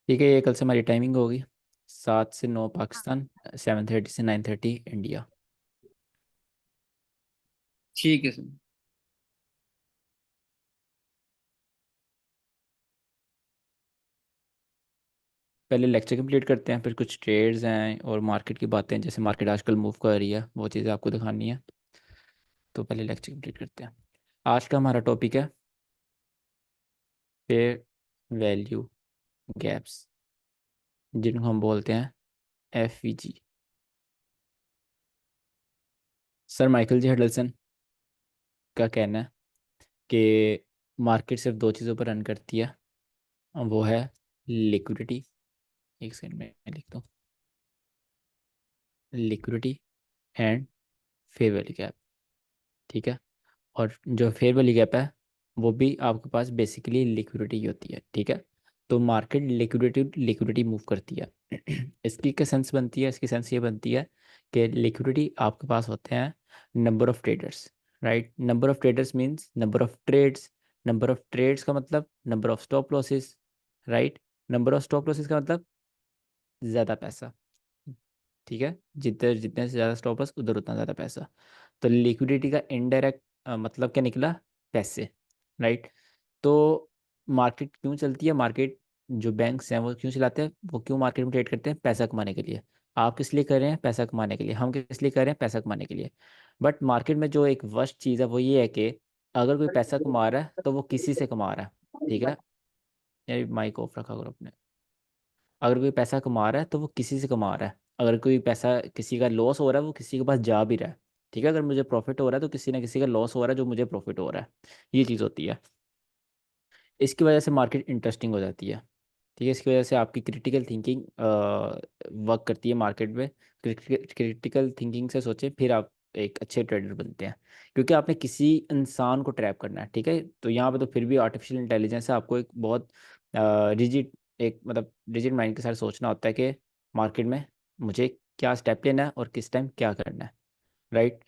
ठीक है, ये कल से हमारी टाइमिंग होगी 7 से 9 पाकिस्तान, 7:30 से 9:30 इंडिया। ठीक है सर। पहले लेक्चर कंप्लीट करते हैं, फिर कुछ ट्रेड्स हैं और मार्केट की बातें, जैसे मार्केट आजकल मूव कर रही है वो चीज़ें आपको दिखानी है। तो पहले लेक्चर कंप्लीट करते हैं। आज का हमारा टॉपिक है फेयर वैल्यू गैप्स, जिनको हम बोलते हैं FVG। सर माइकल जी हडल्सन का कहना है कि मार्केट सिर्फ दो चीज़ों पर रन करती है, और वो है लिक्विडिटी। एक सेकंड में लिखता हूँ, liquidity and fair value gap. ठीक है। और जो फेयर वैल्यू गैप है वो भी आपके पास बेसिकली लिक्विडिटी ही होती है। ठीक है। तो मार्केट लिक्विडिटी लिक्विडिटी मूव करती है। इसकी क्या सेंस बनती है? इसकी सेंस ये बनती है कि लिक्विडिटी आपके पास होते हैं number of traders. Right, number of traders means number of trades. Number of trades का मतलब number of stop losses. Right, number of stop losses का मतलब ज़्यादा पैसा। ठीक है, जितने जितने से ज़्यादा स्टॉप लॉस उधर उतना ज़्यादा पैसा। तो लिक्विडिटी का इनडायरेक्ट मतलब क्या निकला? पैसे। राइट। तो मार्केट क्यों चलती है? मार्केट जो बैंक्स हैं वो क्यों चलाते हैं? वो क्यों मार्केट में ट्रेड करते हैं? पैसा कमाने के लिए। आप किस लिए कर रहे हैं? पैसा कमाने के लिए। हम किस लिए कर रहे हैं? पैसा कमाने के लिए। बट मार्केट में जो एक वर्स्ट चीज़ है वो ये है कि अगर कोई पैसा कमा रहा है तो वो किसी से कमा रहा है। ठीक है, यार माइक ऑफ रखा करो अपने। अगर कोई पैसा कमा रहा है तो वो किसी से कमा रहा है। अगर कोई पैसा किसी का लॉस हो रहा है वो किसी के पास जा भी रहा है। ठीक है, अगर मुझे प्रॉफिट हो रहा है तो किसी ना किसी का लॉस हो रहा है जो मुझे प्रॉफिट हो रहा है। ये चीज़ होती है। इसकी वजह से मार्केट इंटरेस्टिंग हो जाती है। ठीक है, इसकी वजह से आपकी क्रिटिकल थिंकिंग वर्क करती है मार्केट में। क्रिटिकल थिंकिंग से सोचें फिर आप एक अच्छे ट्रेडर बनते हैं, क्योंकि आपने किसी इंसान को ट्रैप करना है। ठीक है, तो यहाँ पे तो फिर भी आर्टिफिशियल इंटेलिजेंस है, आपको एक बहुत रिजिड, एक मतलब रिजिड माइंड के साथ सोचना होता है कि मार्केट में मुझे क्या स्टेप लेना है और किस टाइम क्या करना है। राइट।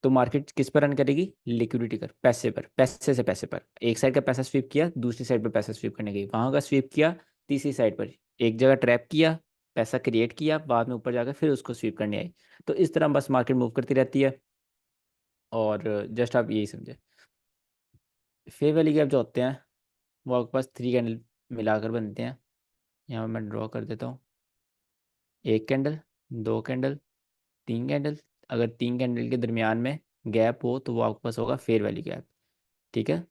तो मार्केट किस पर रन करेगी? लिक्विडिटी पर, पैसे पर, पैसे से पैसे पर। एक साइड का पैसा स्वीप किया, दूसरी साइड पर पैसा स्वीप करने गई, वहां का स्वीप किया, तीसरी साइड पर एक जगह ट्रैप किया, पैसा क्रिएट किया, बाद में ऊपर जाकर फिर उसको स्वीप करने आई। तो इस तरह बस मार्केट मूव करती रहती है। और जस्ट आप यही समझे। फेयर वैल्यू गैप जो होते हैं वो आपके पास 3 कैंडल मिलाकर बनते हैं। यहाँ पर मैं ड्रॉ कर देता हूँ। एक कैंडल, 2 कैंडल, 3 कैंडल। अगर 3 कैंडल के दरमियान में गैप हो तो वो आपके पास होगा फेयर वैल्यू गैप। ठीक है।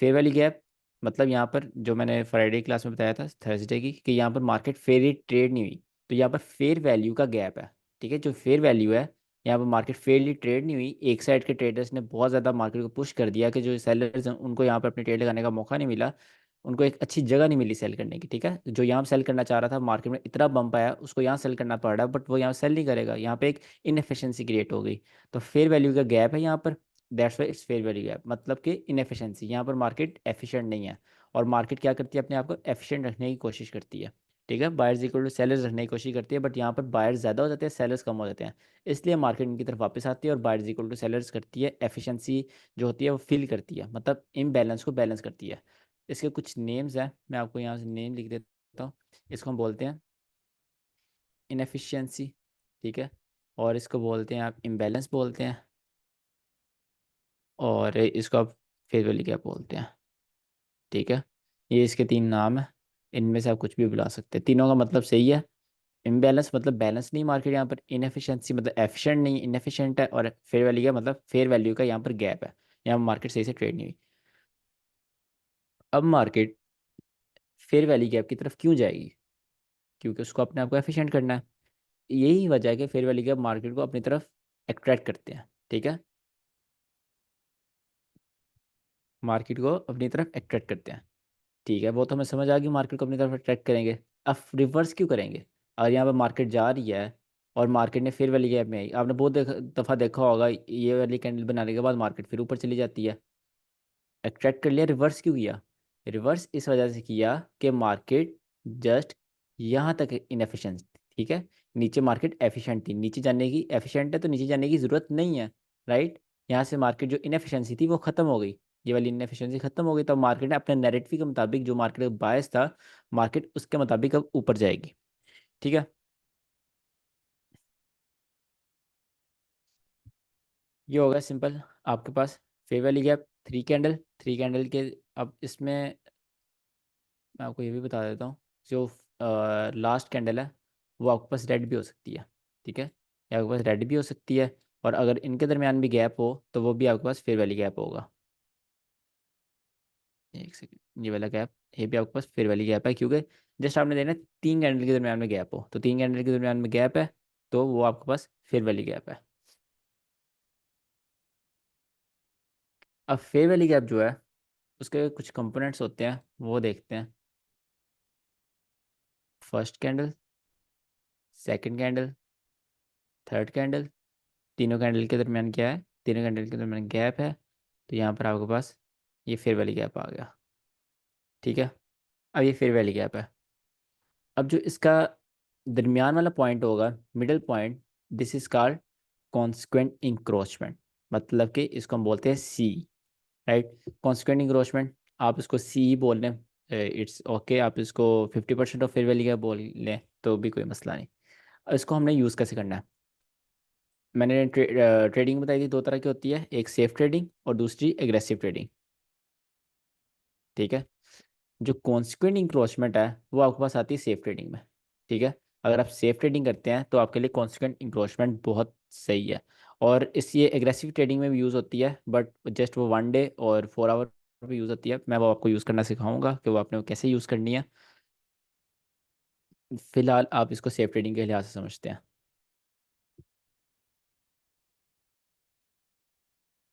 फेयर वैल्यू गैप मतलब यहाँ पर जो मैंने फ्राइडे क्लास में बताया था, थर्सडे की, कि यहाँ पर मार्केट फेयर ट्रेड नहीं हुई, तो यहाँ पर फेयर वैल्यू का गैप है। ठीक है, जो फेयर वैल्यू है, यहाँ पर मार्केट फेयरली ट्रेड नहीं हुई, एक साइड के ट्रेडर्स ने बहुत ज़्यादा मार्केट को पुश कर दिया कि जो सेलर्स हैं उनको यहाँ पर अपने ट्रेड लगाने का मौका नहीं मिला, उनको एक अच्छी जगह नहीं मिली सेल करने की। ठीक है, जो यहाँ सेल करना चाह रहा था, मार्केट में इतना बम्प आया उसको यहाँ सेल करना पड़ रहा है, बट वो यहाँ सेल नहीं करेगा, यहाँ पे एक इनएफिशिएंसी क्रिएट हो गई। तो फेयर वैल्यू का गैप है यहाँ पर। That's why it's fair value gap, मतलब कि इनएफिशिएंसी, यहाँ पर मार्केट एफिशिएंट नहीं है। और मार्केट क्या करती है? अपने आप को एफिशिएंट रखने की कोशिश करती है। ठीक है, बायर्स इक्वल टू सेलर्स रखने की कोशिश करती है, बट यहाँ पर बायर्स ज़्यादा हो जाते हैं, सेलर्स कम हो जाते हैं। इसलिए मार्केट इनकी तरफ वापस आती है और बायर्स इक्वल टू सेलर्स करती है, एफिशिएंसी जो होती है वो फिल करती है, मतलब इम्बैलेंस को बैलेंस करती है। इसके कुछ नेम्स हैं, मैं आपको यहाँ से नेम लिख देता हूँ। इसको हम बोलते हैं इनएफिशिएंसी। ठीक है, और इसको बोलते हैं आप इम्बैलेंस बोलते हैं, और इसको आप फेयर वैल्यू गैप बोलते हैं। ठीक है, ये इसके 3 नाम हैं, इनमें से आप कुछ भी बुला सकते हैं, तीनों का मतलब सही है। इम्बैलेंस मतलब बैलेंस नहीं मार्केट यहाँ पर, इनएफिशिएंसी मतलब एफिशिएंट नहीं, इनएफिशिएंट है, और फेयर वैल्यू का मतलब फेयर वैल्यू का यहाँ पर गैप है, यहाँ मार्केट सही से ट्रेड नहीं हुई। अब मार्केट फेयर वैल्यू गैप की तरफ क्यों जाएगी? क्योंकि उसको अपने आप को एफिशिएंट करना है। यही वजह है कि फेयर वैल्यू गैप मार्केट को अपनी तरफ अट्रैक्ट करते हैं। ठीक है, मार्केट को अपनी तरफ अट्रैक्ट करते हैं। ठीक है, वो तो हमें समझ आ गई, मार्केट को अपनी तरफ अट्रैक्ट करेंगे। अब रिवर्स क्यों करेंगे? अगर यहाँ पर मार्केट जा रही है और मार्केट ने फिर वाली गैप में आई, आपने बहुत दफ़ा देखा होगा, ये वाली कैंडल बनाने के बाद मार्केट फिर ऊपर चली जाती है। अट्रैक्ट कर लिया, रिवर्स क्यों किया? रिवर्स इस वजह से किया कि मार्केट जस्ट यहाँ तक इनएफिशिएंट। ठीक है, नीचे मार्केट एफिशिएंट थी, नीचे जाने की एफिशिएंट है तो नीचे जाने की ज़रूरत नहीं है। राइट, यहाँ से मार्केट जो इनएफिशिएंसी थी वो ख़त्म हो गई। ये वाली इनएफिशिएंसी खत्म हो गई, तो मार्केट ने अपने नैरेटिव के मुताबिक, जो मार्केट का बायस था, मार्केट उसके मुताबिक अब ऊपर जाएगी। ठीक है। ये होगा सिंपल आपके पास fair value gap, three candle के। अब इसमें मैं आपको ये भी बता देता हूँ, जो लास्ट कैंडल है वो आपके पास रेड भी हो सकती है। ठीक है, ये आपके पास रेड भी हो सकती है, और अगर इनके दरमियान भी गैप हो तो वो भी आपके पास फेयर वैल्यू गैप होगा। एक सेकंड, ये वाला गैप, ये भी आपके पास फेयर वैल्यू गैप है, क्योंकि जस्ट आपने देना है तीन कैंडल के दरमियान में गैप हो, तो तीन कैंडल के दरमियान में गैप है, तो वो आपके पास फेयर वैल्यू गैप है। अब फेयर वैल्यू गैप जो है, उसके कुछ कंपोनेंट्स होते हैं, वो देखते हैं। First candle, second candle, third candle, तीनों कैंडल के दरमियान क्या है, तीनों कैंडल के दरमियान गैप है, तो यहाँ पर आपके पास ये फेयर वैल्यू गैप आ गया। ठीक है, अब ये फेयर वैल्यू गैप है। अब जो इसका दरमियान वाला पॉइंट होगा, middle point, this is called consequent encroachment, मतलब कि इसको हम बोलते हैं सी। राइट, कॉन्सिक्वेंट इंक्रोचमेंट, आप इसको सी बोल लें, इट्स ओके, आप इसको 50% ऑफ फेयर वैल्यू का बोल लें तो भी कोई मसला नहीं। अब इसको हमने यूज़ कैसे करना है, मैंने ट्रेडिंग बताई थी, दो तरह की होती है, एक सेफ ट्रेडिंग और दूसरी एग्रेसिव ट्रेडिंग। ठीक है, जो कॉन्सिक्वेंट इंक्रोचमेंट है वो आपके पास आती है सेफ ट्रेडिंग में। ठीक है, अगर आप सेफ ट्रेडिंग करते हैं तो आपके लिए कॉन्सिक्वेंट इंक्रोचमेंट बहुत सही है, और इस ये एग्रेसिव ट्रेडिंग में भी यूज़ होती है, बट जस्ट वो 1 डे और 4 आवर पे यूज़ होती है। मैं वो आपको यूज़ करना सिखाऊंगा कि वो आपने वो कैसे यूज़ करनी है। फिलहाल आप इसको सेफ ट्रेडिंग के लिहाज से समझते हैं।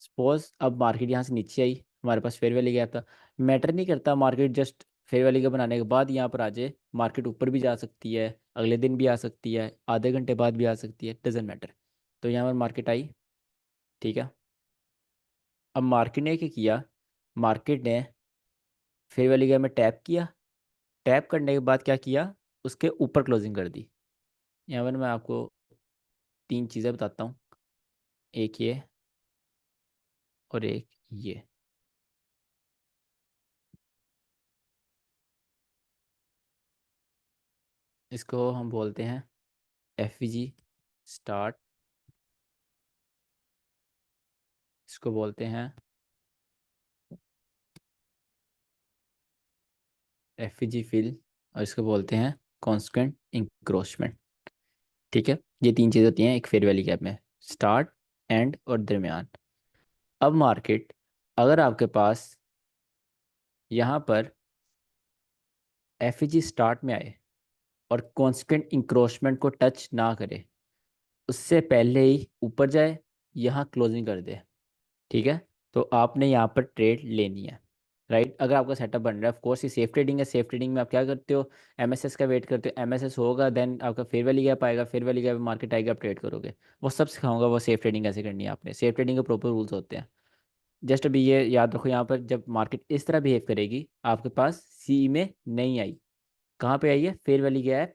सपोज अब मार्केट यहाँ से नीचे आई, हमारे पास फेयर वैल्यू गैप था, मैटर नहीं करता market just fair value gap बनाने के बाद यहाँ पर आ जाए, मार्केट ऊपर भी जा सकती है, अगले दिन भी आ सकती है, आधे घंटे बाद भी आ सकती है, डजेंट मैटर। तो यहाँ पर मार्केट आई। ठीक है, अब मार्केट ने क्या किया, मार्केट ने फेयर वैल्यू गैप में टैप किया, टैप करने के बाद क्या किया, उसके ऊपर क्लोजिंग कर दी। यहाँ पर मैं आपको तीन चीज़ें बताता हूँ, एक ये और एक ये। इसको हम बोलते हैं एफ जी स्टार्ट, इसको बोलते हैं एफ जी फिल, और इसको बोलते हैं कॉन्स्टेंट इंक्रोचमेंट। ठीक है, ये तीन चीज़ें होती हैं एक फेयर वैल्यू गैप में, स्टार्ट, एंड और दरमियान। अब मार्केट, अगर आपके पास यहाँ पर एफ जी स्टार्ट में आए और कॉन्स्टेंट इंक्रोचमेंट को टच ना करे, उससे पहले ही ऊपर जाए, यहाँ क्लोजिंग कर दे, ठीक है, तो आपने यहाँ पर ट्रेड लेनी है। राइट, अगर आपका सेटअप बन रहा है, ऑफ कोर्स ये सेफ ट्रेडिंग है, सेफ ट्रेडिंग में आप क्या करते हो, एमएसएस का वेट करते हो, एमएसएस होगा देन आपका फेयर वैल्यू गैप आएगा, फेयर वैल्यू गैप मार्केट आएगा, आप ट्रेड करोगे। वो सब सिखाऊंगा, वो सेफ ट्रेडिंग कैसे करनी है आपने, सेफ ट्रेडिंग के प्रॉपर रूल्स होते हैं। जस्ट अभी ये याद रखो, यहाँ पर जब मार्केट इस तरह बिहेव करेगी, आपके पास सी में नहीं आई, कहाँ पे आई है, फेयर वैल्यू गैप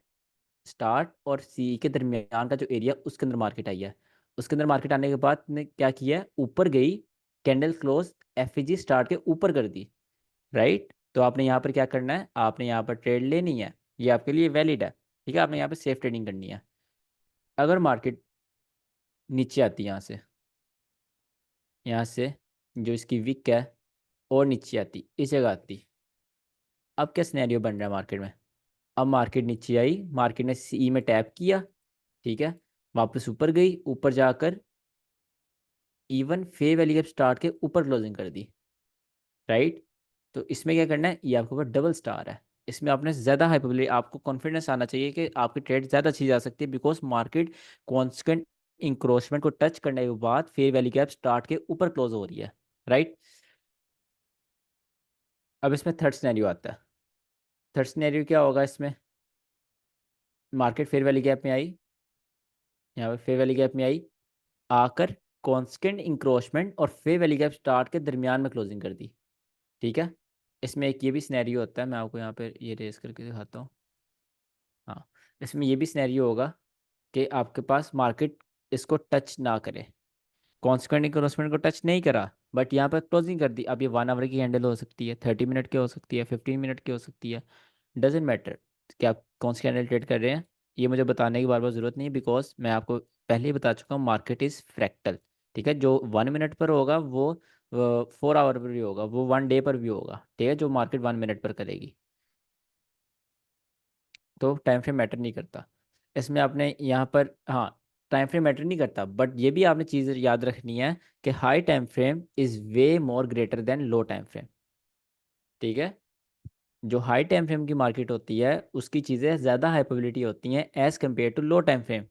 स्टार्ट और सी के दरमियान का जो एरिया, उसके अंदर मार्केट आई है। उसके अंदर मार्केट आने के बाद ने क्या किया, ऊपर गई, candle close F G start के ऊपर कर दी। राइट, तो आपने यहाँ पर क्या करना है, आपने यहाँ पर ट्रेड लेनी है, ये आपके लिए वैलिड है। ठीक है, आपने यहाँ पर सेफ ट्रेडिंग करनी है। अगर मार्केट नीचे आती है यहाँ से जो इसकी विक है, और नीचे आती, इस जगह आती, अब क्या सिनेरियो बन रहा है मार्केट में, अब मार्केट नीचे आई, मार्केट ने सी में टैप किया, ठीक है, वापस ऊपर गई, ऊपर जाकर इवन फेयर वैल्यू के स्टार्ट के ऊपर क्लोजिंग कर दी। राइट, तो इसमें क्या करना है, ये आपके ऊपर डबल स्टार है, इसमें आपने ज़्यादा हाइपरबोलिक, आपको कॉन्फिडेंस आना चाहिए कि आपकी ट्रेड ज़्यादा अच्छी जा सकती है, बिकॉज मार्केट कॉन्स्टेंट इंक्रोचमेंट को टच करने के बाद फेयर वैल्यू गैप स्टार्ट के ऊपर क्लोज हो रही है। राइट, अब इसमें थर्ड सिनेरियो आता है। थर्ड सिनेरियो क्या होगा इसमें, मार्केट फेयर वैल्यू गैप में आई, यहाँ पे फेयर वैल्यू गैप में आई, आकर कॉन्स्टेंट इंक्रोचमेंट और फेयर वैल्यू गैप स्टार्ट के दरमियान में क्लोजिंग कर दी। ठीक है, इसमें एक ये भी सिनेरियो होता है, मैं आपको यहाँ पे ये रेस करके दिखाता हूँ। हाँ, इसमें ये भी सिनेरियो होगा कि आपके पास मार्केट इसको टच ना करे, कॉन्स्टेंट इंक्रोचमेंट को टच नहीं करा, बट यहाँ पर क्लोजिंग कर दी। अब ये 1 आवर की कैंडल हो सकती है, 30 मिनट की हो सकती है, 15 मिनट की हो सकती है, डजेंट मैटर कि आप कौन सी कैंडल ट्रेड कर रहे हैं। ये मुझे बताने की बार बार ज़रूरत नहीं, बिकॉज मैं आपको पहले ही बता चुका हूँ, मार्केट इज़ फ्रैक्टल। ठीक है, जो 1 मिनट पर होगा वो 4 आवर पर भी होगा, वो 1 डे पर भी होगा। ठीक है, जो मार्केट 1 मिनट पर करेगी, तो टाइम फ्रेम मैटर नहीं करता। इसमें आपने यहाँ पर, हाँ, टाइम फ्रेम मैटर नहीं करता, बट ये भी आपने चीज़ याद रखनी है कि high time frame is way more greater than low time frame. ठीक है, जो हाई टाइम फ्रेम की मार्केट होती है उसकी चीज़ें ज़्यादा हाई प्रोबेबिलिटी होती हैं as compare to low time frame.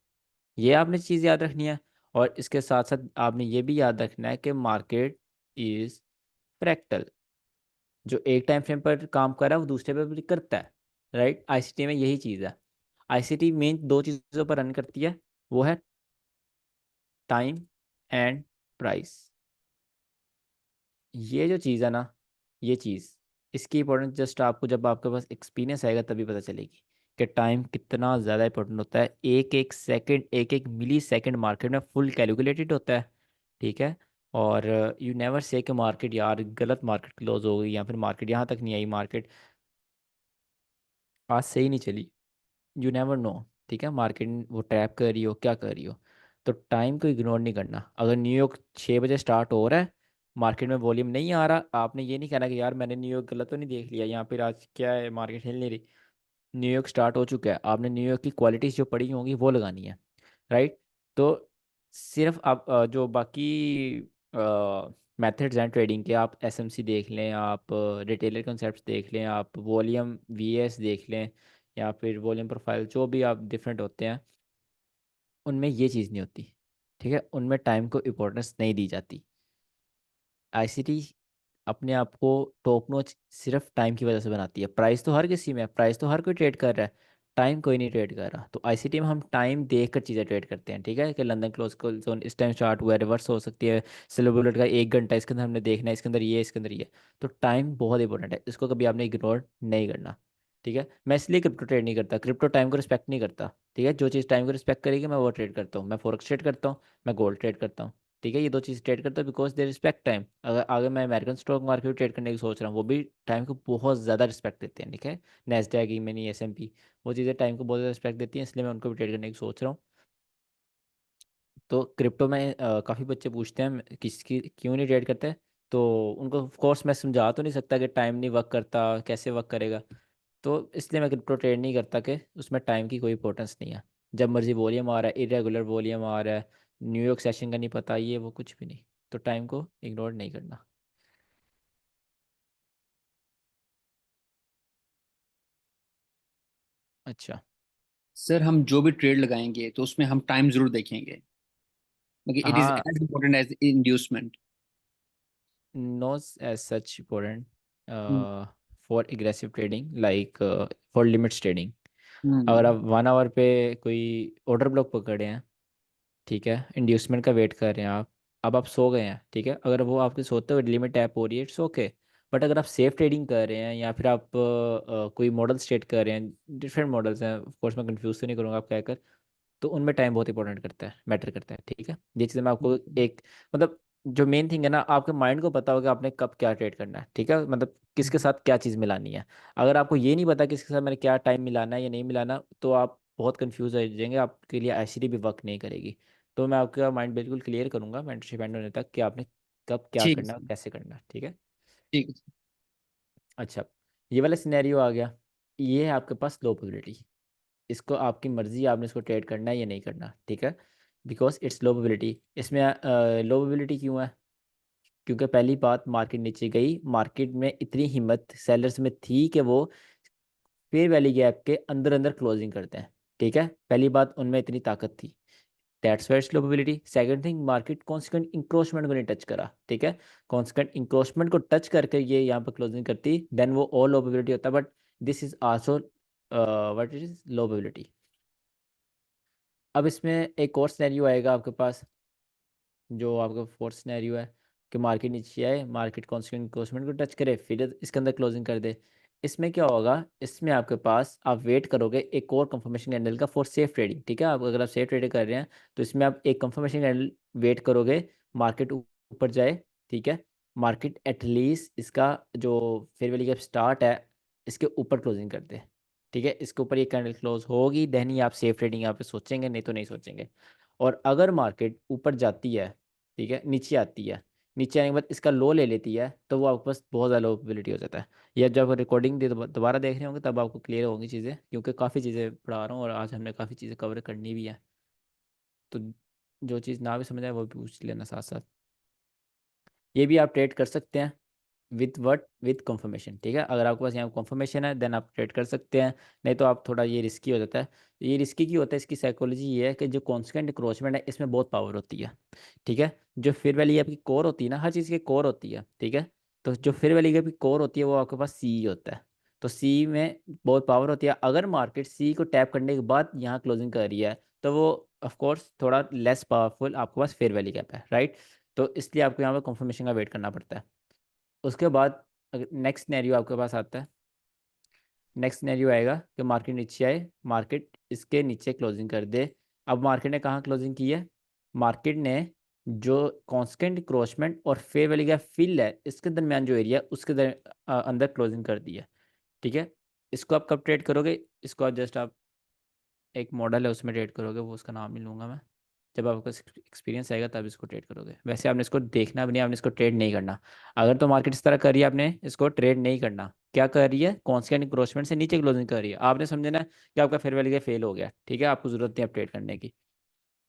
ये आपने चीज़ याद रखनी है। और इसके साथ साथ आपने ये भी याद रखना है कि मार्केट इज़ फ्रैक्टल। जो एक टाइम फ्रेम पर काम कर रहा है वो दूसरे पर भी करता है। राइट, आईसीटी में यही चीज़ है। आईसीटी मेन दो चीज़ों पर रन करती है, वो है टाइम एंड प्राइस। ये जो चीज़ है ना, ये चीज़, इसकी इंपॉर्टेंस जस्ट आपको जब आपके पास एक्सपीरियंस आएगा तभी पता चलेगी कि टाइम कितना ज़्यादा इंपॉर्टेंट होता है। एक एक सेकंड, एक एक मिली सेकंड मार्केट में फुल कैलकुलेटेड होता है। ठीक है, और यू नेवर से कि मार्केट यार गलत मार्केट क्लोज हो गई, या फिर मार्केट यहाँ तक नहीं आई, मार्केट आज सही नहीं चली। You never know. ठीक है, मार्केट वो ट्रैप कर रही हो, क्या कर रही हो। तो टाइम को इग्नोर नहीं करना। अगर न्यूयॉर्क 6 बजे स्टार्ट हो रहा है, मार्केट में वॉल्यूम नहीं आ रहा, आपने ये नहीं कहना कि यार मैंने न्यूयॉर्क गलत तो नहीं देख लिया, यहाँ पर आज क्या है, मार्केट हिल नहीं रही। न्यूयॉर्क स्टार्ट हो चुका है, आपने न्यूयॉर्क की क्वालिटीज़ जो पड़ी होंगी वो लगानी है। राइट, तो सिर्फ आप जो बाकी मेथड्स हैं ट्रेडिंग के, आप एसएमसी देख लें, आप रिटेलर कॉन्सेप्ट्स देख लें, आप वॉल्यूम वीएस देख लें, या फिर वॉल्यूम प्रोफाइल, जो भी आप डिफरेंट होते हैं, उनमें ये चीज़ नहीं होती। ठीक है, उनमें टाइम को इम्पोर्टेंस नहीं दी जाती। आईसीटी अपने आप को टॉप नॉच सिर्फ टाइम की वजह से बनाती है। प्राइस तो हर किसी में है, प्राइस तो हर कोई ट्रेड कर रहा है, टाइम कोई नहीं ट्रेड कर रहा। तो आईसीटी में हम टाइम देख कर चीज़ें ट्रेड करते हैं। ठीक है, कि लंदन क्लोज को जोन इस टाइम स्टार्ट हुआ है, रिवर्स हो सकती है, सिल्वर बुलेट का 1 घंटा, इसके अंदर हमने देखना है, इसके अंदर ये, इसके अंदर ये। तो टाइम बहुत इंपॉर्टेंट है, इसको कभी आपने इग्नोर नहीं करना। ठीक है, मैं इसलिए क्रिप्टो ट्रेड नहीं करता, क्रिप्टो टाइम को रिस्पेक्ट नहीं करता। ठीक है, जो चीज़ टाइम को रिस्पेक्ट करेगी मैं वो ट्रेड करता हूँ। मैं फॉरेक्स ट्रेड करता हूँ, मैं गोल्ड ट्रेड करता हूँ। ठीक है, ये दो चीज़ ट्रेड करता हूँ बिकॉज दे रिस्पेक्ट टाइम। अगर अगर मैं अमेरिकन स्टॉक मार्केट ट्रेड करने की सोच रहा हूँ, वो भी टाइम को बहुत ज़्यादा रिस्पेक्ट देते हैं। ठीक है, नेस्डैक, ई-मिनी, एस-एम-पी, वो चीज़ें टाइम को बहुत ज़्यादा रिस्पेक्ट देती हैं, इसलिए मैं उनको भी ट्रेड करने की सोच रहा हूँ। तो क्रिप्टो में काफ़ी बच्चे पूछते हैं किसकी क्यों नहीं ट्रेड करते। तो उनको ऑफ कोर्स मैं समझा तो नहीं सकता कि टाइम नहीं वर्क करता, कैसे वर्क करेगा। तो इसलिए मैं क्रिप्टो ट्रेड नहीं करता कि उसमें टाइम की कोई इंपॉर्टेंस नहीं है। जब मर्जी वॉल्यूम आ रहा है, इरेगुलर वॉल्यूम आ रहा है, न्यूयॉर्क सेशन का नहीं पता, ये वो कुछ भी नहीं। तो टाइम को इग्नोर नहीं करना। अच्छा। सर हम जो भी ट्रेड लगाएंगे तो उसमें हम टाइम जरूर देखेंगे, मतलब इट इज हाँ, as important as inducement. No as such important for aggressive trading, like for limits trading. अगर आप 1 आवर पे कोई ऑर्डर ब्लॉक पकड़े हैं, ठीक है, इंड्यूसमेंट का वेट कर रहे हैं आप, अब आप सो गए हैं, ठीक है, अगर वो आपके सोते हुए लिमिट टैप हो रही है, इट्स ओके। बट अगर आप सेफ ट्रेडिंग कर रहे हैं, या फिर आप कोई मॉडल स्टेट कर रहे हैं, डिफरेंट मॉडल्स हैं, ऑफ कोर्स मैं कंफ्यूज तो नहीं करूँगा आप कहकर, तो उनमें टाइम बहुत इंपॉर्टेंट करता है, मैटर करता है। ठीक है, ये चीज़ें मैं आपको एक, मतलब जो मेन थिंग है ना, आपके माइंड को पता होगा आपने कब क्या ट्रेड करना है। ठीक है, मतलब किसके साथ क्या चीज़ मिलानी है। अगर आपको ये नहीं पता किसके साथ मैंने क्या टाइम मिलाना है या नहीं मिलाना, तो आप बहुत कंफ्यूज हो जाएंगे, आपके लिए आईसीटी भी वर्क नहीं करेगी। तो मैं आपका माइंड बिल्कुल क्लियर करूंगा मेंटरशिप एंड होने तक कि आपने कब क्या ठीक है करना है और सर। कैसे करना है। ठीक है। ठीक है अच्छा, ये वाला सिनेरियो आ गया, ये है आपके पास लो प्रोबेबिलिटी। इसको आपकी मर्जी है, आपने इसको ट्रेड करना है या नहीं करना। ठीक है, बिकॉज इट्स लो प्रोबेबिलिटी। इसमें लो प्रोबेबिलिटी क्यों है? क्योंकि पहली बात, मार्केट नीचे गई, मार्केट में इतनी हिम्मत सेलर्स में थी कि वो फेयर वैली गैप के अंदर अंदर क्लोजिंग करते हैं। ठीक है, पहली बात, उनमें इतनी ताकत थी, that's why it's low probability. Second thing, market consequent encroachment को नहीं टच करा। ठीक है, कॉन्सिक्वेंट इंक्रोचमेंट को टच करके ये यहाँ पर क्लोजिंग करती, देन वो और लो प्रोबेबिलिटी होता, but this is also what it is, low probability. अब इसमें एक और सिनेरियो आएगा आपके पास, जो आपका फोर्थ सिनेरियो है, कि मार्केट नीचे आए, मार्केट कॉन्स्टेंट इंक्रोचमेंट को टच करे, फिर इसके अंदर क्लोजिंग कर दे। इसमें क्या होगा, इसमें आपके पास आप वेट करोगे एक और कंफर्मेशन कैंडल का फॉर सेफ ट्रेडिंग। ठीक है, आप अगर आप सेफ ट्रेडिंग कर रहे हैं, तो इसमें आप एक कंफर्मेशन कैंडल वेट करोगे, मार्केट ऊपर जाए, ठीक है, मार्केट एटलीस्ट इसका जो फेयर वैल्यू गैप स्टार्ट है इसके ऊपर क्लोजिंग कर दे। ठीक है, इसके ऊपर ये कैंडल क्लोज होगी, देन ही आप सेफ ट्रेडिंग यहाँ पे सोचेंगे, नहीं तो नहीं सोचेंगे। और अगर मार्केट ऊपर जाती है, ठीक है, नीचे आती है, नीचे आने के बाद इसका लो ले लेती है, तो वो आपके पास बहुत ज़्यादा लो प्रोबेबिलिटी हो जाता है। या जब रिकॉर्डिंग दोबारा देख रहे होंगे तब आपको क्लियर होंगी चीज़ें, क्योंकि काफ़ी चीज़ें पढ़ा रहा हूँ और आज हमने काफ़ी चीज़ें कवर करनी भी है। तो जो चीज़ ना भी समझ आए वो भी पूछ लेना साथ साथ। ये भी आप ट्रेड कर सकते हैं विथ कंफर्मेशन। ठीक है, अगर आपके पास यहाँ कंफर्मेशन है देन आप ट्रेड कर सकते हैं, नहीं तो आप थोड़ा ये रिस्की हो जाता है। ये रिस्की क्यों होता है, इसकी साइकोलॉजी ये है कि जो कॉन्स्टेंट इंक्रोचमेंट है इसमें बहुत पावर होती है। ठीक है, जो फिर वाली आपकी कोर होती है ना, हर चीज़ की कोर होती है। ठीक है, तो जो फिर वाली आपकी कोर होती है वो आपके पास सी होता है। तो सी में बहुत पावर होती है। अगर मार्केट सी को टैप करने के बाद यहाँ क्लोजिंग कर रही है तो वो ऑफ कोर्स थोड़ा लेस पावरफुल आपके पास फेयर वैली गैप है, राइट। तो इसलिए आपको यहाँ पर कंफर्मेशन का वेट करना पड़ता है। उसके बाद अगर नेक्स्ट सिनेरियो आपके पास आता है, नेक्स्ट सिनेरियो आएगा कि मार्केट नीचे आए, मार्केट इसके नीचे क्लोजिंग कर दे। अब मार्केट ने कहाँ क्लोजिंग की है, मार्केट ने जो कांस्टेंट क्रोचमेंट और फेयर वैल्यू का फिल है इसके दरमियान जो एरिया उसके अंदर क्लोजिंग कर दी है। ठीक है, इसको आप कब ट्रेड करोगे, इसको आप जस्ट आप एक मॉडल है उसमें ट्रेड करोगे, वो उसका नाम नहीं लूँगा मैं। जब आपको एक्सपीरियंस आएगा तब इसको ट्रेड करोगे। वैसे आपने इसको देखना भी नहीं, आपने इसको ट्रेड नहीं करना। अगर तो मार्केट इस तरह कर रही है आपने इसको ट्रेड नहीं करना। क्या कर रही है, कॉन्स्टेंट इंक्रोचमेंट से नीचे क्लोजिंग कर रही है, आपने समझना है कि आपका फेयर वैल्यू फेल हो गया। ठीक है, आपको जरूरत नहीं है ट्रेड करने की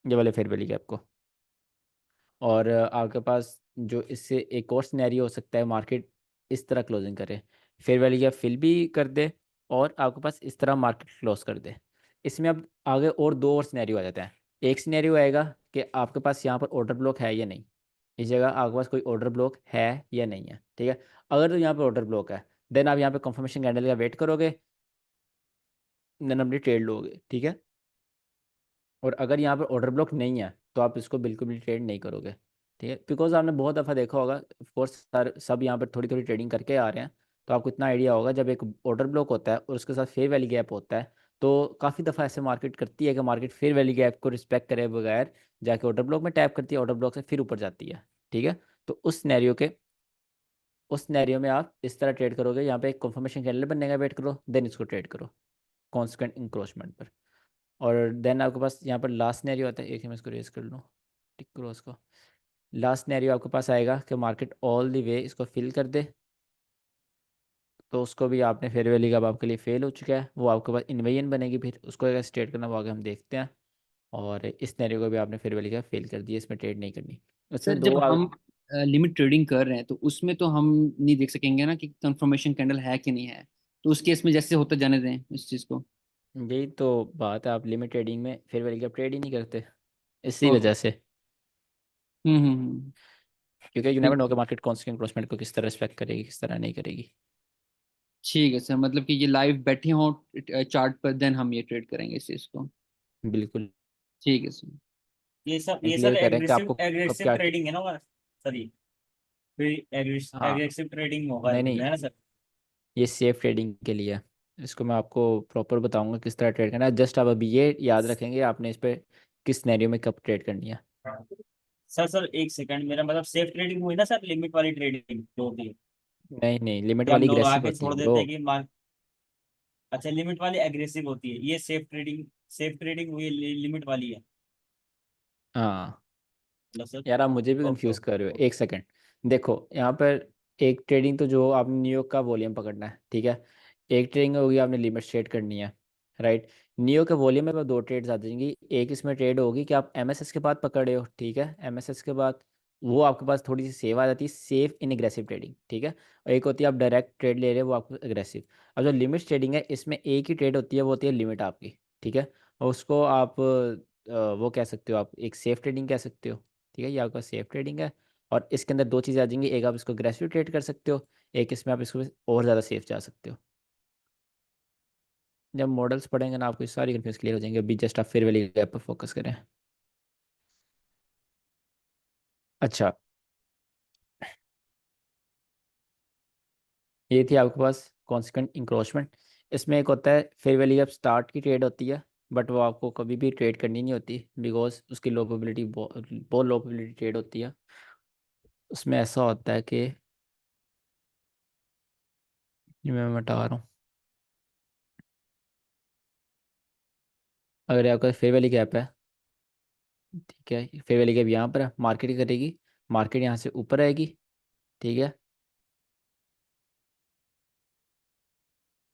ये वाले फेयर वैल्यू आपको। और आपके पास जो इससे एक और सिनेरियो हो सकता है, मार्केट इस तरह क्लोजिंग करे, फेयर वैल्यू गैप फिल भी कर दे और आपके पास इस तरह मार्केट क्लोज कर दे। इसमें अब आगे और दो और सिनेरियो आ जाते हैं। एक सिनेरियो आएगा कि आपके पास यहाँ पर ऑर्डर ब्लॉक है या नहीं, इस जगह आपके पास कोई ऑर्डर ब्लॉक है या नहीं है। ठीक है, अगर तो यहाँ पर ऑर्डर ब्लॉक है देन आप यहाँ पे कंफर्मेशन कैंडल का वेट करोगे, देन अपनी ट्रेड लोगे। ठीक है, और अगर यहाँ पर ऑर्डर ब्लॉक नहीं है तो आप इसको बिल्कुल भी ट्रेड नहीं करोगे। ठीक है, बिकॉज आपने बहुत दफ़ा देखा होगा, ऑफ कोर्स सर सब यहाँ पर थोड़ी थोड़ी ट्रेडिंग करके आ रहे हैं, तो आपको इतना आइडिया होगा जब एक ऑर्डर ब्लॉक होता है और उसके साथ फेयर वैल्यू गैप होता है, तो काफ़ी दफ़ा ऐसे मार्केट करती है कि मार्केट फेयर वैल्यू गैप को रिस्पेक्ट करे बगैर जाके ऑर्डर ब्लॉक में टैप करती है, ऑर्डर ब्लॉक से फिर ऊपर जाती है। ठीक है, तो उस सिनेरियो में आप इस तरह ट्रेड करोगे, यहाँ पे एक कंफर्मेशन कैंडल बनने का वेट करो देन इसको ट्रेड करो कॉन्स्टेंट इंक्रोचमेंट पर। और देन आपके पास यहाँ पर लास्ट सिनेरियो आता है, एक ही मैं इसको रेस कर लूँ, टिक करो उसको। लास्ट सिनेरियो आपके पास आएगा कि मार्केट ऑल द वे इसको फिल कर दे, तो उसको भी आपने फेयर वैल्यू का अब आपके लिए फेल हो चुका है, वो आपके पास इन्वेजन बनेगी, फिर उसको अगर स्ट्रेट करना वो आगे हम देखते हैं। और इस सिनेरियो को भी आपने फेयर वैल्यू का फेल कर दिया, इसमें ट्रेड नहीं करनी। सर उसमें दो जब हम लिमिट ट्रेडिंग कर रहे हैं तो उसमें तो हम नहीं देख सकेंगे ना कि कंफर्मेशन कैंडल है कि नहीं है, तो उस केस में जैसे होता जाने दें इस चीज़ को। यही तो बात है, आप लिमिट ट्रेडिंग में फेयर वैल्यू का ट्रेड ही नहीं करते इसी ओके। वजह से। हम्म। क्योंकि यू नेवर ठीक नो कि मार्केट कॉन्स्टेंट क्रोसमेंट को किस तरह रिस्पेक्ट करेगी किस तरह नहीं करेगी। ठीक है सर, मतलब कि ये लाइव बैठे हों चार्ट पर, देन हम ये ट्रेड करेंगे इस चीज़ को। बिल्कुल ठीक है सर। ये सर ये सर कह रहे हैं कि एग्रेसिव आपको कब एग्रेसिव क्या ट्रेडिंग है ना हमारा सर, ये फिर हाँ एग्रेसिव ट्रेडिंग होगा नहीं इसमें नहीं, है ना सर। ये सेफ ट्रेडिंग के लिए है। इसको मैं आपको प्रॉपर बताऊंगा किस तरह ट्रेड करना है, जस्ट आप अभी ये याद रखेंगे आपने इस पर किस सिनेरियो में कब ट्रेड करनी है। हाँ। सर एक सेकंड, मेरा मतलब सेफ ट्रेडिंग हुई ना सर, लिमिट वाली ट्रेडिंग जो होती है नहीं नहीं, लिमिट कि हम वाली दौड़ा अग्रेसिव के होती है छोड़ ब्रो। देते हैं कि मार्क। अच्छा, लिमिट वाली एग्रेसिव होती है, ये सेफ ट्रेडिंग हुई लिमिट वाली है हाँ मतलब सर। यार, आप मुझे भी ओके कंफ्यूज कर रहे हो, एक सेकंड। देखो यहाँ पर एक ट्रेडिंग तो जो आपने न्यूयॉर्क का वॉल्यूम पकड़ना है, ठीक है, एक ट्रेडिंग होगी आपने लिमिट ट्रेड करनी है, राइट। न्यूयॉर्क के वॉल्यूम में दो ट्रेड्स आ जाएंगी, एक इसमें ट्रेड होगी कि आप एमएसएस के बाद पकड़ रहे हो, ठीक है, एमएसएस के बाद वो आपके पास थोड़ी सी सेव आ जाती है, सेफ इन एग्रेसिव ट्रेडिंग। ठीक है, और एक होती है आप डायरेक्ट ट्रेड ले रहे हो वो आपको एग्रेसिव। अब जो लिमिट ट्रेडिंग है इसमें एक ही ट्रेड होती है, वो होती है लिमिट आपकी। ठीक है, और उसको आप वो कह सकते हो, आप एक सेफ ट्रेडिंग कह सकते हो। ठीक है, ये आपका सेफ ट्रेडिंग है। और इसके अंदर दो चीज़ें आ जाएंगी, एक आप इसको अग्रेसिव ट्रेड कर सकते हो, एक इसमें आप इसको और ज़्यादा सेफ जा सकते हो। जब मॉडल्स पढ़ेंगे ना आपको ये सारी कन्फ्यूज क्लियर हो जाएंगे, अभी जस्ट आप फेयर वैल्यू गैप पर फोकस करें। अच्छा, ये थी आपके पास कॉन्सिक्वेंट इंक्रोचमेंट। इसमें एक होता है फेयर वैल्यू गैप स्टार्ट की ट्रेड होती है, बट वो आपको कभी भी ट्रेड करनी नहीं होती बिकॉज उसकी लो प्रोबेबिलिटी बहुत लो प्रोबेबिलिटी ट्रेड होती है। उसमें ऐसा होता है कि ये मैं बता रहा हूँ, अगर ये आपका फेयर वैल्यू गैप है, ठीक है, फेयर वैल्यू गैप यहाँ पर है, मार्केट करेगी, मार्केट यहाँ से ऊपर आएगी, ठीक है,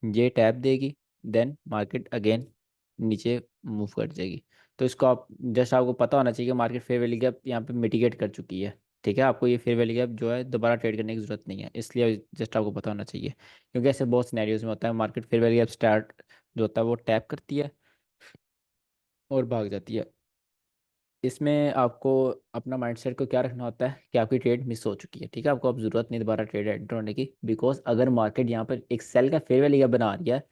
ये टैप देगी, देन मार्केट अगेन नीचे मूव कर जाएगी। तो इसको आप जस्ट आपको पता होना चाहिए कि मार्केट फेयर वैल्यू गैप यहाँ पे मिटिगेट कर चुकी है, ठीक है, आपको ये फेयर वैल्यू गैप जो है दोबारा ट्रेड करने की जरूरत नहीं है, इसलिए जस्ट आपको पता होना चाहिए, क्योंकि ऐसे बहुत सिनेरियोज में होता है market fair value gap start जो होता है वो टैप करती है और भाग जाती है। इसमें आपको अपना माइंडसेट को क्या रखना होता है कि आपकी ट्रेड मिस हो चुकी है, ठीक है, आपको अब जरूरत नहीं दोबारा ट्रेड एंटर होने की, बिकॉज अगर मार्केट यहाँ पर एक सेल का फेयर वैल्यू गैप बना रही है,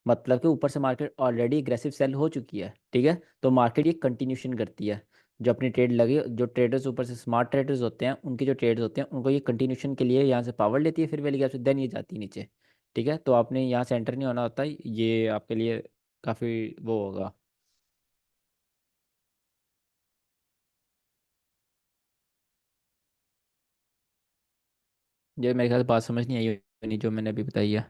मतलब कि ऊपर से मार्केट ऑलरेडी एग्रेसिव सेल हो चुकी है, ठीक है, तो मार्केट ये कंटिन्यूशन करती है, जो अपनी ट्रेड लगी, जो ट्रेडर्स ऊपर से स्मार्ट ट्रेडर्स होते हैं, उनके जो ट्रेड्स होते हैं उनको ये कंटिन्यूशन के लिए यहाँ से पावर लेती है, फिर वैल्यू गैप से देन ये जाती है नीचे, ठीक है, तो आपने यहाँ से एंटर नहीं होना होता, ये आपके लिए काफ़ी वो होगा। ये मेरे ख्याल से बात समझ नहीं आई होनी जो मैंने अभी बताई है।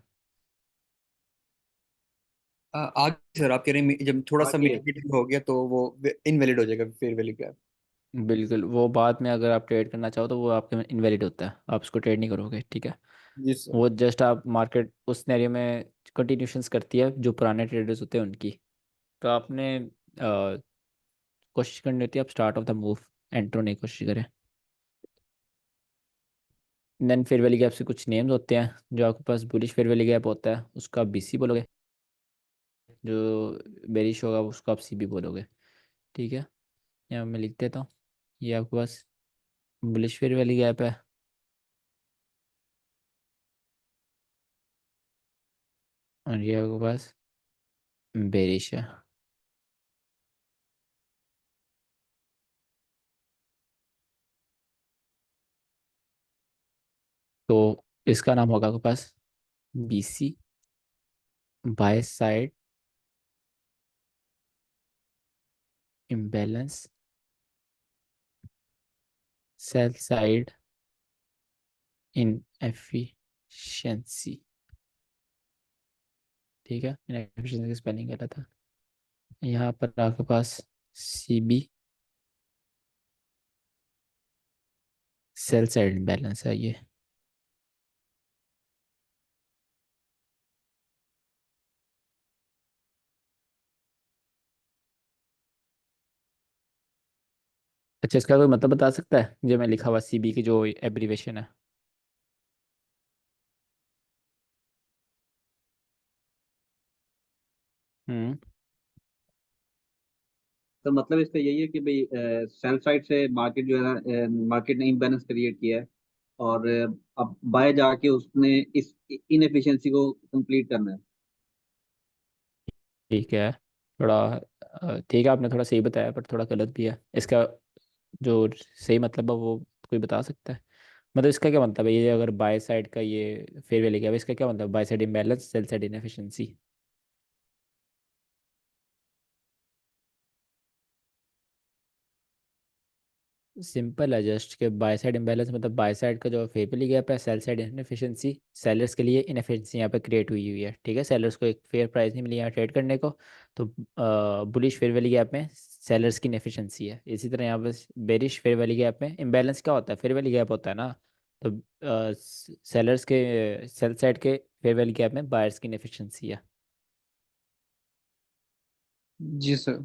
आगे सर आप कह रहे हैं जब थोड़ा सा आगे मिटिगेट हो गया तो वो इनवैलिड हो जाएगा फेयर वैल्यू गैप। बिल्कुल, वो बाद में अगर आप ट्रेड करना चाहो तो वो आपके में इनवैलिड होता है, आप उसको ट्रेड नहीं करोगे, ठीक है, जी सर। वो जस्ट आप मार्केट उस सिनेरियो में कंटिन्यूशंस करती है जो पुराने ट्रेडर्स होते हैं उनकी। तो आपने कोशिश करनी होती है आप start of the move enter होने की कोशिश करें। देन फेयर वैल्यू गैप से कुछ नेम्स होते हैं, जो आपके पास बुलिश फेयर वैल्यू गैप होता है उसका आप बीसी बोलोगे, जो बेरिश होगा उसको आप सीबी बोलोगे, ठीक है, यहाँ मैं लिख देता हूँ, ये आपके पास बुलिश फेयर वैल्यू गैप है और ये आपके पास बेरिश है। तो इसका नाम होगा आपके पास BC, buy side imbalance, sell side inefficiency, ठीक है, इनएफिशिएंसी की स्पेलिंग क्या था, यहाँ पर आपके पास सीबी सेल साइड इम्बैलेंस है ये। अच्छा, इसका कोई मतलब बता सकता है जो मैं लिखा हुआ सीबी की जो एब्रीवेशन है। हम्म। तो मतलब इसका यही है कि भाई सेल साइड से मार्केट जो है ना, मार्केट ने इम्बैलेंस क्रिएट किया है, और अब बाय जाके उसने इस इनएफिशिएंसी को कंप्लीट करना है। ठीक है, थोड़ा ठीक है, आपने थोड़ा सही बताया पर थोड़ा गलत भी है इसका, जो सही मतलब है वो कोई बता सकता है, मतलब इसका क्या मतलब है, ये अगर बाय साइड का ये फेयर वैल्यू क्या है, इसका क्या मतलब bye side imbalance sell side inefficiency. Simple है जस्ट के बाय साइड इम्बैलेंस मतलब बाय साइड का जो फेयर वैल्यू गैप है, सेल साइड इनएफिशिएंसी, सेलर्स के लिए इनएफिशिएंसी यहाँ पे क्रिएट हुई हुई है, ठीक है, सेलर्स को एक फेयर प्राइस नहीं मिली यहाँ ट्रेड करने को, तो बुलिश फेयर वैल्यू गैप में सेलर्स की इनएफिशिएंसी है, इसी तरह यहाँ पे बेरिश फेयर वैल्यू गैप में इम्बैलेंस क्या होता है, फेयर वैल्यू गैप होता है ना, तो सेलर्स के सेल साइड के फेयर वैल्यू गैप में बायर्स की इनएफिशिएंसी है। जी सर।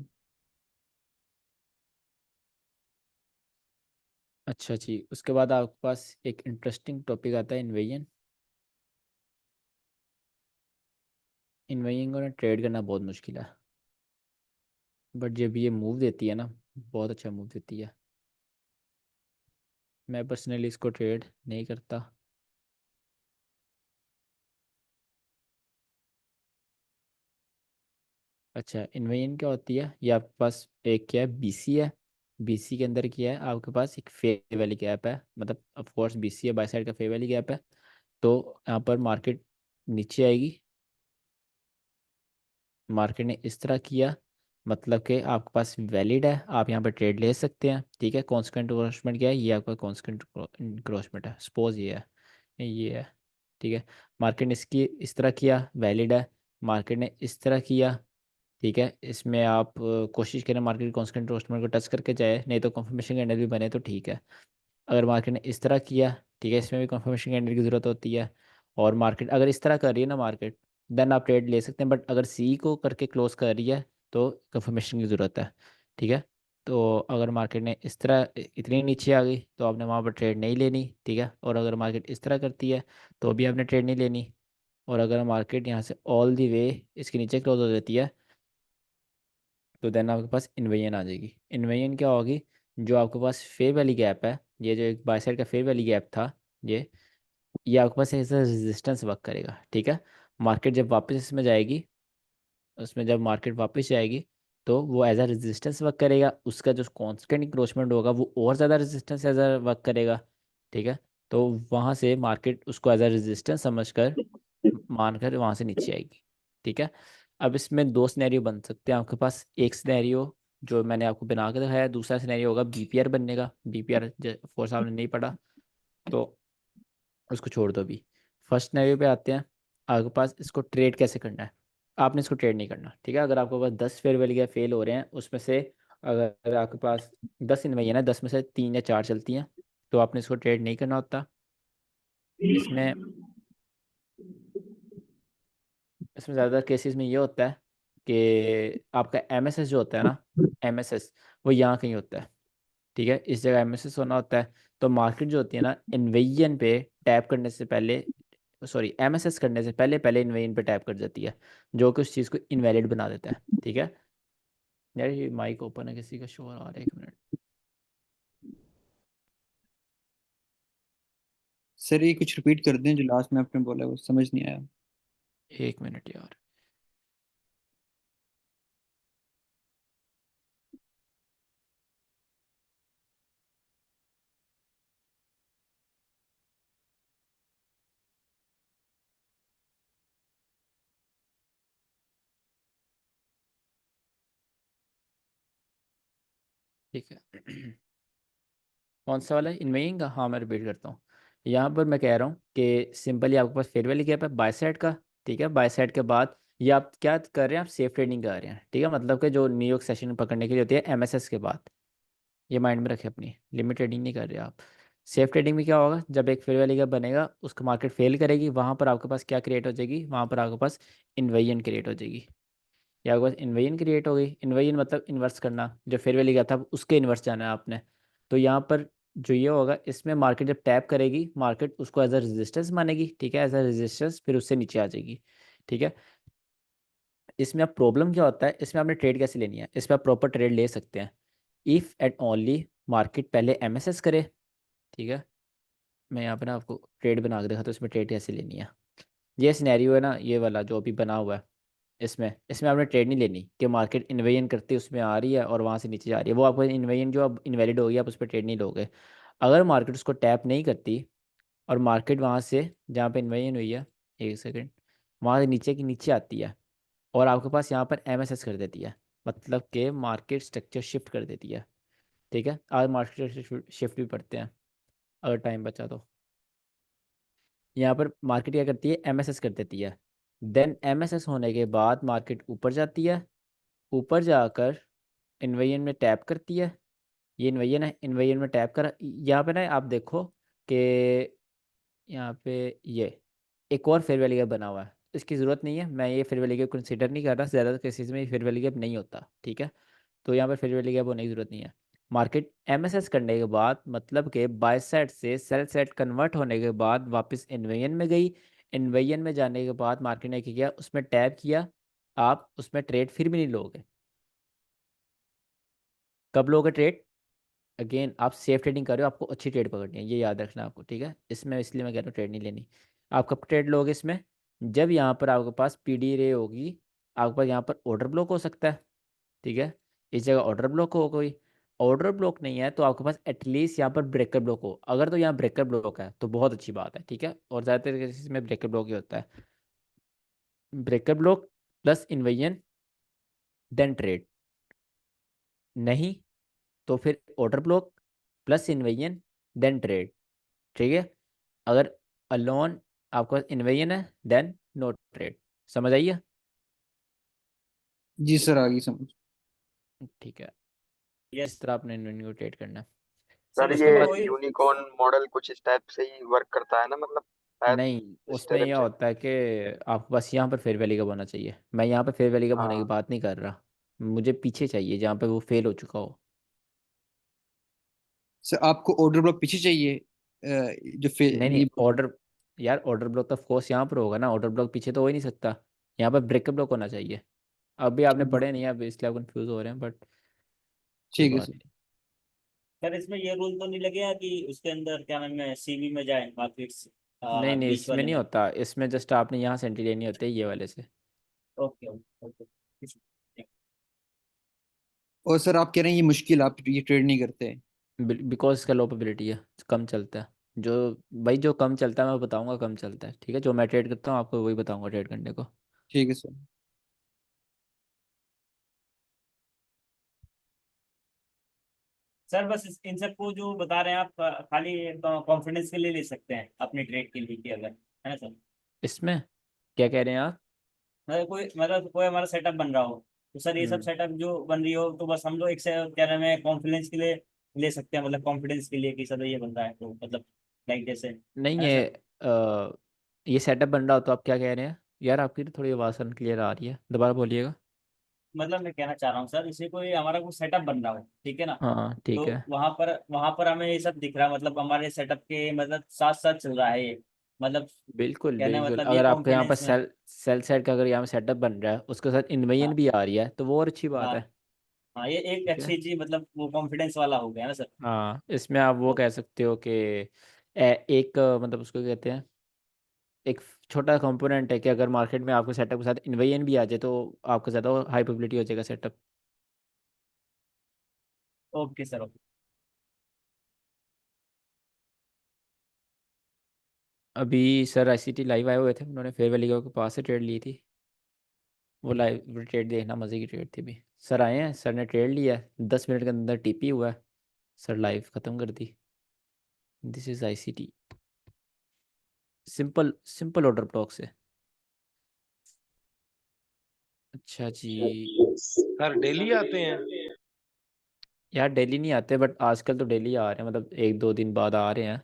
अच्छा जी, उसके बाद आपके पास एक इंटरेस्टिंग टॉपिक आता है इन्वेजन। इन्वेजिंग को ना ट्रेड करना बहुत मुश्किल है, बट जब ये मूव देती है ना, बहुत अच्छा मूव देती है, मैं पर्सनली इसको ट्रेड नहीं करता। अच्छा, इन्वेजन क्या होती है, ये आपके पास एक क्या है बीसी है, बीसी के अंदर क्या है आपके पास एक फेयर वैल्यू गैप है, मतलब ऑफ कोर्स बीसी है बाय साइड का फेयर वैल्यू गैप है, तो यहाँ पर मार्केट नीचे आएगी, मार्केट ने इस तरह किया, मतलब कि आपके पास वैलिड है, आप यहाँ पर ट्रेड ले सकते हैं, ठीक है। कॉन्स्टेंट इंक्रोचमेंट क्या है, ये आपका कॉन्स्टेंट इंक्रोचमेंट है, सपोज ये है, ठीक है। मार्केट ने इसकी इस तरह किया, वैलिड है। मार्केट ने इस तरह किया, ठीक है। इसमें आप कोशिश करें मार्केट कॉन्स्टेंट इंक्रोचमेंट को टच करके जाए, नहीं तो कंफर्मेशन कैंडल भी बने तो ठीक है। अगर मार्केट ने इस तरह किया, ठीक है, इसमें भी कंफर्मेशन कैंडल की ज़रूरत होती है। और मार्केट अगर इस तरह कर रही है ना मार्केट, देन आप ट्रेड ले सकते हैं। बट अगर सी को करके क्लोज कर रही है तो कंफर्मेशन की ज़रूरत है, ठीक है। तो अगर मार्केट ने इस तरह इतनी नीचे आ गई तो आपने वहाँ पर ट्रेड नहीं लेनी, ठीक है। और अगर मार्केट इस तरह करती है तो भी आपने ट्रेड नहीं लेनी। और अगर मार्केट यहाँ से ऑल दी वे इसके नीचे क्लोज हो जाती है तो देन आपके पास इन्वेजन आ जाएगी। इन्वेजन क्या होगी, जो आपके पास फेयर वैली गैप है, ये जो एक बाय साइड का फेयर वैली गैप था, ये आपके पास ऐसा रेजिस्टेंस वर्क करेगा, ठीक है। मार्केट जब वापस इसमें जाएगी, उसमें जब मार्केट वापस जाएगी तो वो एज अ रेजिस्टेंस वर्क करेगा। उसका जो कांस्टेंट इंक्रोचमेंट होगा वो और ज़्यादा रेजिस्टेंस एज अ वर्क करेगा, ठीक है। तो वहाँ से मार्केट उसको एज अ रेजिस्टेंस समझकर मानकर वहाँ से नीचे आएगी, ठीक है। अब इसमें दो सिनेरियो बन सकते हैं आपके पास। एक सिनेरियो जो मैंने आपको बना के दिखाया है, दूसरा सिनेरियो होगा बीपीआर बनने का। बीपीआर फोर्स आपने नहीं पढ़ा तो उसको छोड़ दो अभी। फर्स्ट सिनेरियो पे आते हैं। आपके पास इसको ट्रेड कैसे करना है, आपने इसको ट्रेड नहीं करना, ठीक है। अगर आपके पास 10 फेयर वैल्यू या फेल हो रहे हैं, उसमें से अगर आपके पास 10 इन्वेंशन है, 10 में से 3 या 4 चलती हैं, तो आपने इसको ट्रेड नहीं करना होता। इसमें इसमें ज़्यादातर केसेस में ये होता है कि आपका एमएसएस जो होता है ना, एमएसएस वो यहाँ कहीं होता है, ठीक है। इस जगह एमएसएस होना होता है। तो मार्केट जो होती है ना, इन्वेजन पे टैप करने से पहले, सॉरी एमएसएस करने से पहले पहले इन्वेजन पे टैप कर जाती है, जो कि उस चीज़ को इनवैलिड बना देता है, ठीक है। यार ये माइक ओपन है, किसी का शोर आ रहा है, 1 मिनट। सर ये कुछ रिपीट कर दें जो लास्ट में आपने बोला, वो समझ नहीं आया। 1 मिनट यार। ठीक है। कौन सा वाला है, इन्वेइंग का? हाँ मैं रिपीट करता हूँ। यहाँ पर मैं कह रहा हूँ कि सिंपली आपके पास फेयर वैल्यू गैप है बाय साइड का, ठीक है। बाय साइड के बाद ये आप क्या कर रहे हैं, आप सेफ ट्रेडिंग कर रहे हैं, ठीक है। मतलब कि जो न्यूयॉर्क सेशन पकड़ने के लिए होती है एमएसएस के बाद, ये माइंड में रखें अपनी। लिमिट ट्रेडिंग नहीं कर रहे आप। सेफ ट्रेडिंग में क्या होगा, जब एक फेयर वैल्यू गैप बनेगा, उसका मार्केट फेल करेगी, वहाँ पर आपके पास क्या क्रिएट हो जाएगी, वहाँ पर आपके पास इन्वेजन क्रिएट हो जाएगी। या आपके पास इन्वेजन क्रिएट हो गई। इन्वेजन मतलब इन्वर्स करना, जो फेयर वैल्यू गैप था उसके इन्वर्स जाना है आपने। तो यहाँ पर जो ये होगा, इसमें मार्केट जब टैप करेगी, मार्केट उसको एज अ रेजिस्टेंस मानेगी, ठीक है, एज अ रेजिस्टेंस, फिर उससे नीचे आ जाएगी, ठीक है। इसमें अब प्रॉब्लम क्या होता है, इसमें आपने ट्रेड कैसे लेनी है, इसमें आप प्रॉपर ट्रेड ले सकते हैं इफ़ एंड ओनली मार्केट पहले एमएसएस करे, ठीक है। मैं यहाँ पे ना आपको ट्रेड बना के देखा तो इसमें ट्रेड कैसे लेनी है। ये सिनेरियो है ना, ये वाला जो अभी बना हुआ है, इसमें इसमें आपने ट्रेड नहीं लेनी कि मार्केट इन्वेजन करते उसमें आ रही है और वहाँ से नीचे जा रही है, वो आपको इन्वेजन जो अब इनवैलिड हो गया, आप उस पर ट्रेड नहीं लोगे। अगर मार्केट उसको टैप नहीं करती और मार्केट वहाँ से जहाँ पे इन्वेजन हुई है, 1 सेकेंड, वहाँ से नीचे की नीचे आती है और आपके पास यहाँ पर एमएसएस कर देती है, मतलब कि मार्केट स्ट्रक्चर शिफ्ट कर देती है, ठीक है। आज मार्केट शिफ्ट भी पढ़ते हैं अगर टाइम बचा तो। यहाँ पर मार्केट क्या करती है, एमएसएस कर देती है। देन एमएसएस होने के बाद मार्केट ऊपर जाती है, ऊपर जाकर इन्वेजन में टैप करती है। ये इन्वेजन है, इन्वेजन में टैप कर, यहाँ पे ना आप देखो कि यहाँ पे ये एक और फेयर वैल्यू गैप बना हुआ है, इसकी ज़रूरत नहीं है, मैं ये फेयर वैल्यू गैप कंसिडर नहीं कर रहा, ज़्यादातर केसेस में फेयर वैल्यू गैप नहीं होता, ठीक है। तो यहाँ पर फेयर वैल्यू गैप होने की ज़रूरत नहीं है। मार्केट एमएसएस करने के बाद, मतलब कि बाय साइड से सेल साइड कन्वर्ट होने के बाद वापस इन्वेजन में गई। इन्वेजन में जाने के बाद मार्केट ने क्या किया, उसमें टैप किया, आप उसमें ट्रेड फिर भी नहीं लोगे। कब लोगे ट्रेड, अगेन आप सेफ ट्रेडिंग कर रहे हो, आपको अच्छी ट्रेड पकड़नी है, ये याद रखना आपको, ठीक है। इसमें इसलिए मैं कह रहा हूँ ट्रेड नहीं लेनी। आप कब ट्रेड लोगे इसमें, जब यहाँ पर आपके पास पीडी रे होगी, आपके पास यहाँ पर ऑर्डर ब्लॉक हो सकता है, ठीक है। इस जगह ऑर्डर ब्लॉक हो गई। ऑर्डर ब्लॉक नहीं है तो आपके पास एटलीस्ट यहाँ पर ब्रेकर ब्लॉक हो, अगर तो यहाँ ब्रेकर ब्लॉक है तो बहुत अच्छी बात है, ठीक है। और ज़्यादातर केसेस में ब्रेकर ब्लॉक ही होता है। Breaker block plus invasion then trade, नहीं, तो फिर order block plus invasion then trade. ठीक है, अगर अलोन आपका इन्वेजन है देन नो ट्रेड। समझ आइए? जी सर, आ गई समझ। ठीक है, यस। इस तरह आपने इन्वेजन को ट्रेड करना है। सर सर उसके इसमें ये तो बाद वही। यूनिकॉर्न मॉडल कुछ इस टाइप से ही वर्क करता है ना, मतलब शायद नहीं, इस उसमें टाइप यह से। होता है कि आपको बस यहाँ पर फेयर वैली का होना चाहिए। मैं यहाँ पर फेयर वैली का होने की हाँ। बात नहीं कर रहा, मुझे पीछे चाहिए जहाँ पे वो फेल हो चुका हो। सर आपको ऑर्डर ब्लॉक पीछे चाहिए, जो नहीं नहीं, ऑर्डर, यार ऑर्डर ब्लॉक तो ऑफकोर्स यहाँ पर होगा ना, ऑर्डर ब्लॉक पीछे तो हो ही नहीं सकता। यहाँ पर ब्रेकअप ब्लॉक होना चाहिए। अभी आपने पढ़े नहीं, अब इसलिए आप कंफ्यूज हो रहे हैं, बट कोई ठीक है बात सर। नहीं। सर इसमें ये रूल तो नहीं लगेगा कि उसके अंदर क्या नाम है, सीवी में जाए मार्केट्स नहीं नहीं, बीच इसमें वाले नहीं में। होता, इसमें जस्ट आपने यहाँ से एंट्री लेनी होती है ये वाले से। Okay okay okay. और सर आप कह रहे हैं ये मुश्किल, आप ये ट्रेड नहीं करते? बिकॉज इसका लो प्रोबेबिलिटी है, कम चलता है। जो भाई जो कम चलता है मैं बताऊंगा कम चलता है, ठीक है? जो मैं ट्रेड करता हूँ आपको वही बताऊंगा ट्रेड करने को। ठीक है सर। सर बस इन सबको जो बता रहे हैं आप खाली कॉन्फिडेंस के लिए ले सकते हैं अपनी ट्रेड के लिए कि अगर, है ना सर? इसमें क्या कह रहे हैं आप? मतलब कोई हमारा सेटअप बन रहा हो, तो सर ये सब हम्म सेटअप जो बन रही हो तो बस हम लोग एक से क्या नाम है कॉन्फिडेंस के लिए ले सकते हैं, मतलब कॉन्फिडेंस के लिए कि सर ये बन रहा है तो मतलब लाइक जैसे, है नहीं, ना सर? ये सेटअप बन रहा हो तो आप क्या कह रहे हैं? यार आपकी तो थोड़ी आवाज़ क्लियर आ रही है, दोबारा बोलिएगा। मतलब मैं कहना चाह रहा हूँ सर, इसे कोई हमारा कोई सेटअप बन रहा हो, ठीक है ना? हाँ तो ठीक है, वहां पर हमें ये सब दिख रहा है, मतलब हमारे सेटअप के मतलब साथ साथ चल रहा है ये, मतलब बिल्कुल कहने का बिल्कुल। मतलब ये अगर आपके यहाँ पर कॉन्फिडेंस में। सेल सेट का अगर यहाँ सेटअप बन रहा है उसके साथ इन्वेजन हाँ भी आ रही है तो वो और अच्छी बात हाँ है। हाँ, ये एक ठीक है, अच्छी चीज, मतलब वो कॉन्फिडेंस वाला हो गया ना सर? हाँ इसमें आप वो तो कह सकते हो कि एक मतलब उसको कहते हैं, एक छोटा कंपोनेंट है कि अगर मार्केट में आपके सेटअप के साथ इन्वेजन भी आ जाए तो आपका ज़्यादा हाई प्रोबेबिलिटी हो जाएगा सेटअप। Okay sir okay. अभी सर आईसीटी लाइव आए हुए थे, उन्होंने फेयर वैली के पास से ट्रेड ली थी। वो लाइव ट्रेड देखना, मज़े की ट्रेड थी भी। सर आए हैं, सर ने ट्रेड लिया है, 10 मिनट के अंदर टीपी हुआ है, सर लाइव ख़त्म कर दी। This is ICT, simple simple order block से। अच्छा जी। सर डेली आते हैं? यार डेली नहीं आते बट आजकल तो डेली आ रहे हैं, मतलब एक दो दिन बाद आ रहे हैं।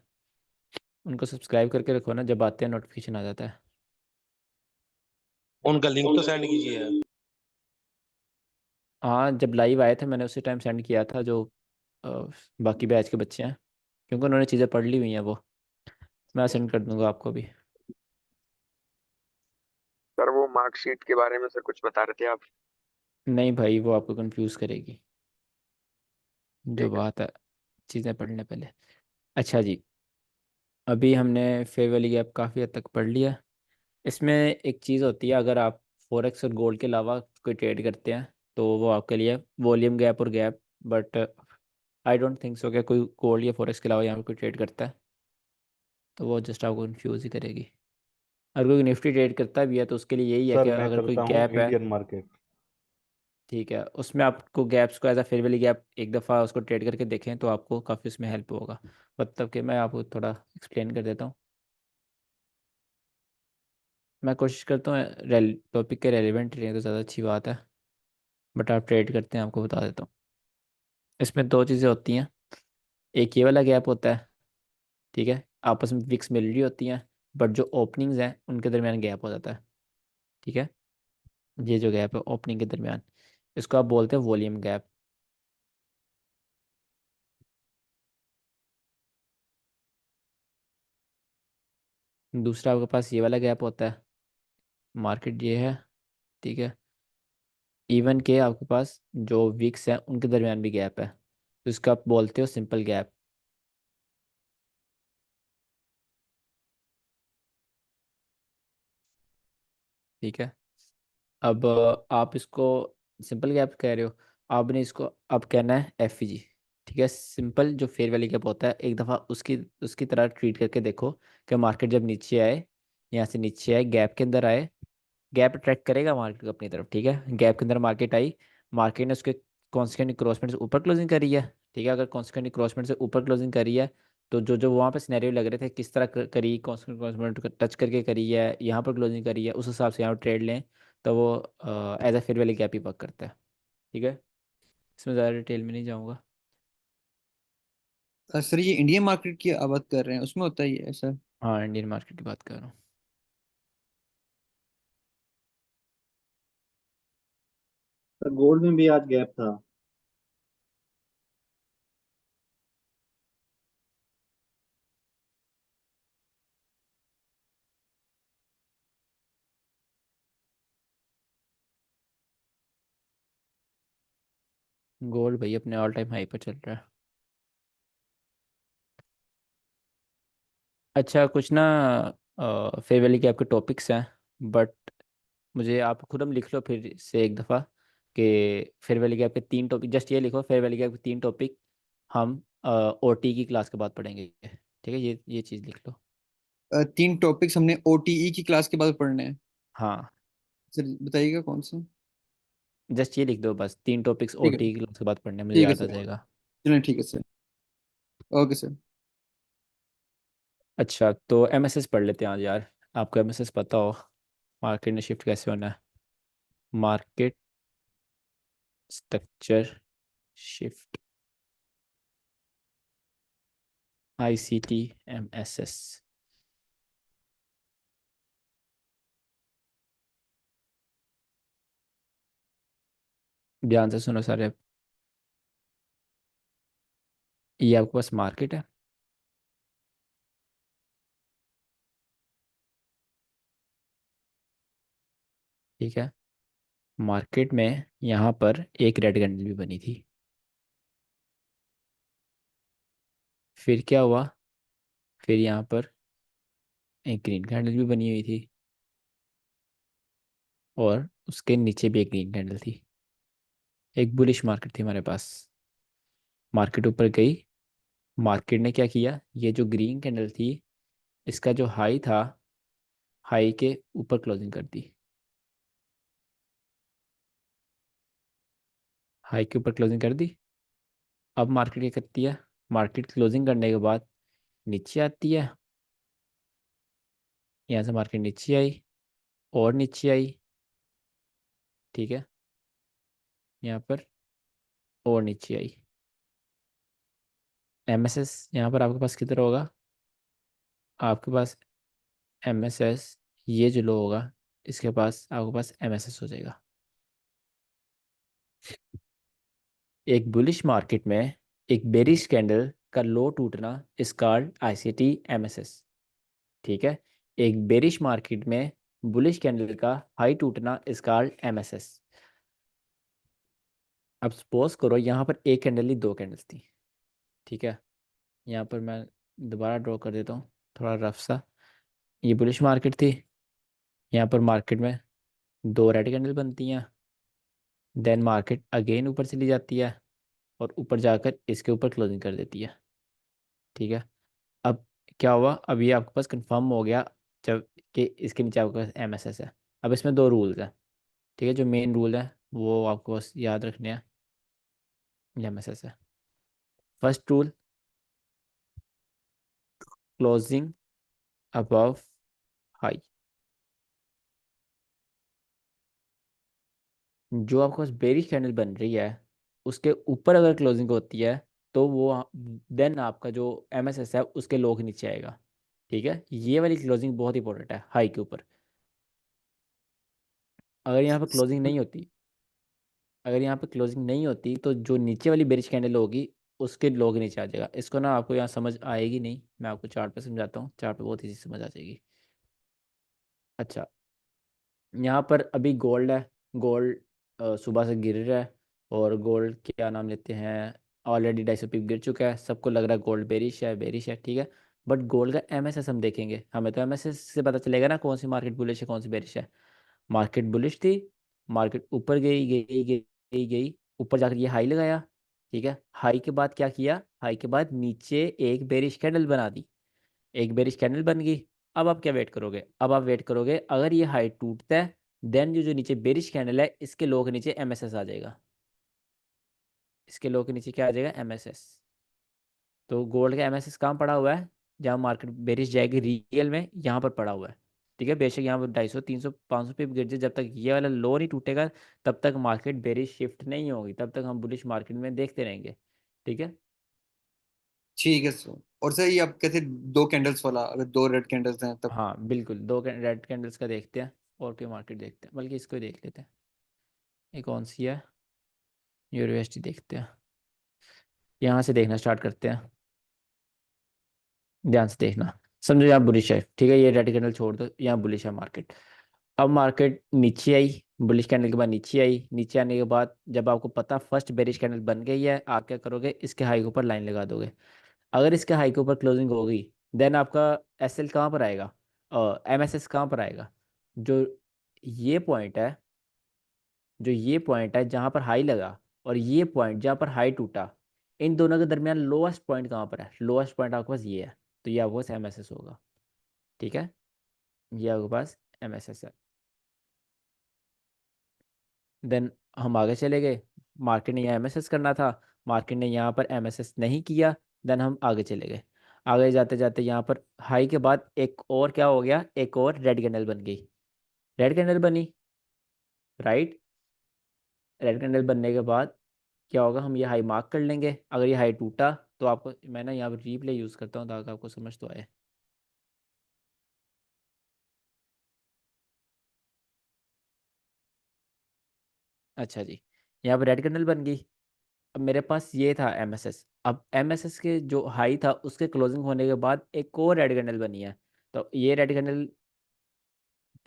उनको सब्सक्राइब करके रखो ना, जब आते हैं नोटिफिकेशन आ जाता है। उनका लिंक तो सेंड कीजिए। हाँ जब लाइव आए थे मैंने उसी टाइम सेंड किया था, जो अ, बाकी बैच के बच्चे हैं, क्योंकि उन्होंने चीज़ें पढ़ ली हुई हैं वो। मैं सेंड कर दूंगा आपको भी। सर वो मार्कशीट के बारे में सर कुछ बता रहे थे आप। नहीं भाई, वो आपको कंफ्यूज करेगी, जो ठीक है। बात है चीज़ें पढ़ने पहले। अच्छा जी, अभी हमने फेयर वैली गैप काफ़ी हद तक पढ़ लिया। इसमें एक चीज़ होती है, अगर आप फॉरेक्स और गोल्ड के अलावा कोई ट्रेड करते हैं तो वो आपके लिए वॉल्यूम गैप और gap. But I don't think so कि कोई गोल्ड या फॉरेक्स के अलावा यहाँ पे कोई ट्रेड करता है, तो वो जस्ट आपको कंफ्यूज ही करेगी। अगर कोई निफ्टी ट्रेड करता भी है तो उसके लिए यही है कि सर मैं अगर कोई करता हूँ गैप है, इंडियन मार्केट। ठीक है, उसमें आपको गैप्स को as a fair value gap एक दफ़ा उसको ट्रेड करके देखें तो आपको काफ़ी उसमें हेल्प होगा। मतलब कि मैं आपको थोड़ा एक्सप्लेन कर देता हूँ। मैं कोशिश करता हूँ टॉपिक के रेलिवेंट रहें तो ज़्यादा अच्छी बात है, बट आप ट्रेड करते हैं आपको बता देता हूँ। इसमें दो चीज़ें होती हैं, एक ये वाला गैप होता है, ठीक है, आपस में विक्स मिल रही होती हैं, बट जो ओपनिंग्स हैं उनके दरमियान गैप हो जाता है। ठीक है, ये जो गैप है ओपनिंग के दरमियान, इसको आप बोलते हैं वॉल्यूम गैप। दूसरा आपके पास ये वाला गैप होता है, मार्केट ये है, ठीक है, इवन के आपके पास जो विक्स हैं उनके दरमियान भी गैप है, तो इसको आप बोलते हो सिंपल गैप। ठीक है, अब आप इसको सिंपल गैप कह रहे हो, आपने इसको अब कहना है एफ जी। ठीक है, सिंपल जो फेयर वैली गैप होता है एक दफ़ा उसकी उसकी तरह ट्रीट करके देखो कि मार्केट जब नीचे आए, यहाँ से नीचे आए, गैप के अंदर आए, गैप अट्रैक्ट करेगा मार्केट को अपनी तरफ। ठीक है, गैप के अंदर मार्केट आई, मार्केट ने उसके कॉन्स्टेंट क्रॉसमेंट से ऊपर क्लोजिंग करी है, ठीक है। अगर कॉन्स्टेंट क्रॉसमेंट से ऊपर क्लोजिंग करी है तो जो जो वहाँ पे सिनेरियो लग रहे थे किस तरह करी, कॉन्स्टेंट क्रॉसमेंट टच करके करी है, यहाँ पर क्लोजिंग करी है, उस हिसाब से यहाँ पर ट्रेड लें तो वो as a fair value gap ही वर्क करता है, ठीक है। इसमें ज़्यादा डिटेल में नहीं जाऊँगा। सर ये इंडियन मार्केट की बात कर रहे हैं, उसमें होता ही है सर? हाँ, इंडियन मार्केट की बात कर रहा हूँ। सर गोल्ड में भी आज गैप था। गोल्ड भाई अपने ऑल टाइम हाई पर चल रहा है। अच्छा, कुछ ना फेयर वैल्यू के आपके टॉपिक्स हैं, बट मुझे आप खुद हम लिख लो फिर से एक दफ़ा कि फेयर वैल्यू के आपके 3 टॉपिक, जस्ट ये लिखो फेयर वैल्यू के आपके 3 टॉपिक हम ओटी की क्लास के बाद पढ़ेंगे, ठीक है। ये चीज़ लिख लो। 3 टॉपिक्स हमने ओटीई की क्लास के बाद पढ़ने हैं। हाँ, सर बताइएगा कौन से? जस्ट ये लिख दो बस, 3 टॉपिक्स ठीक है। ओटी की क्लास के बाद पढ़ने हैं, मुझे ठीक है याद आ सर। जाएगा। चलिए ठीक है सर। Okay sir. अच्छा, तो एमएसएस पढ़ लेते हैं आज यार। आपको एमएसएस पता हो मार्केट ने शिफ्ट कैसे होना है? Market structure shift, ICT MSS. ध्यान से सुनो सारे। ये आपके पास मार्केट है, ठीक है। मार्केट में यहाँ पर एक रेड कैंडल भी बनी थी, फिर क्या हुआ, फिर यहाँ पर एक ग्रीन कैंडल भी बनी हुई थी, और उसके नीचे भी एक ग्रीन कैंडल थी। एक बुलिश मार्केट थी हमारे पास। मार्केट ऊपर गई, मार्केट ने क्या किया, ये जो ग्रीन कैंडल थी इसका जो हाई था, हाई के ऊपर क्लोजिंग कर दी। हाई के ऊपर क्लोजिंग कर दी। अब मार्केट क्या करती है, मार्केट क्लोजिंग करने के बाद नीचे आती है। यहाँ से मार्केट नीचे आई और नीचे आई, ठीक है। यहाँ पर और नीचे आई। एमएसएस यहाँ पर आपके पास किधर होगा, आपके पास एमएसएस, ये जो लो होगा इसके पास आपके पास एमएसएस हो जाएगा। एक बुलिश मार्केट में एक बेरिश कैंडल का लो टूटना इस कॉल्ड आईसीटी एमएसएस, ठीक है। एक बेरिश मार्केट में बुलिश कैंडल का हाई टूटना इस कॉल्ड एमएसएस। अब सपोज करो यहाँ पर एक कैंडल नहीं, 2 कैंडल्स थी, ठीक है। यहाँ पर मैं दोबारा ड्रॉ कर देता हूँ थोड़ा रफ सा। ये बुलिश मार्केट थी, यहाँ पर मार्केट में 2 रेड कैंडल बनती हैं, देन मार्केट अगेन ऊपर चली जाती है और ऊपर जाकर इसके ऊपर क्लोजिंग कर देती है, ठीक है। अब क्या हुआ, अब ये आपके पास कंफर्म हो गया जब कि इसके नीचे आपके पास एमएसएस है। अब इसमें 2 रूल्स हैं, ठीक है। जो मेन रूल है वो आपको बस याद रखने हैं, एमएसएस है। First rule, closing above high. जो आपके पास बेरिश कैंडल बन रही है उसके ऊपर अगर क्लोजिंग होती है तो वो देन आपका जो एमएसएस है उसके लो के नीचे आएगा, ठीक है। ये वाली क्लोजिंग बहुत इंपॉर्टेंट है हाई के ऊपर। अगर यहाँ पर क्लोजिंग नहीं होती, अगर यहाँ पे क्लोजिंग नहीं होती तो जो नीचे वाली बेरिश कैंडल होगी उसके लो के नीचे आ जाएगा। इसको ना आपको यहाँ समझ आएगी नहीं, मैं आपको चार्ट पे समझाता हूँ, चार्ट पे बहुत इजी समझ आ जाएगी। अच्छा, यहाँ पर अभी गोल्ड है, गोल्ड सुबह से गिर रहा है, और गोल्ड क्या नाम लेते हैं, ऑलरेडी 250 गिर चुका है, सबको लग रहा है गोल्ड बेरिश है, ठीक है। बट गोल्ड का एमएसएस हम देखेंगे, हमें तो एमएसएस से पता चलेगा ना कौन सी मार्केट बुलिश है कौन सी बेरिश है। मार्केट बुलिश थी, मार्केट ऊपर गई गई गई गई गई, ऊपर जाकर ये हाई लगाया, ठीक है। हाई के बाद क्या किया, हाई के बाद नीचे एक बेरिश कैंडल बना दी, एक बेरिश कैंडल बन गई। अब आप क्या वेट करोगे, अब आप वेट करोगे अगर ये हाई टूटता है देन जो जो नीचे बेरिश कैंडल है इसके लो के नीचे एमएसएस आ जाएगा, इसके लो के नीचे क्या आ जाएगा, MSS। तो गोल्ड का MSS कहाँ पड़ा हुआ है, जहाँ मार्केट बेरिश जाएगी रियल में यहाँ पर पड़ा हुआ है। ठीक है, बेशक यहाँ पर 250 300 500 पे गिर जाए, जब तक ये वाला लो नहीं टूटेगा तब तक मार्केट बेरिश शिफ्ट नहीं होगी, तब तक हम बुलिश मार्केट में देखते रहेंगे। ठीक है। ठीक है सर। और सर ये आप कहते 2 कैंडल्स वाला, अगर 2 रेड कैंडल्स हैं तब? हाँ बिल्कुल, दो रेड कैंडल्स का देखते हैं और कोई मार्केट देखते हैं, बल्कि इसको ही देख लेते हैं। ये कौन सी है, यूनिवर्सिटी देखते हैं। यहाँ से देखना स्टार्ट करते हैं, ध्यान से देखना। समझो यहाँ बुलिश है, ठीक है, ये रेड कैंडल छोड़ दो, यहाँ बुलिश है मार्केट। अब मार्केट नीचे आई, बुलिश कैंडल के बाद नीचे आई, नीचे आने के बाद जब आपको पता फर्स्ट बेरिश कैंडल बन गई है, आप क्या करोगे, इसके हाई के ऊपर लाइन लगा दोगे। अगर इसके हाई के ऊपर क्लोजिंग होगी देन आपका SL कहाँ पर आएगा, MSS कहाँ पर आएगा, जो ये पॉइंट है, जो ये पॉइंट है जहाँ पर हाई लगा, और ये पॉइंट जहाँ पर हाई टूटा, इन दोनों के दरमियान लोएस्ट पॉइंट कहाँ पर है, लोएस्ट पॉइंट आपके पास ये है, तो ये आपके पास MSS होगा। ठीक है, ये आपके पास MSS है। देन हम आगे चले गए, मार्केट ने यहाँ MSS करना था, मार्केट ने यहाँ पर MSS नहीं किया, देन हम आगे चले गए। आगे जाते जाते यहाँ पर हाई के बाद एक और क्या हो गया, एक और रेड कैंडल बन गई, रेड कैंडल बनी, राइट। रेड कैंडल बनने के बाद क्या होगा, हम ये हाई मार्क कर लेंगे, अगर ये हाई टूटा तो आपको मैं ना यहाँ पर रिप्ले यूज़ करता हूँ ताकि आपको समझ तो आए। अच्छा जी, यहाँ पर रेड कैंडल बन गई। अब मेरे पास ये था MSS, अब MSS के जो हाई था उसके क्लोजिंग होने के बाद एक और रेड कैंडल बनी है, तो ये रेड कैंडल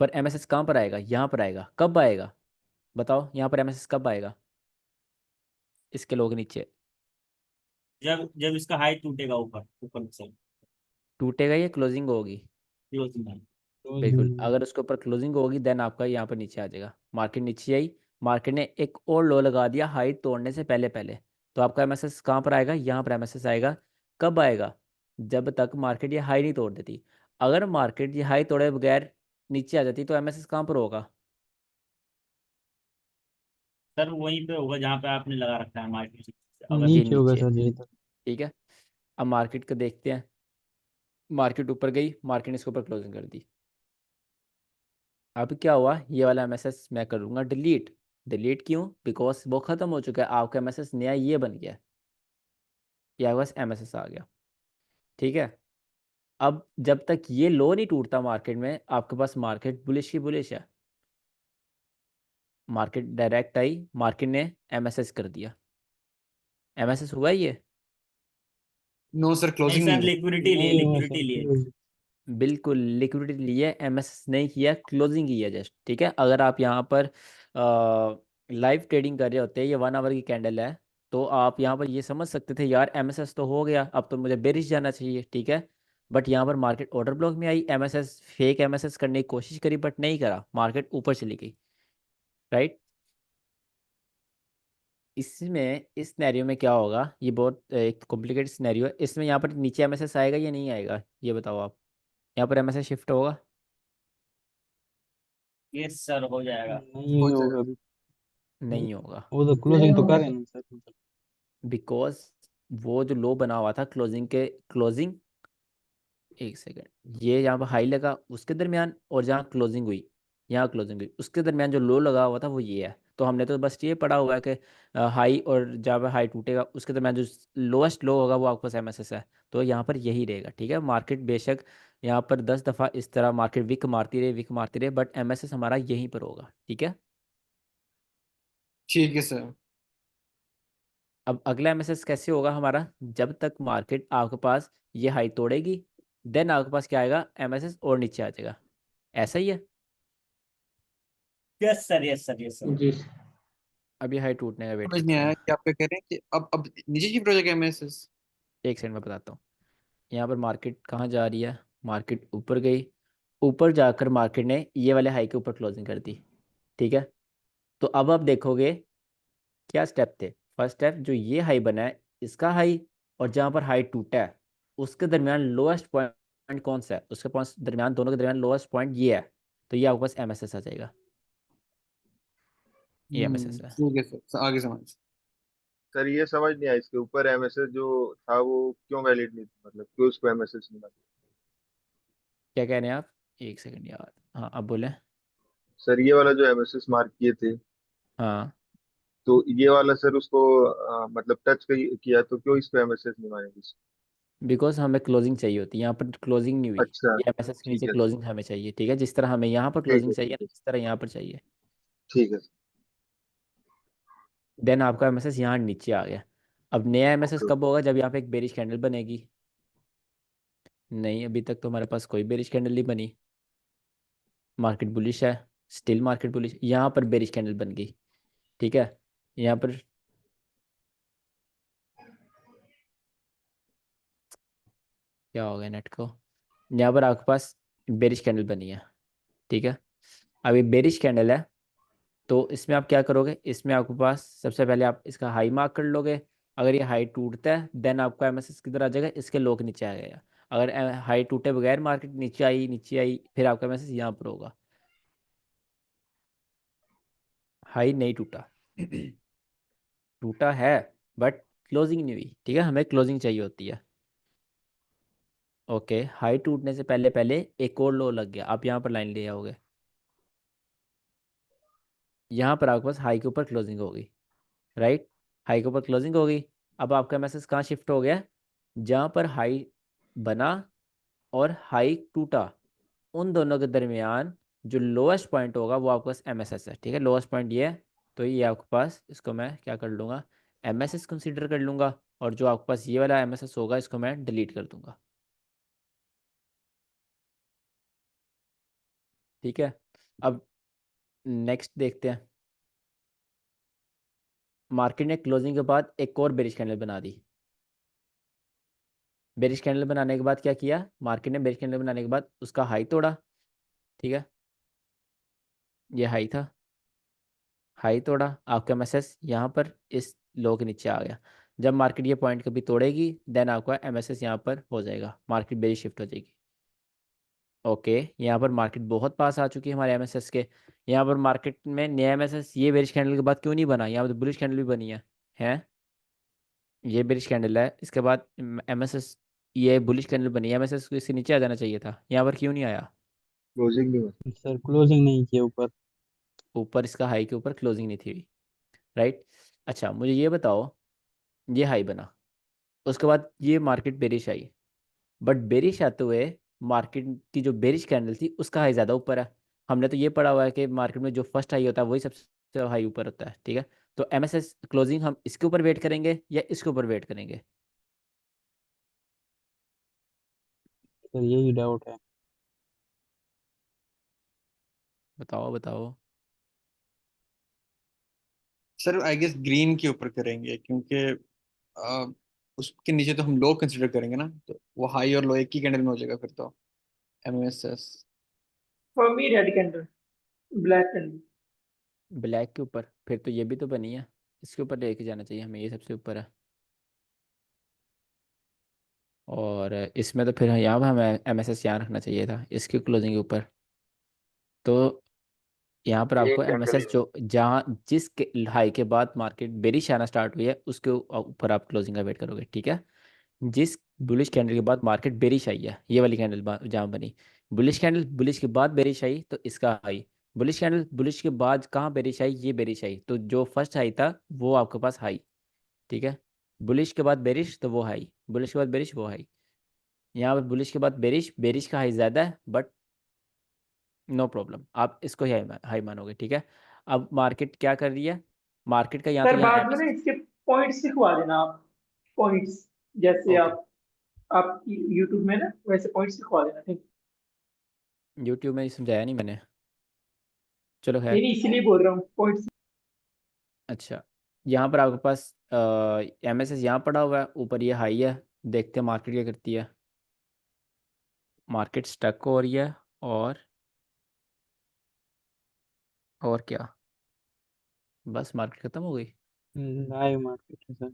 पर MSS कहाँ पर आएगा, यहाँ पर आएगा, कब आएगा बताओ, यहाँ पर MSS कब आएगा, इसके लोग नीचे जब जब इसका हाई टूटेगा ऊपर ऊपर से टूटेगा, ये क्लोजिंग होगी। क्लोजिंग है। बिल्कुल, अगर उसके ऊपर क्लोजिंग होगी देन आपका यहाँ पर नीचे आ जाएगा, मार्केट नीचे आई, मार्केट ने एक और लो लगा दिया हाई तोड़ने से पहले पहले, तो आपका MSS कहाँ पर आएगा, यहाँ पर MSS आएगा। कब आएगा, जब तक मार्केट ये हाई नहीं तोड़ देती। अगर मार्केट ये हाई तोड़े बगैर नीचे आ जाती तो MSS कहाँ पर होगा, सर वहीं पे होगा जहाँ पे आपने लगा रखा है मार्केट, अगर ये नीचे होगा नीचे। सर यही तक। ठीक है, अब मार्केट को देखते हैं, मार्केट ऊपर गई, मार्केट ने इसके ऊपर क्लोजिंग कर दी। अब क्या हुआ, ये वाला MSS मैं करूँगा डिलीट। डिलीट क्यों, बिकॉज वो ख़त्म हो चुका है, आपका MSS नया ये बन गया, ये आपके पास MSS आ गया। ठीक है, अब जब तक ये लो नहीं टूटता मार्केट में, आपके पास मार्केट बुलिश ही बुलिश है। मार्केट डायरेक्ट आई, मार्केट ने MSS कर दिया, MSS हुआ ये, नो सर, नहीं क्लोजिंग नहीं सर, हुआ। लिक्विडिटी लिए, नहीं हुआ लिक्विडिटी लिए। सर। बिल्कुल लिक्विडिटी लिए, MSS नहीं किया, क्लोजिंग की है जस्ट। ठीक है, अगर आप यहाँ पर लाइव ट्रेडिंग कर रहे होते हैं, ये 1 आवर की कैंडल है, तो आप यहाँ पर ये समझ सकते थे यार MSS तो हो गया, अब तो मुझे बेरिश जाना चाहिए। ठीक है, बट यहाँ पर मार्केट ऑर्डर ब्लॉक में आई, MSS फेक MSS करने की कोशिश करी बट नहीं करा, मार्केट ऊपर चली गई, राइट। इसमें इस सिनेरियो में क्या होगा, ये बहुत एक कॉम्प्लिकेटेड सिनेरियो है, इसमें यहाँ पर नीचे MSS आएगा या नहीं आएगा, ये बताओ आप, यहाँ पर MSS शिफ्ट होगा। यस सर, हो जाएगा। नहीं हो होगा जाएगा। अभी। नहीं होगा, वो तो क्लोजिंग तो कर रहे हैं ना सर। बिकॉज वो जो लो बना हुआ था क्लोजिंग के, क्लोजिंग एक सेकेंड, ये यहाँ पर हाई लगा उसके दरमियान, और जहाँ क्लोजिंग हुई, यहाँ क्लोजिंग हुई उसके दरमियान जो लो लगा हुआ था वो ये है। तो हमने तो बस ये पढ़ा हुआ है कि हाई और जहाँ पर हाई टूटेगा उसके दरमियान जो लोएस्ट लो होगा वो आपके पास MSS है, तो यहाँ पर यही रहेगा। ठीक है, मार्केट बेशक यहाँ पर 10 दफ़ा इस तरह मार्केट विक मारती रहे बट MSS हमारा यहीं पर होगा। ठीक है, ठीक है सर। अब अगला MSS कैसे होगा हमारा, जब तक मार्केट आपके पास ये हाई तोड़ेगी देन आपके पास क्या आएगा, MSS और नीचे आ जाएगा, ऐसा ही है। Yes sir, yes sir, yes sir. जी। अभी हाई टूटने का वेट समझ नहीं करते आया हैं, कि आप क्या कह रहे हैं कि अब नीचे शिफ्ट हो जाएगा MSS? एक सेकंड में बताता हूँ। यहाँ पर मार्केट कहाँ जा रही है, मार्केट ऊपर गई, ऊपर जाकर मार्केट ने ये वाले हाई के ऊपर क्लोजिंग कर दी। ठीक है, तो अब आप देखोगे क्या स्टेप थे। फर्स्ट स्टेप, जो ये हाई बना है इसका हाई, और जहाँ पर हाई टूटा है उसके दरमियान लोएस्ट पॉइंट कौन सा है, उसके पास दरमियान, दोनों के दरमियान लोएस्ट पॉइंट ये है, तो ये आपके पास MSS आ जाएगा, ये MSS है। ठीक है सर, आगे समझ। सर ये समझ नहीं आया, इसके ऊपर एमएसएस जो था वो क्यों वैलिड नहीं था, मतलब क्यों उसको एमएसएस नहीं माना? क्या कह रहे हैं आप? एक सेकंड यार, हाँ अब बोले। सर ये वाला जो एमएसएस मार्क किए थे, हाँ, तो ये वाला सर उसको मतलब टच किया तो क्यों इसको एमएसएस नहीं मानेगी? बिकॉज हमें क्लोजिंग चाहिए होती है, यहाँ पर क्लोजिंग नहीं हुई। अच्छा, ये एमएसएस के नीचे ठीक है क्लोजिंग हमें चाहिए, ठीक है, जिस तरह हमें यहाँ पर ठीक क्लोजिंग है चाहिए ठीक ना, है इस तरह यहाँ पर चाहिए। ठीक है। देन आपका एमएसएस यहाँ नीचे आ गया। अब नया एमएसएस ओके कब ओके। होगा? जब यहाँ पे एक बेरिश कैंडल बनेगी। नहीं, अभी तक तो हमारे पास कोई बेरिश कैंडल नहीं बनी। मार्केट बुलिश है, स्टिल मार्केट बुलिश। यहाँ पर बेरिश कैंडल बन गई, ठीक है। यहाँ पर क्या हो गया नेट को? यहाँ पर आपके पास बेरिश कैंडल बनी है, ठीक है। अब ये बेरिश कैंडल है, तो इसमें आप क्या करोगे? इसमें आपके पास सबसे पहले आप इसका हाई मार्क कर लोगे। अगर ये हाई टूटता है देन आपका एमएसएस किधर आ जाएगा? इसके लो के नीचे आ जाएगा। अगर हाई टूटे बगैर मार्केट नीचे आई फिर आपका एमएसएस यहाँ पर होगा। हाई नहीं टूटा टूटा है बट क्लोजिंग नहीं हुई, ठीक है, हमें क्लोजिंग चाहिए होती है। ओके, हाई टूटने से पहले पहले एक और लो लग गया, आप यहाँ पर लाइन ले आओगे। यहाँ पर आपके पास हाई के ऊपर क्लोजिंग होगी, राइट। हाई के ऊपर क्लोजिंग होगी। अब आपका मैसेज कहाँ शिफ्ट हो गया? जहाँ पर हाई बना और हाई टूटा, उन दोनों के दरमियान जो लोएस्ट पॉइंट होगा वो आपके पास एमएसएस है, ठीक है। लोएस्ट पॉइंट ये है, तो ये आपके पास, इसको मैं क्या कर लूँगा? एमएसएस कंसीडर कर लूँगा। और जो आपके पास ये वाला एमएसएस होगा इसको मैं डिलीट कर दूंगा, ठीक है। अब नेक्स्ट देखते हैं। मार्केट ने क्लोजिंग के बाद एक और बेरिश कैंडल बना दी। बेरिश कैंडल बनाने के बाद क्या किया? मार्केट ने बेरिश कैंडल बनाने के बाद उसका हाई तोड़ा, ठीक है। ये हाई था, हाई तोड़ा, आपका एमएसएस यहाँ पर इस लो के नीचे आ गया। जब मार्केट ये पॉइंट कभी तोड़ेगी देन आपका एमएसएस यहाँ पर हो जाएगा, मार्केट बेरिश शिफ्ट हो जाएगी। ओके, यहाँ पर मार्केट बहुत पास आ चुकी है हमारे एमएसएस के। यहाँ पर मार्केट में नया एमएसएस ये बेरिश कैंडल के बाद क्यों नहीं बना? यहाँ पर बुलिश कैंडल भी बनी है। ये बेरिश कैंडल है, इसके बाद एमएसएस, ये बुलिश कैंडल बनी है, एमएसएस को इससे नीचे आ जाना चाहिए था, यहाँ पर क्यों नहीं आया? क्लोजिंग नहीं हुआ। सर क्लोजिंग नहीं किया ऊपर। ऊपर इसका हाई के ऊपर क्लोजिंग नहीं थी, राइट। अच्छा मुझे ये बताओ, ये हाई बना, उसके बाद ये market bearish I, but bearish आते हुए मार्केट की जो बेरिश कैंडल थी उसका हाई ज़्यादा ऊपर है। हमने तो ये पढ़ा हुआ है कि मार्केट में जो फर्स्ट हाई होता है वही सबसे हाई ऊपर होता है, ठीक है। तो एमएसएस क्लोजिंग हम इसके ऊपर वेट करेंगे या इसके ऊपर वेट करेंगे? सर यही डाउट है। बताओ बताओ। सर आई गेस ग्रीन के ऊपर करेंगे, क्योंकि अ, उसके नीचे तो हम लो कंसिडर करेंगे ना, तो वो हाई और लो एक ही कैंडल में हो जाएगा फिर तो। MSS. For me, red candle, black candle. Black के ऊपर? फिर तो ये भी तो बनी है, इसके ऊपर लेके जाना चाहिए हमें, ये सबसे ऊपर है। और इसमें तो फिर यहाँ पर हमें एमएसएस यहाँ रखना चाहिए था इसकी क्लोजिंग के ऊपर। तो यहाँ पर एक आपको कैंडल ही एमएसएस जो जहाँ जिस हाई के बाद मार्केट बेरिश आना स्टार्ट हुई है उसके ऊपर आप क्लोजिंग का वेट करोगे, ठीक है। जिस बुलिश कैंडल के बाद मार्केट बेरिश आई है, ये वाली कैंडल जहाँ बनी, बुलिश कैंडल, बुलिश के बाद बेरिश आई तो इसका हाई, बुलिश कैंडल, बुलिश के बाद कहाँ बेरिश आई? ये बेरिश आई, तो जो फर्स्ट हाई था वो आपके पास हाई, ठीक है। बुलिश के बाद बेरिश तो वो हाई, बुलिश के बाद बेरिश वो हाई। यहाँ पर बुलिश के बाद बेरिश, बेरिश का हाई ज़्यादा है बट नो प्रॉब्लम, आप इसको ही हाई मानोगे, ठीक है। अब मार्केट क्या कर रही है? मार्केट का यहाँ तो सर यहाँ बाद में ना एमएसएस। इसके पॉइंट्स लिखवा देना आप। पॉइंट्स, जैसे ओके, आप यूट्यूब में ना वैसे पॉइंट्स लिखवा देना, ठीक। यूट्यूब में समझाया नहीं मैंने, चलो नहीं खैर। नहीं, इसीलिए बोल रहा हूँ पॉइंट्स। अच्छा, यहाँ पर आपके पास एमएसएस यहाँ पड़ा हुआ है, ऊपर ये हाई है। देखते हैं मार्केट क्या करती है। मार्केट स्टक हो रही है और क्या, बस मार्केट ख़त्म हो गई। लाइव मार्केट है सर।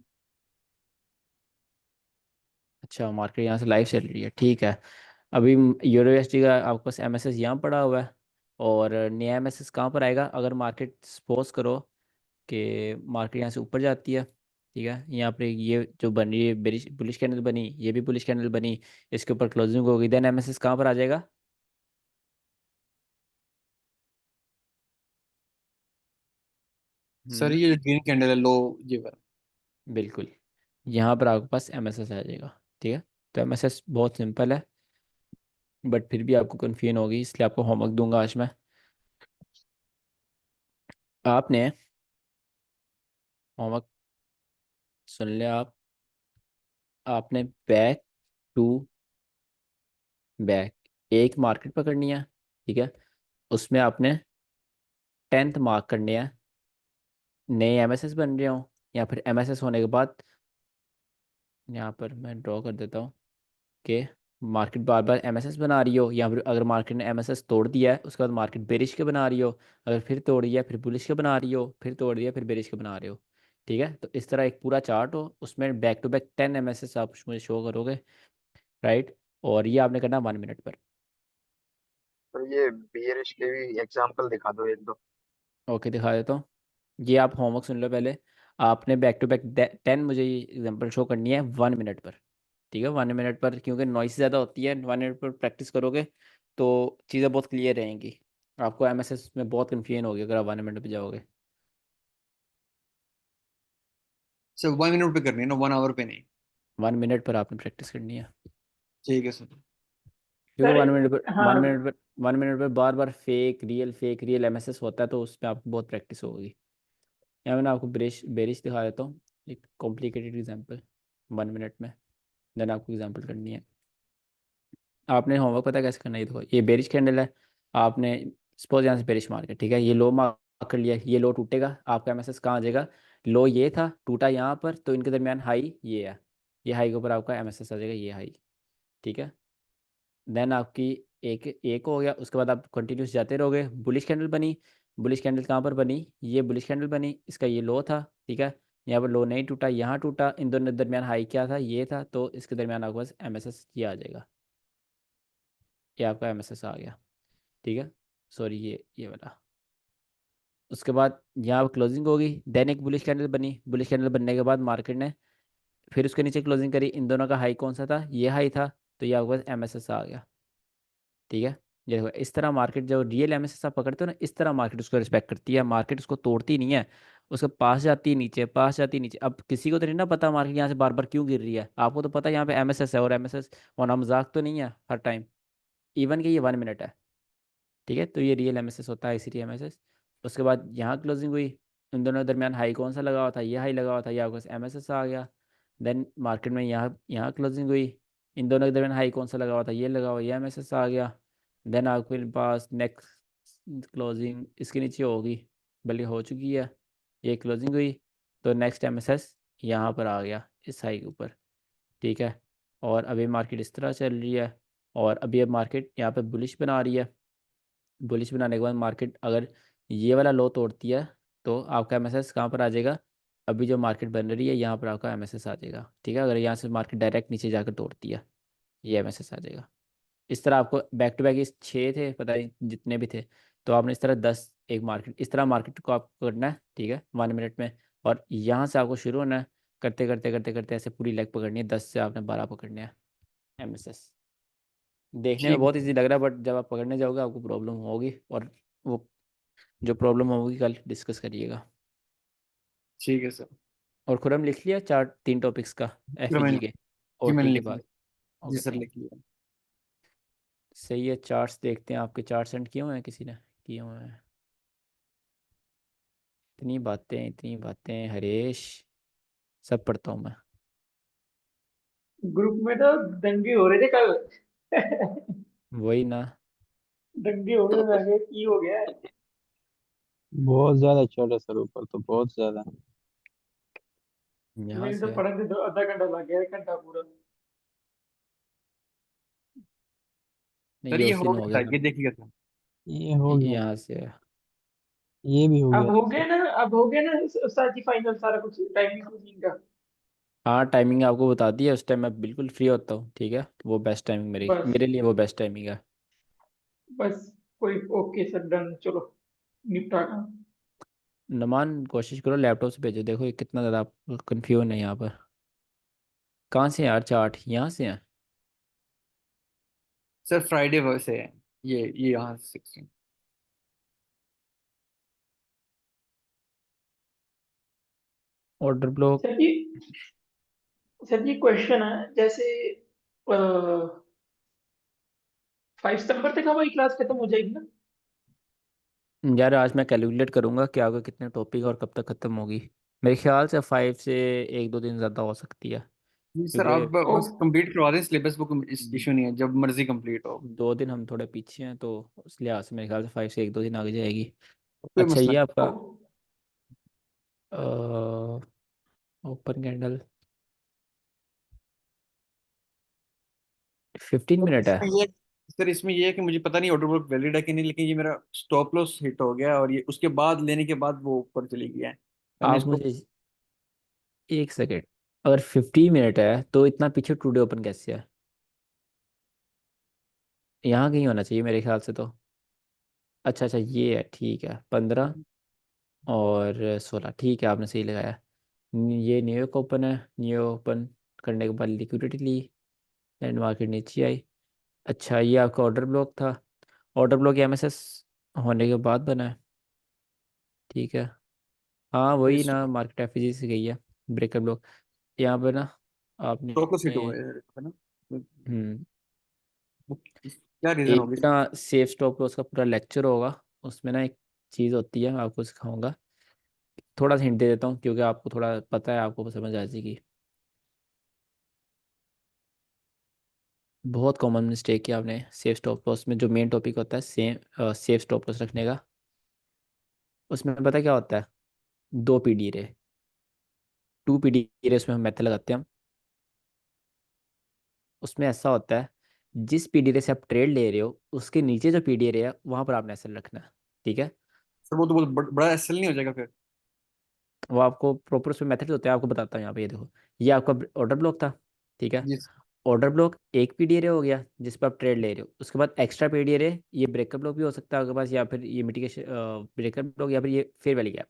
अच्छा, मार्केट यहाँ से लाइव चल रही है, ठीक है। अभी यूरो यूएसडी का आपके पास एमएसएस यहाँ पड़ा हुआ है, और नया एमएसएस कहाँ पर आएगा? अगर मार्केट सपोज करो कि मार्केट यहाँ से ऊपर जाती है, ठीक है, यहाँ पर ये जो बन रही है बेरिश बुलिश कैंडल बनी, ये भी बुलिश कैंडल बनी, इसके ऊपर क्लोजिंग होगी, देन एमएसएस कहाँ पर आ जाएगा? सर हम्म, ये जो ग्रीन कैंडल है लो, ये वाला। बिल्कुल, यहाँ पर आपके पास एमएसएस आ जाएगा। ठीक है, तो एमएसएस बहुत सिंपल है, बट फिर भी आपको कन्फ्यूजन होगी, इसलिए आपको होमवर्क दूंगा आज मैं। आपने होमवर्क सुन लिया आप, आपने बैक टू बैक एक मार्केट पकड़नी है। ठीक है, उसमें आपने 10th मार्क करने हैं, नए एमएसएस बन रहे हो, या फिर एमएसएस होने के बाद, यहाँ पर मैं ड्रॉ कर देता हूँ कि मार्केट बार बार एमएसएस बना रही हो, या फिर अगर मार्केट ने एमएसएस तोड़ दिया है उसके बाद मार्केट बेरिश के बना रही हो, अगर फिर तोड़ दिया फिर बुलिश के बना रही हो, फिर तोड़ दिया फिर बेरिश के बना रहे हो। ठीक है, तो इस तरह एक पूरा चार्ट हो, उसमें बैक टू बैक 10 एमएसएस आप मुझे शो करोगे। राइट, और ये आपने करना 1 मिनट पर। तो ये बियरिश के भी एग्जांपल दिखा दो एक दो। ओके, दिखा देता हूँ। ये आप होमवर्क सुन लो पहले। आपने बैक टू बैक 10 मुझे ये एग्जांपल शो करनी है 1 मिनट पर। ठीक है, 1 मिनट पर, क्योंकि नॉइस ज़्यादा होती है, 1 मिनट पर प्रैक्टिस करोगे तो चीज़ें बहुत क्लियर रहेंगी। आपको एमएसएस में बहुत कन्फ्यूजन होगी अगर आप 1 मिनट पे जाओगे। सर 1 मिनट पे करनी है ना, 1 आवर पे नहीं? 1 मिनट पर आपने प्रैक्टिस करनी है, ठीक है सर। क्योंकि सर 1 मिनट पर हाँ, 1 मिनट पर बार बार फेक रियल एमएसएस होता है, तो उस पर आपको बहुत प्रैक्टिस होगी। या मैंने आपको बेरिश बेरिश दिखा देता हूँ, एक कॉम्प्लिकेटेड एग्जाम्पल 1 मिनट में, देन आपको एग्जाम्पल करनी है। आपने होमवर्क पता है कैसे करना है? ये देखो, ये बेरिश कैंडल है, आपने सपोज यहाँ से बेरिश मार के, ठीक है, ये लो मार्क कर लिया, ये लो टूटेगा, आपका एमएसएस कहाँ आ जाएगा? लो ये था, टूटा यहाँ पर, तो इनके दरमियान हाई ये है, ये हाई के ऊपर आपका एमएसएस आ जाएगा, ये हाई। ठीक है, देन आपकी एक एक हो गया, उसके बाद आप कंटिन्यूस जाते रहोगे। बुलिश कैंडल बनी, बुलिश कैंडल कहाँ पर बनी? ये बुलिश कैंडल बनी, इसका ये लो था। ठीक है, यहाँ पर लो नहीं टूटा, यहाँ टूटा, इन दोनों के दरमियान हाई क्या था? ये था, तो इसके दरमियान आपके पास एमएसएस ये आ जाएगा, ये आपका एमएसएस आ गया। ठीक है, सॉरी ये वाला। उसके बाद यहाँ पर क्लोजिंग होगी, देन एक बुलिश कैंडल बनी, बुलिश कैंडल बनने के बाद मार्केट ने फिर उसके नीचे क्लोजिंग करी, इन दोनों का हाई कौन सा था? ये हाई था, तो ये आपके पास एमएसएस आ गया। ठीक है, ये देखो, इस तरह मार्केट जो रियल एमएसएस आप पकड़ते हो ना, इस तरह मार्केट उसको रिस्पेक्ट करती है, मार्केट उसको तोड़ती नहीं है, उसके पास जाती है नीचे, पास जाती है नीचे। अब किसी को तो नहीं ना पता मार्केट यहाँ से बार बार क्यों गिर रही है, आपको तो पता है यहाँ पे एमएसएस है, और एमएसएस होना मजाक तो नहीं है हर टाइम, इवन कि ये 1 मिनट है। ठीक है, तो ये रियल एमएसएस होता है, इसीलिए एमएसएस। उसके बाद यहाँ क्लोजिंग हुई, इन दोनों के दरमियान हाई कौन सा लगा हुआ था? ये हाई लगा हुआ था, ये आपके पास एमएसएस आ गया। देन मार्केट में यहाँ यहाँ क्लोजिंग हुई, इन दोनों के दरमियान हाई कौन सा लगा हुआ था? ये लगा हुआ, ये एमएसएस आ गया। देन आपके पास नेक्स्ट क्लोजिंग इसके नीचे होगी, बल्कि हो चुकी है, ये क्लोजिंग हुई, तो नेक्स्ट एमएसएस यहाँ पर आ गया इस हाई के ऊपर। ठीक है, और अभी मार्केट इस तरह चल रही है, और अभी अब मार्केट यहाँ पे बुलिश बना रही है। बुलिश बनाने के बाद मार्केट अगर ये वाला लो तोड़ती है, तो आपका एमएसएस कहाँ पर आ जाएगा? अभी जो मार्केट बन रही है यहाँ पर आपका एमएसएस आ जाएगा। ठीक है, अगर यहाँ से मार्केट डायरेक्ट नीचे जाकर तोड़ती है, ये एमएसएस आ जाएगा। इस तरह आपको बैक टू बैक इस 6 थे, पता नहीं जितने भी थे, तो आपने इस तरह 10 एक मार्केट, इस तरह मार्केट को आपको करना है। ठीक है, 1 मिनट में, और यहाँ से आपको शुरू होना है, करते करते करते करते ऐसे पूरी लेग पकड़नी है, 10 से आपने 12 पकड़ने हैं एमएसएस। देखने में ठीक बहुत है। इजी लग रहा है, बट जब आप पकड़ने जाओगे आपको प्रॉब्लम होगी, और वो जो प्रॉब्लम होगी कल डिस्कस करिएगा। ठीक है सर। और खुरम लिख लिया चार्ट 3 टॉपिक्स का, फिर एफईजी मैंने, के जी मैंने ओटी के लिख बाद? लिया। जी ओके, सर, थैंक लिख लिया। सही है, चार्ट्स देखते हैं, आपके चार्ट सेंड किए हुए हैं किसी ने? किए हुए हैं। इतनी बातें हरेश, सब पढ़ता हूँ मैं। ग्रुप में तो दंगे हो रहे थे कल। वही ना, दंगे हो गए, मैं कहा, की हो गया है? बहुत ज्यादा चढ़ है सर ऊपर तो, बहुत ज्यादा। यहाँ मैंने तो से है। पढ़ने दो, आधा घंटा लग गया, 1 घंटा पूरा। नहीं, सर ये ये उसी हो ने हो गया गया था, ना, ये देखिएगा सर। ये हो गया, यहाँ से है। ये भी हो अब गया हो था सर। गया ना, अब हो गया ना साथी, फाइनल सारा कुछ टाइमिंग कुछ का। हाँ, टाइमिंग आपको बता दी है, उस टाइम मैं बिल्कुल फ्री होता हूँ। ठीक है, वो बेस्ट टाइमिंग मेरी बस मेरे लिए वो बेस्ट टाइमिंग है। बस कोई, ओके सर, डन, चलो निपटा काम। नमान कोशिश करो लैपटॉप से भेजो, देखो ये कितना ज़्यादा कंफ्यूजन है यहाँ पर। कहाँ से हैं यार चार्ट, यहाँ से हैं? सर फ्राइडे से है ये यहाँ 16। Order block. सर जी क्वेश्चन है, जैसे 5 सितंबर तक हमारी क्लास खत्म हो जाएगी ना? यार आज मैं कैलकुलेट करूँगा कि आपका कितने टॉपिक और कब तक ख़त्म होगी। मेरे ख्याल से 5 से 1-2 दिन ज़्यादा हो सकती है, जी सर, क्योंकि आप ओ, बस कंप्लीट करवा दें सिलेबस, बुक इशू नहीं है, जब मर्जी कंप्लीट हो। 2 दिन हम थोड़े पीछे हैं, तो उस लिहाज से मेरे ख्याल से 5 से 1-2 दिन आगे जाएगी। कोई अच्छा मसला ये नहीं। आपका ओपन कैंडल 15 मिनट है। इसमें ये सर, इसमें ये है कि मुझे पता नहीं ऑर्डर बुक वैलिड है कि नहीं, लेकिन ये मेरा स्टॉप लॉस हिट हो गया और ये उसके बाद लेने के बाद वो ऊपर चली गया है। मैंने आप इसको मुझे एक सेकेंड, अगर 15 मिनट है तो इतना पीछे टुडे ओपन कैसे है? यहाँ कहीं होना चाहिए मेरे ख्याल से तो। अच्छा अच्छा ये है, ठीक है, 15 और 16, ठीक है आपने सही लगाया। ये न्यूयॉर्क ओपन है, न्यूयॉर्क ओपन करने के बाद लिक्विडिटी ली, एंड मार्केट नीचे आई। अच्छा ये आपका ऑर्डर ब्लॉक था, ऑर्डर ब्लॉक एमएसएस होने के बाद बना है, ठीक है। हाँ वही ना, मार्केट एफजी से गई है, ब्रेकर ब्लॉक यहाँ पे ना आपने। स्टॉप लॉस हिट हुआ है ना? हम्म क्या रीजन एक होगी? ना सेफ स्टॉप लॉस का पूरा लेक्चर होगा, उसमें ना एक चीज़ होती है, आपको सिखाऊंगा। थोड़ा सा हिंट दे देता हूँ क्योंकि आपको थोड़ा पता है, आपको समझ आ जाएगी। बहुत कॉमन मिस्टेक है आपने सेफ स्टॉप लॉस में, जो मेन टॉपिक होता है सेम सेफ स्टॉप लॉस रखने का, उसमें पता क्या होता है? 2 पीडी रे, 2 पीडी रे उसमें हम मेथड लगाते हैं हम। उसमें ऐसा होता है, जिस पीडी रे से आप ट्रेड ले रहे हो उसके नीचे जो पीडी रे है वहां पर आपने एसएल रखना है, ठीक है। सर वो तो बहुत बड़ा एसएल नहीं हो जाएगा फिर? वो आपको प्रॉपर उसमें मेथड होते हैं, आपको बताता हूँ यहाँ पे, ये देखो। ये आपका ऑर्डर ब्लॉक था, ठीक है। जी ऑर्डर ब्लॉक एक पीडीआर हो गया जिस पर आप ट्रेड ले रहे हो, उसके बाद एक्स्ट्रा पीडीआर है, ये ब्रेकअप ब्लॉक भी हो सकता है आपके पास, या फिर ये मिटिगेशन ब्रेकअप ब्लॉक, या फिर ये फेयर वैल्यू गैप,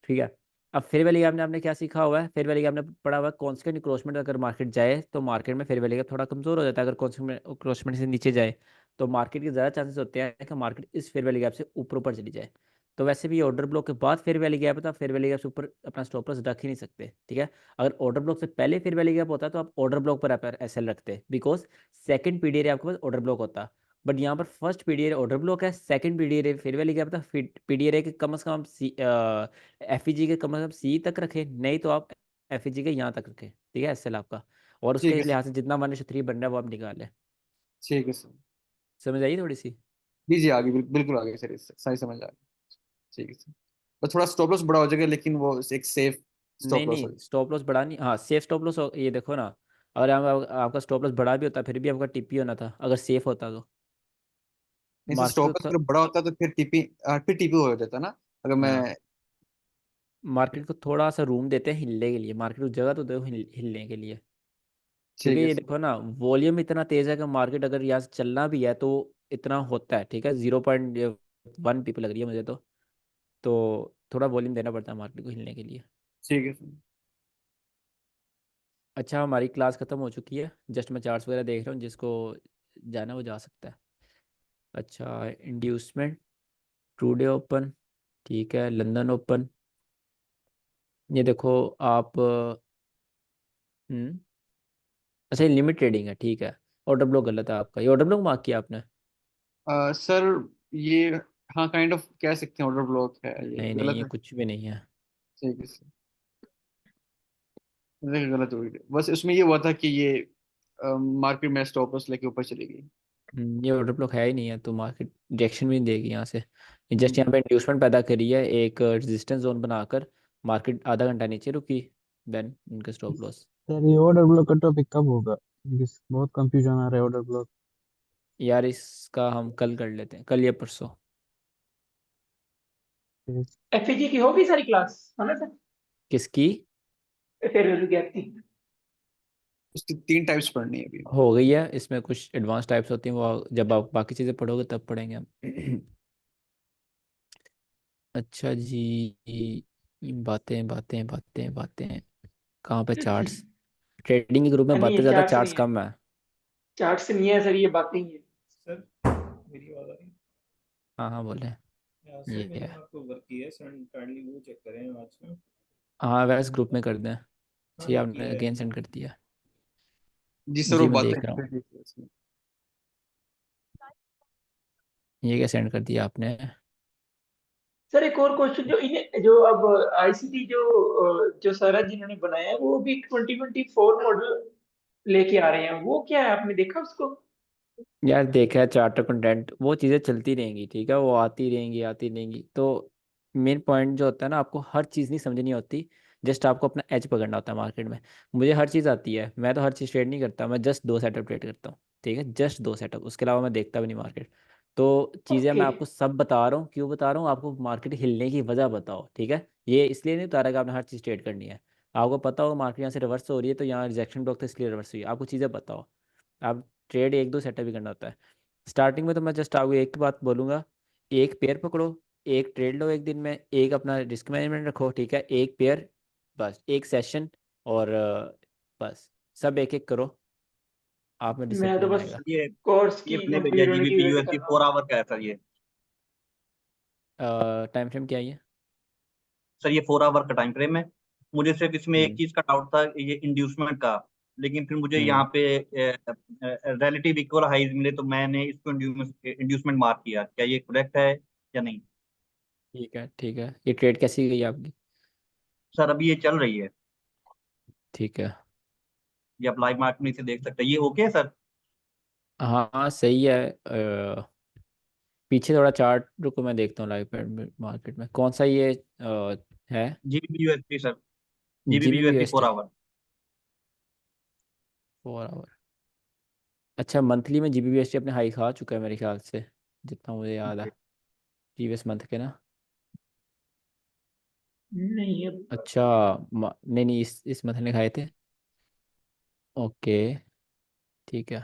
ठीक है। अब फेयर वैल्यू गैप में आपने क्या सीखा हुआ है? फेयर वैल्यू गैप आपने पढ़ा हुआ है कॉन्स्टेंट इंक्रोचमेंट, अगर मार्केट जाए तो मार्केट में फेयर वैल्यू गैप थोड़ा कमजोर हो जाता है, अगर कॉन्स्टेंट इंक्रोचमेंट से नीचे जाए तो मार्केट के ज़्यादा चांसेस होते हैं कि मार्केट इस फेयर वैल्यू गैप से ऊपर ऊपर चली जाए। तो वैसे भी ऑर्डर ब्लॉक के बाद फेयर वैल्यू गैप होता है, फेयर वैल्यू गैप से ऊपर अपना स्टॉप लॉस रख ही नहीं सकते, ठीक है। अगर ऑर्डर ब्लॉक से पहले फेयर वैल्यू गैप होता है तो आप ऑर्डर ब्लॉक पर आप एसएल रखते, बिकॉज सेकंड पीडीआर आपके पास ऑर्डर ब्लॉक होता। बट यहाँ पर फर्स्ट पीडीआर ऑर्डर ब्लॉक है, second PDR fair value gap था, पीडीआर के कम से कम एफईजी के कम से कम सी तक रखें, नहीं तो आप एफईजी के यहाँ तक रखें, ठीक है, एसएल आपका। और ठीक उसके है सर। लिहाज से जितना 1:3 बन रहा है वो आप निकालें। ठीक है सर। समझ आई थोड़ी सी? जी जी, आगे बिल्कुल आगे सर, सही समझ आ गया। ठीक है सर। बस थोड़ा स्टॉप लॉस बड़ा हो जाएगा, लेकिन वो एक सेफ नहीं स्टॉप लॉस हो नहीं, जाएगा। स्टॉप लॉस बढ़ा नहीं, हाँ सेफ स्टॉप लॉस, ये देखो ना, अगर आपका स्टॉप लॉस बढ़ा भी होता फिर भी आपका टीपी होना था, अगर सेफ होता तो। नहीं सर, मार्केट स्टॉप को लॉस अगर बड़ा होता तो फिर टीपी हो जाता ना, अगर मैं। हाँ, मार्केट को थोड़ा सा रूम देते हैं हिलने के लिए, मार्केट को जगह तो दो हिलने के लिए। क्योंकि ठीक है ये सर। देखो ना, वॉल्यूम इतना तेज है कि मार्केट अगर यहाँ से चलना भी है तो इतना होता है, ठीक है, 0.1 पीपल लग रही है मुझे तो थोड़ा वॉल्यूम देना पड़ता है मार्केट को हिलने के लिए। ठीक है सर। अच्छा हमारी क्लास ख़त्म हो चुकी है, जस्ट मैं चार्ट्स वगैरह देख रहा हूँ, जिसको जाना है वो जा सकता है। अच्छा इंड्यूसमेंट, ट्रूडे ओपन, ठीक है, लंदन ओपन, ये देखो आप हम्म अच्छा ये लिमिट ट्रेडिंग है, ठीक है। ऑर्डर ब्लॉक गलत है आपका, ये ऑर्डर ब्लॉक मार्क किया आपने? सर ये, हाँ काइंड ऑफ कह सकते हैं ऑर्डर ब्लॉक है, ये नहीं नहीं, गलत ये है। कुछ भी नहीं है। ठीक है सर। देखिए, गलत हो गई, बस इसमें ये हुआ था कि ये मार्केट में स्टॉप लॉस लेके ऊपर चली गई। ये ऑर्डर ब्लॉक है ही नहीं है, तो मार्केट रिएक्शन भी नहीं देगी यहाँ से। जस्ट हम्म, यहाँ पे इंड्यूसमेंट पैदा करी है एक रेजिस्टेंस जोन बनाकर, मार्केट आधा घंटा नीचे रुकी, देन उनके स्टॉप लॉस। सर ये ऑर्डर ब्लॉक का टॉपिक कब होगा? बहुत कंफ्यूजन आ रहा है ऑर्डर ब्लॉक। यार इसका हम कल कर लेते हैं, कल या परसों। एफईजी की होगी सारी क्लास, है ना सर? किसकी? फेयर वैल्यू गैप की। उसकी 3 टाइप्स पढ़नी है अभी। हो गई है, इसमें कुछ एडवांस टाइप्स होती हैं, वो जब आप बाकी चीज़ें पढ़ोगे तब पढ़ेंगे हम। अच्छा जी, बातें बातें बातें बातें, कहाँ पे चार्ट्स? ट्रेडिंग के ग्रुप में नहीं बातें है, ज़्यादा, चार्ट से चार्ट्स नहीं है, कम है। चार्ट से नहीं है सर, ये बातें ही है। सर मेरी आवाज आ रही है? हाँ हाँ बोले। या सर ये मैंने है। आपको वर्क किया है सर, काइंडली वो चेक करें आज में। हाँ वैसे ग्रुप में कर दें। हाँ जी आपने किया है अगेन मैंने। सेंड कर दिया। जी सर, वो जी मैं बातें देख रहा हूँ। कर दी थी उसमें। ये क्या सेंड कर दिया आपने? सर एक और क्वेश्चन, जो इन्हें जो अब आईसीटी जो सर है जिन्होंने बनाया है, वो भी 2024 मॉडल लेके आ रहे हैं, वो क्या है, आपने देखा उसको? यार देखा है चार्टर कंटेंट, वो चीज़ें चलती रहेंगी, ठीक है, वो आती रहेंगी आती रहेंगी। तो मेन पॉइंट जो होता है ना, आपको हर चीज़ नहीं समझनी होती, जस्ट आपको अपना एज पकड़ना होता है मार्केट में। मुझे हर चीज़ आती है, मैं तो हर चीज़ ट्रेड नहीं करता, मैं जस्ट दो सेटअप ट्रेड करता हूँ, ठीक है, जस्ट दो सेटअप, उसके अलावा मैं देखता भी नहीं मार्केट। तो चीज़ें ओके। मैं आपको सब बता रहा हूँ, क्यों बता रहा हूँ आपको, मार्केट हिलने की वजह बताओ, ठीक है। ये इसलिए नहीं बता रहा कि आपने हर चीज़ ट्रेड करनी है। आपको पता हो मार्केट यहाँ से रिवर्स हो रही है, तो यहाँ रिजेक्शन ब्लॉक था इसलिए रिवर्स हुई है, आपको चीज़ें बताओ। आप ट्रेड एक दो सेटअप ही करना होता है। स्टार्टिंग में तो मैं जस्ट आपको एक बात बोलूंगा, एक पेयर पकड़ो, एक ट्रेड लो एक दिन में, एक अपना रिस्क मैनेजमेंट रखो, ठीक है, एक पेयर, बस एक सेशन, और बस सब एक एक करो, आप में मैं तो डिसिप्लिन बस आएगा। कोर्स ये की मैंने भेजा कंप्लीट होने की जीबीपी वेट कर यूएसडी रहा हूँ। 4 आवर का है सर ये। टाइम फ्रेम क्या है ये? सर ये 4 आवर का टाइम फ्रेम है। मुझे सिर्फ इसमें एक हम्म। चीज का डाउट था, ये इंड्यूसमेंट का। लेकिन फिर मुझे यहाँ हम्म। पे रिलेटिव इक्वल हाइज मिले, तो मैंने इसको इंड्यूसमेंट मार्क किया। क्या ये करेक्ट है या नहीं? ठीक है ठीक है, ये ट्रेड कैसी गई आपकी? सर अभी ये चल रही है, ठीक है। ये आप लाइव मार्केट में इसे देख सकते हैं। ये ओके है सर? हाँ हाँ सही है। पीछे थोड़ा चार्ट रुको, मैं देखता हूँ लाइव मार्केट में कौन सा ये है। जीबीपी यूएसडी सर, जी GBP B B USD S 4 T hour. 4 hour. अच्छा मंथली में G B B S T अपने हाई खा चुका है मेरे ख्याल से, जितना मुझे याद है, प्रीवियस मंथ के ना। नहीं है। अच्छा नहीं नहीं, इस मंथ ने खाए थे। ओके ठीक है।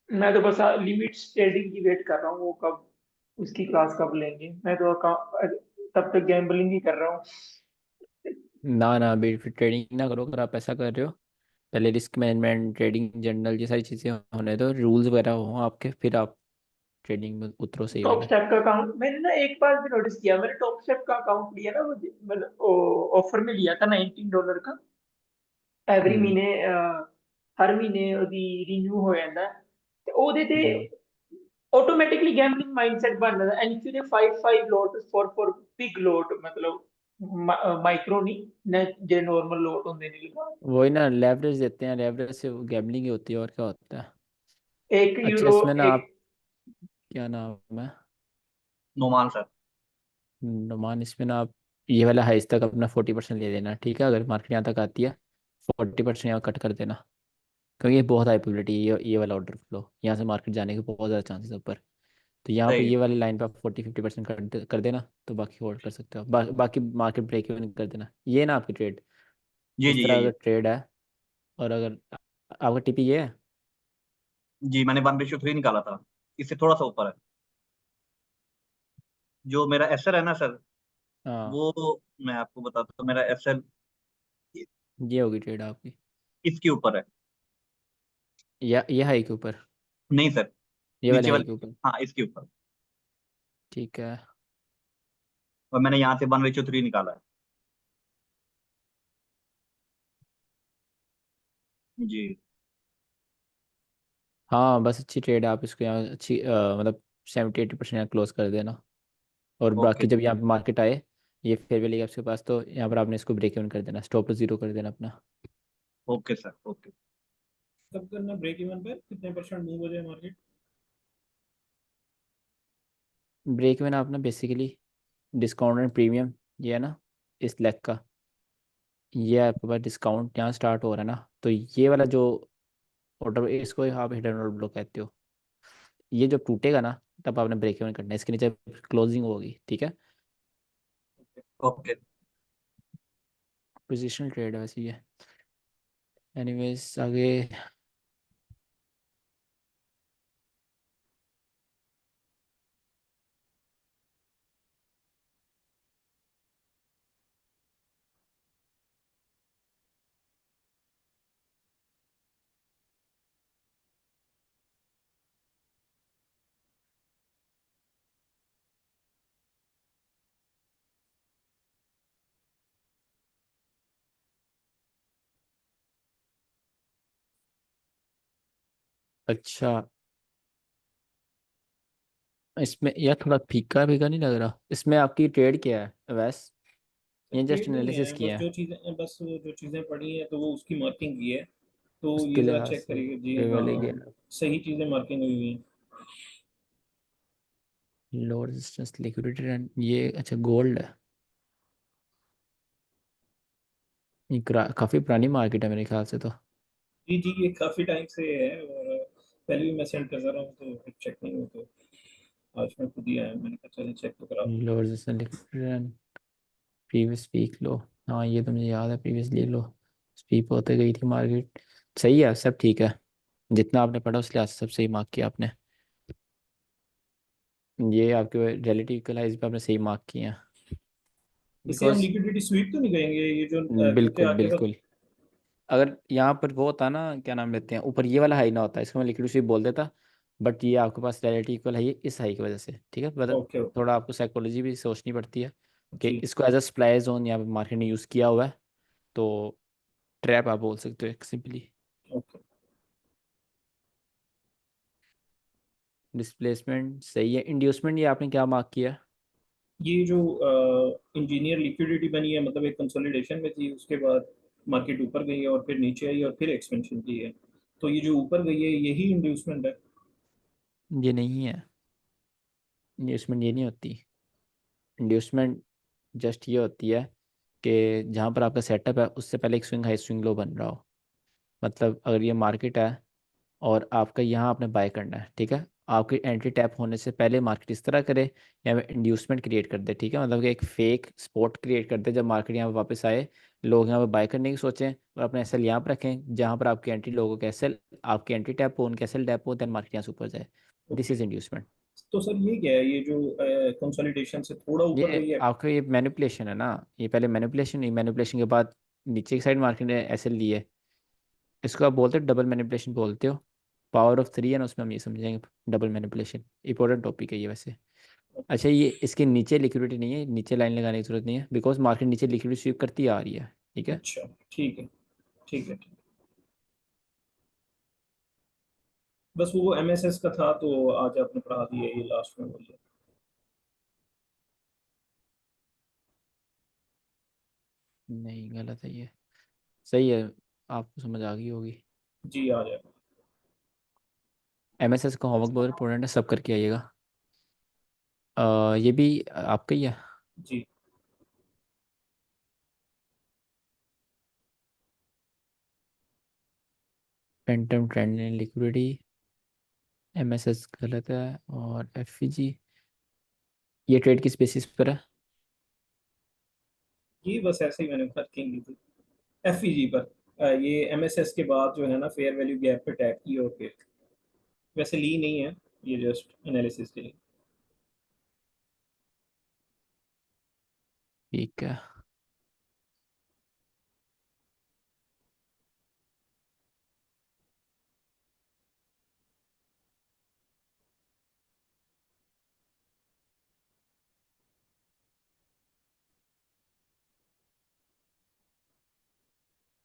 मैं तो बस लिमिट ट्रेडिंग की वेट कर रहा हूँ, वो कब, उसकी क्लास कब लेंगे। मैं तो तब तक गैम्बलिंग ही कर रहा हूँ। ना ना अभी फिर ट्रेडिंग ना करो, अगर आप ऐसा कर रहे हो, पहले रिस्क मैनेजमेंट, ट्रेडिंग जर्नल, ये सारी चीज़ें होने दो, रूल्स वगैरह हो आपके, फिर आप ट्रेडिंग में उतरो सही टॉप वाली। स्टेप का अकाउंट मैंने ना एक बार भी नोटिस किया, मैंने टॉप स्टेप का अकाउंट लिया ना, वो मतलब ऑफर में लिया था $19 का। एवरी हम्म। महीने हर महीने ਉਹਦੀ ਰੀਨਿਊ ਹੋ ਜਾਂਦਾ ਹੈ, ਤੇ ਉਹਦੇ ਤੇ हम्म। ऑटोमेटिकली गैम्बलिंग माइंडसेट बन जाता है। एंड फिर 5 लोट फॉर बिग लोट, मतलब माइक्रो नहीं, जो नॉर्मल लोट होंगे ने। वही ना, लेवरेज देते हैं, लेवरेज से गैम्बलिंग ही होती है, और क्या होता है। एक अच्छा यूरो इसमें ना एक। आप, क्या नाम है, नोमान सर। नुमान, इसमें ना आप ये वाला हाइस तक अपना 40% ले लेना, ठीक है, अगर मार्केट यहाँ तक आती है 40% यहाँ कट कर देना, क्योंकि ये बहुत हाई प्रोबेबिलिटी है, ये वाला ऑर्डर फ्लो यहाँ से मार्केट जाने के बहुत ज़्यादा चांसेस है ऊपर। तो यहाँ पे सही है। ये वाली लाइन पे आप 40-50% कर देना, तो बाकी होल्ड कर सकते हो, बाकी मार्केट ब्रेक इवन कर देना, ये ना आपकी ट्रेड। जी इस जी तरह यही अगर है। ट्रेड है, और अगर आपका टीपी ये है। जी मैंने 1:3 निकाला था, इससे थोड़ा सा ऊपर है। जो मेरा एसएल है ना सर, हाँ वो मैं आपको बताता हूँ। मेरा एसएल ये होगी ट्रेड आपकी, इसके ऊपर है। या ये हाई के ऊपर, नहीं सर, ये वाले नीचे हाई के वाले। ऊपर। हाँ इसके ऊपर। ठीक है। और मैंने यहाँ से 1:3 निकाला है। जी। हाँ बस अच्छी ट्रेड है, आप इसको यहाँ अच्छी मतलब 70-80% यहाँ क्लोज कर देना, और ओके। बाकी जब यहाँ पे मार्केट आए, ये फेयर वैल्यू आपके पास, तो यहाँ पर आपने इसको ब्रेक इवन कर देना, स्टॉप लॉस जीरो कर देना अपना। Okay sir okay. कब करना ब्रेक इवन पे, कितने परसेंट मूव हो जाए मार्केट? ब्रेक इवन अपना बेसिकली डिस्काउंट एंड प्रीमियम, ये है ना, इस लेग का, ये आपके पास डिस्काउंट यहाँ स्टार्ट हो रहा है ना, तो ये वाला जो ऑर्डर, इसको आप हिडन ऑर्डर ब्लॉक कहते हो, ये जब टूटेगा ना, तब आपने ब्रेक इवन करना है, इसके नीचे क्लोजिंग होगी, ठीक है। ओके। पोजिशनल ट्रेड है वैसे ये। एनीवेज आगे। अच्छा, इसमें यार थोड़ा फीका फीका नहीं लग रहा? इसमें आपकी ट्रेड क्या है वैस? सर ये जस्ट ट्रेड नहीं एनालिसिस है, बस किया है? जो चीजें, बस वो जो चीजें पढ़ी हैं तो वो उसकी मार्किंग की है। तो उसके ये जरा लिहाज चेक से करिए जी। फेयर वैल्यू हाँ, गैप, सही चीजें मार्किंग हुई हुई हैं। लो रेजिस्टेंस लिक्विडिटी एंड ये अच्छा गोल्ड है। ये काफी पुरानी मार्केट है मेरे ख्याल से तो। जी जी, ये काफी टाइम से है, और पहले भी मैं सेंड करता रहा हूँ तो चेक नहीं हुआ, तो आज मैं खुद ही आया, मैंने कहा चलिए चेक तो करा दूं। Low resistance liquidity and previous peak low. हाँ ये तो मुझे याद है, प्रीवियसली लो स्वीप होते गई थी मार्केट। सही है, सब ठीक है। जितना आपने पढ़ा उस लिहाज से सब सही मार्क किया आपने। ये आपके रिलेटिव इक्वलाइज पे आपने सही मार्क किए हैं। इसे हम बिकॉज लिक्विडिटी स्वीप तो नहीं कहेंगे, ये जो क्योंकि बिल्कुल आगे बिल्कुल, अगर यहाँ पर वो होता ना, क्या नाम लेते हैं, ऊपर ये वाला हाई ना होता, इसको मैं लिक्विड स्वीप बोल देता। बट ये आपके पास रिलेटिव इक्वल हाई है इस हाई की वजह से, ठीक है। मतलब ओके ओके। थोड़ा आपको साइकोलॉजी भी सोचनी पड़ती है कि जी। इसको एज अ सप्लाई जोन यहाँ पे मार्केट ने यूज़ किया हुआ है। तो ट्रैप आप बोल सकते हो एक सिंपली। ओके। डिस्प्लेसमेंट सही है। इंड्यूसमेंट ये आपने क्या मार्क किया? ये जो इंजीनियर लिक्विडिटी बनी है, मतलब एक कंसोलिडेशन में थी, उसके बाद मार्केट ऊपर गई है और फिर नीचे आई और फिर एक्सपेंशन की है। तो ये जो ऊपर गई है यही इंड्यूसमेंट है। ये नहीं है, इंड्यूसमेंट ये नहीं होती। इंड्यूसमेंट जस्ट ये होती है कि जहाँ पर आपका सेटअप है उससे पहले एक स्विंग हाई स्विंग लो बन रहा हो। मतलब अगर ये मार्केट है और आपका यहाँ आपने बाय करना है, ठीक है। आपकी एंट्री टैप होने से पहले मार्केट इस तरह करे, या इंड्यूसमेंट क्रिएट कर दे, ठीक है। मतलब कि एक फेक स्पॉट क्रिएट कर दे जब मार्केट यहाँ पे वापस आए, लोग यहाँ पे बाय करने की सोचें और अपने एसएल यहाँ पर रखें जहाँ पर आपकी एंट्री, लोगों के एसएल, आपकी एंट्री टैप हो, उनके एसएल टैप हो, देन मार्केट यहाँ से ऊपर जाए। This okay. Is inducement. तो सर ये क्या है, ये जो कंसोलिडेशन से थोड़ा ऊपर ये गई है? आपका ये मैनिपुलेशन है ना। ये पहले मैनिपुलेशन, ही मैनिपुलेशन के बाद नीचे की साइड मार्केट ने एसएल लिए। इसको आप बोलते हो डबल मैनिपुलेशन बोलते हो। पावर ऑफ थ्री है ना, उसमें हम ये समझेंगे डबल मैनिपुलेशन। इंपॉर्टेंट टॉपिक है ये वैसे। अच्छा, ये इसके नीचे लिक्विडिटी नहीं है, नीचे लाइन लगाने की जरूरत नहीं है, बिकॉज मार्केट नीचे लिक्विडिटी स्वीप करती आ रही है, ठीक है। अच्छा ठीक है, ठीक है, ठीक है। बस वो एमएसएस का था तो आज आपने पढ़ा दिया, ये लास्ट में बोलिए। नहीं गलत है ये, सही है। आपको समझ आ गई होगी। जी आ जाए। एमएसएस का होमवर्क बहुत इंपॉर्टेंट है, सब करके आइएगा। ये भी आपका ही है। जी। पेंटम ट्रेंड इन लिक्विडिटी, एमएसएस गलत है। और एफईजी, ये ट्रेड किस बेसिस पर है? ये बस ऐसे ही मैंने मार्किंग की थी एफईजी पर। ये एमएसएस के बाद जो है ना, फेयर वैल्यू गैप पे टैग की और फिर वैसे ली नहीं है, ये जस्ट एनालिसिस के लिए। ठीक है।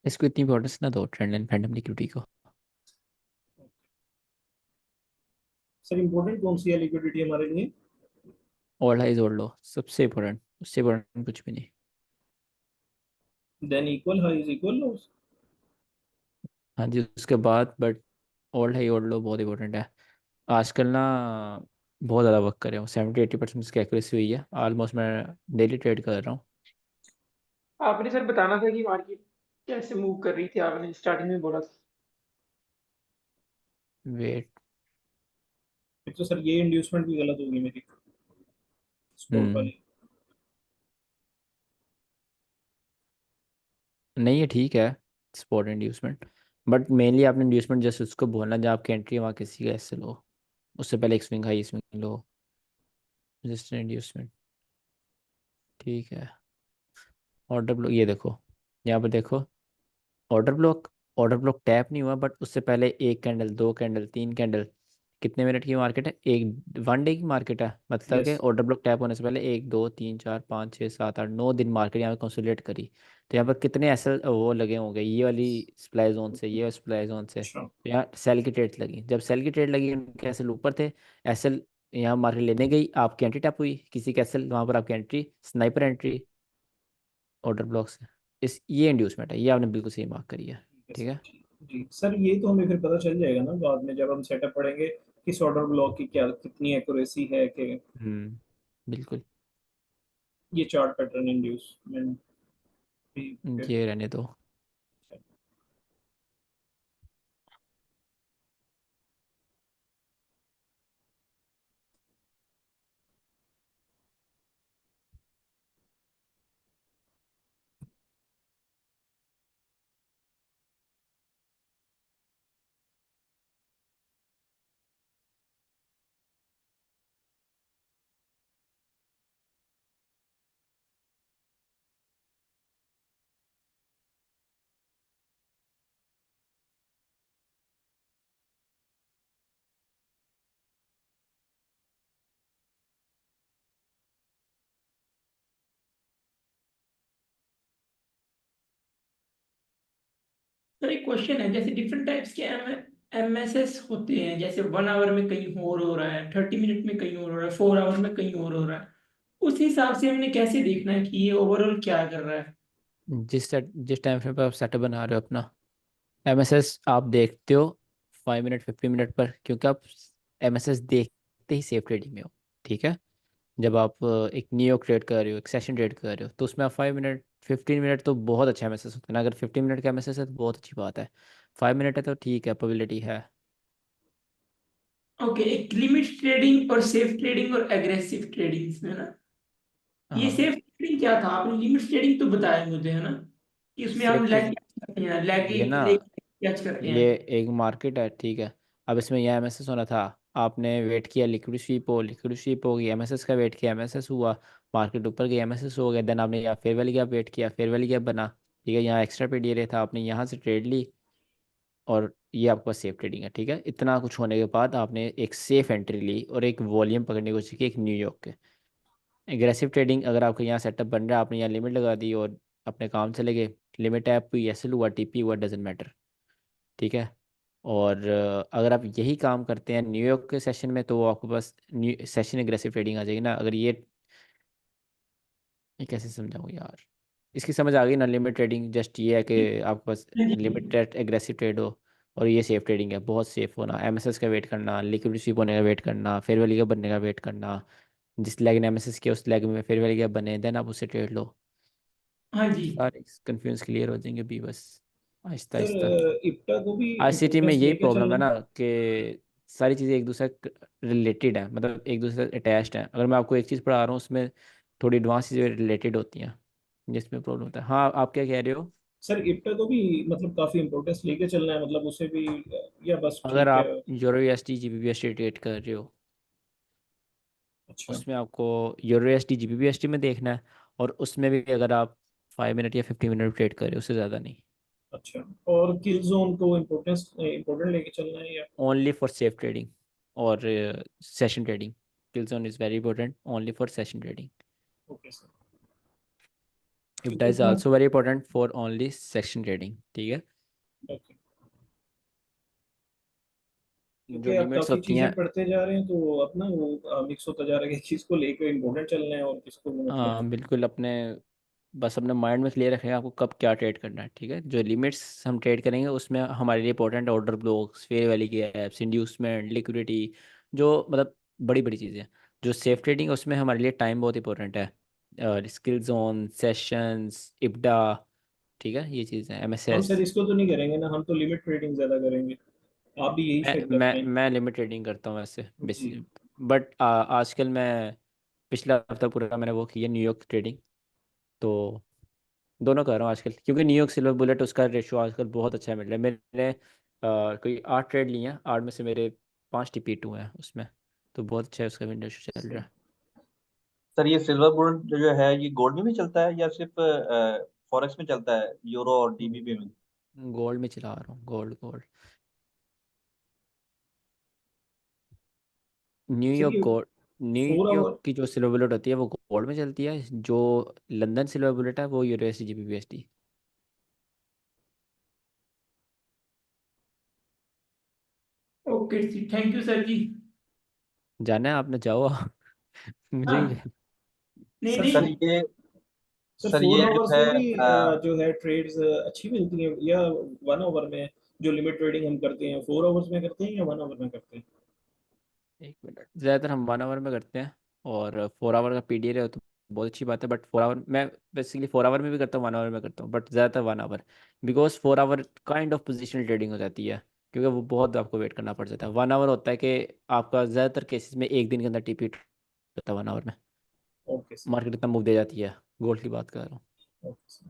इसको इतनी इंपॉर्टेंस ना दो ट्रेंड एंड फैंटम लिक्विडिटी को। सर इम्पोर्टेंट कौन सी है लिक्विडिटी हमारे लिए? ऑल हाइज ओल्ड लो सबसे इंपॉर्टेंट, उससे इंपॉर्टेंट कुछ भी नहीं। Than equal high is equal loss. हाँ जी, उसके बाद बट ओल्ड हाई ओल्ड लो बहुत इंपॉर्टेंट है। आजकल ना बहुत ज़्यादा वर्क कर रहे हो, 70-80% इसकी एक्यूरेसी हुई है ऑलमोस्ट। मैं डेली ट्रेड कर रहा हूँ। आपने सर बताना था कि मार्केट कैसे मूव कर रही थी, आपने स्टार्टिंग में बोला था। वेट। फिर तो सर ये इंड्यूसमेंट भी गलत होगी मेरी, स्पोर्ट हम्म, वाली। नहीं ये ठीक है, स्पॉट इंड्यूसमेंट। बट मेनली आपने इंड्यूसमेंट जैसे उसको बोलना जहाँ आपकी एंट्री है वहाँ किसी का ऐसे लो, उससे पहले एक swing high swing low, resistance inducement, ठीक है। ऑर्डर ब्लॉक ये देखो, यहाँ पर देखो, order block, order block tap नहीं हुआ बट उससे पहले एक कैंडल, दो कैंडल, तीन कैंडल। कितने मिनट की मार्केट है? एक वन डे की मार्केट है। मतलब कि यस। ऑर्डर ब्लॉक टैप होने से पहले एक, दो, तीन, चार, पाँच, छः, सात, आठ, 9 दिन मार्केट यहाँ पे कंसोलिडेट करी। तो यहाँ पर कितने ऐसे वो लगे होंगे, ये वाली सप्लाई जोन से, ये सप्लाई जोन से, अच्छा। तो यहाँ सेल की ट्रेड लगी। जब सेल की ट्रेड लगी, उनके एसएल ऊपर थे, एसएल यहाँ मार्केट लेने गई, आपकी एंट्री टैप हुई, किसी के एसएल वहाँ पर आपकी entry, sniper entry order block से। इस ये इंड्यूसमेंट है, ये आपने बिल्कुल सही मार्क करी है। ठीक है ठीक सर, है। ठीक जी सर। ये तो हमें फिर पता चल जाएगा ना बाद में, जब हम सेटअप पढ़ेंगे किस ऑर्डर ब्लॉक की क्या कितनी एक्यूरेसी है कि बिल्कुल। ये चार्ट पैटर्न इंड्यूसमेंट भी फिर। ये रहने दो। सर एक क्वेश्चन है, जैसे डिफरेंट टाइप्स के एमएसएस होते हैं, जैसे 1 आवर में कहीं और हो रहा है, 30 मिनट में कहीं और हो रहा है, 4 आवर में कहीं और हो रहा है। उस हिसाब से हमने कैसे देखना है कि ये ओवरऑल क्या कर रहा है? जिस टाइम फ्रेम पर आप सेटअप बना रहे हो अपना, एमएसएस आप देखते हो 5 मिनट 15 मिनट पर, क्योंकि आप एमएसएस देखते ही सेफ ट्रेडिंग में हो। ठीक है। जब आप एक नियो ट्रेड कर रहे हो, एक सेशन ट्रेड कर रहे हो, तो उसमें आप 5 मिनट 15 मिनट तो बहुत अच्छा एमएसएस होता है ना। अगर 15 मिनट का एमएसएस है तो बहुत अच्छी बात है। 5 मिनट है तो ठीक है, प्रोबेबिलिटी है। ओके, एक लिमिट ट्रेडिंग और सेफ ट्रेडिंग और एग्रेसिव ट्रेडिंग में ना, ये हाँ। सेफ ट्रेडिंग क्या था? आपने लिमिट ट्रेडिंग तो बताया मुझे, है ना, कि उसमें हम सेफ लैग ट्रेडिंग करते हैं, लैग ये ना, कैच करते हैं। ये एक मार्केट है, ठीक है। अब इसमें यह एमएसएस होना था, आपने वेट किया लिक्विड स्वीप हो, लिक्विड स्वीप होगी, एमएसएस का वेट किया, एमएसएस हुआ, मार्केट ऊपर गई, एमएसएस हो गया, देन आपने यहाँ फेयर वैल्यू गैप वेट किया, फेयर वैल्यू गैप बना। ठीक है, यहाँ एक्स्ट्रा पेड एरिया था, आपने यहाँ से ट्रेड ली, और ये आपका सेफ ट्रेडिंग है। ठीक है, इतना कुछ होने के बाद आपने एक सेफ एंट्री ली और एक वॉल्यूम पकड़ने की कोशिश की, एक न्यूयॉर्क के। एग्रेसिव ट्रेडिंग, अगर आपको यहाँ सेटअप बन रहा है, आपने यहाँ लिमिट लगा दी और अपने काम चले गए, लिमिट ऐप हुई, एसएल हुआ, टीपी हुआ, डजेंट मैटर। ठीक है। और अगर आप यही काम करते हैं न्यूयॉर्क के सेशन में, तो वो आपके पास न्यू सेशन एग्रेसिव ट्रेडिंग आ जाएगी ना। अगर ये कैसे समझाऊँ यार, इसकी समझ आ गई ना। लिमिट ट्रेडिंग जस्ट ये है कि आपके पास लिमिट एग्रेसिव ट्रेड हो, और ये सेफ ट्रेडिंग है, बहुत सेफ होना, एमएसएस का वेट करना, लिक्विड स्वीप होने का वेट करना, फेयर वैल्यू का बनने का वेट करना, जिस लेग ने एमएसएस किया उस लेग में फेयर वैल्यू का बने, देन आप उससे ट्रेड लो। हाँ जी। सारे कंफ्यूज क्लियर हो जाएंगे भी, बस आहिस्ता आहिस्ता। सर इप्टा को भी आईसीटी में इम्पोर्टेंस यही लेके प्रॉब्लम चलना है है। ना, कि सारी चीज़ें एक दूसरे रिलेटेड हैं, मतलब एक दूसरे से अटैच्ड हैं। अगर मैं आपको एक चीज़ पढ़ा रहा हूँ, उसमें थोड़ी एडवांस चीज़ें रिलेटेड होती हैं, जिसमें प्रॉब्लम होता है। हाँ, आप क्या कह रहे हो? सर इप्टा को भी मतलब काफी इम्पोर्टेंस लेके चलना है, मतलब उसे भी, या बस अगर ठीक है। आप यूरो यूएसडी जीबीपीएसडी ट्रेड कर रहे हो, अच्छा। उसमें आपको यूरो यूएसडी जीबीपीएसडी में देखना है, और उसमें भी अगर आप 5 मिनट या 15 मिनट ट्रेड कर रहे हो, उससे ज़्यादा नहीं। अच्छा, और किल जोन को इम्पोर्टेंट लेके चलना है या? ओनली फॉर सेफ ट्रेडिंग और session trading. Kill zone is very important only for session trading. Okay sir. ठीक इप्टा है is sir. Also very important for only session trading. ठीक है। ओके। जो क्योंकि आप लिमिट्स काफी होती चीजें हैं, पढ़ते जा रहे हैं तो अपना वो मिक्स होता जा रहा है कि किसको लेके इम्पोर्टेंट चलना है और किसको मतलब। बिल्कुल अपने, बस अपने माइंड में क्लियर रखें आपको कब क्या ट्रेड करना है। ठीक है, जो लिमिट्स हम ट्रेड करेंगे उसमें हमारे लिए important order blocks, fair value की एप्स, इंड्यूसमेंट, लिक्विडिटी, जो मतलब बड़ी बड़ी चीज़ें। जो सेफ ट्रेडिंग है उसमें हमारे लिए टाइम बहुत इंपॉर्टेंट है, स्किल जोन, सेशंस, इब्डा। ठीक है, ये चीज़ें, हम एमएसएस। सर इसको तो नहीं करेंगे ना, हम तो लिमिट ट्रेडिंग ज्यादा करेंगे। आप भी यही मैं शायद मैं करते हैं। मैं लिमिट ट्रेडिंग करता हूँ वैसे जी। बेसिक, बट आजकल मैं, पिछला हफ्ता पूरा मैंने वो किया न्यूयॉर्क ट्रेडिंग, तो दोनों कर रहा हूँ आजकल, क्योंकि न्यूयॉर्क सिल्वर बुलेट उसका रेशो आजकल बहुत अच्छा मिल रहा है। मैंने कोई 8 ट्रेड लिए हैं, 8 में से मेरे 5 TP2 हैं उसमें, तो बहुत अच्छा है, उसका विंडो चल रहा है। सर ये सिल्वर बुलेट जो है ये गोल्ड में भी चलता है या सिर्फ फॉरेक्स में चलता है, यूरो और डीबीपी में? गोल्ड में चला रहा हूँ, गोल्ड गोल्ड। सर न्यूयॉर्क ये गोल्ड। 4 आवर। न्यूयॉर्क की जो सिल्वर बुलेट होती है वो गोल्ड में चलती है, जो लंदन सिल्वर बुलेट है वो USD GBPUSD. Okay, thank you sir जी। जाना है आपने, जाओ मुझे हाँ, भी- नहीं सर सर नहीं, ये सर सर 4 ये जो आवर्स है में भी जो है ट्रेड्स अच्छी मिलती हैं, या 1 आवर में जो लिमिट ट्रेडिंग हम करते हैं 4 आवर्स में करते हैं या 1 आवर में करते हैं? एक मिनट, ज़्यादातर हम 1 आवर में करते हैं, और 4 आवर का पीडीए है तो बहुत अच्छी बात है। बट 4 आवर मैं बेसिकली 4 आवर में भी करता हूँ, 1 आवर में करता हूँ, बट ज़्यादातर 1 hour, because 4 hour kind of positional trading हो जाती है, क्योंकि वो बहुत आपको वेट करना पड़ जाता है। 1 आवर होता है कि आपका ज़्यादातर केसेस में एक दिन के अंदर टीपी होता है 1 आवर में। Okay sir. मार्केट इतना मूव दे जाती है, गोल्ड की बात कर रहा हूँ। Okay sir.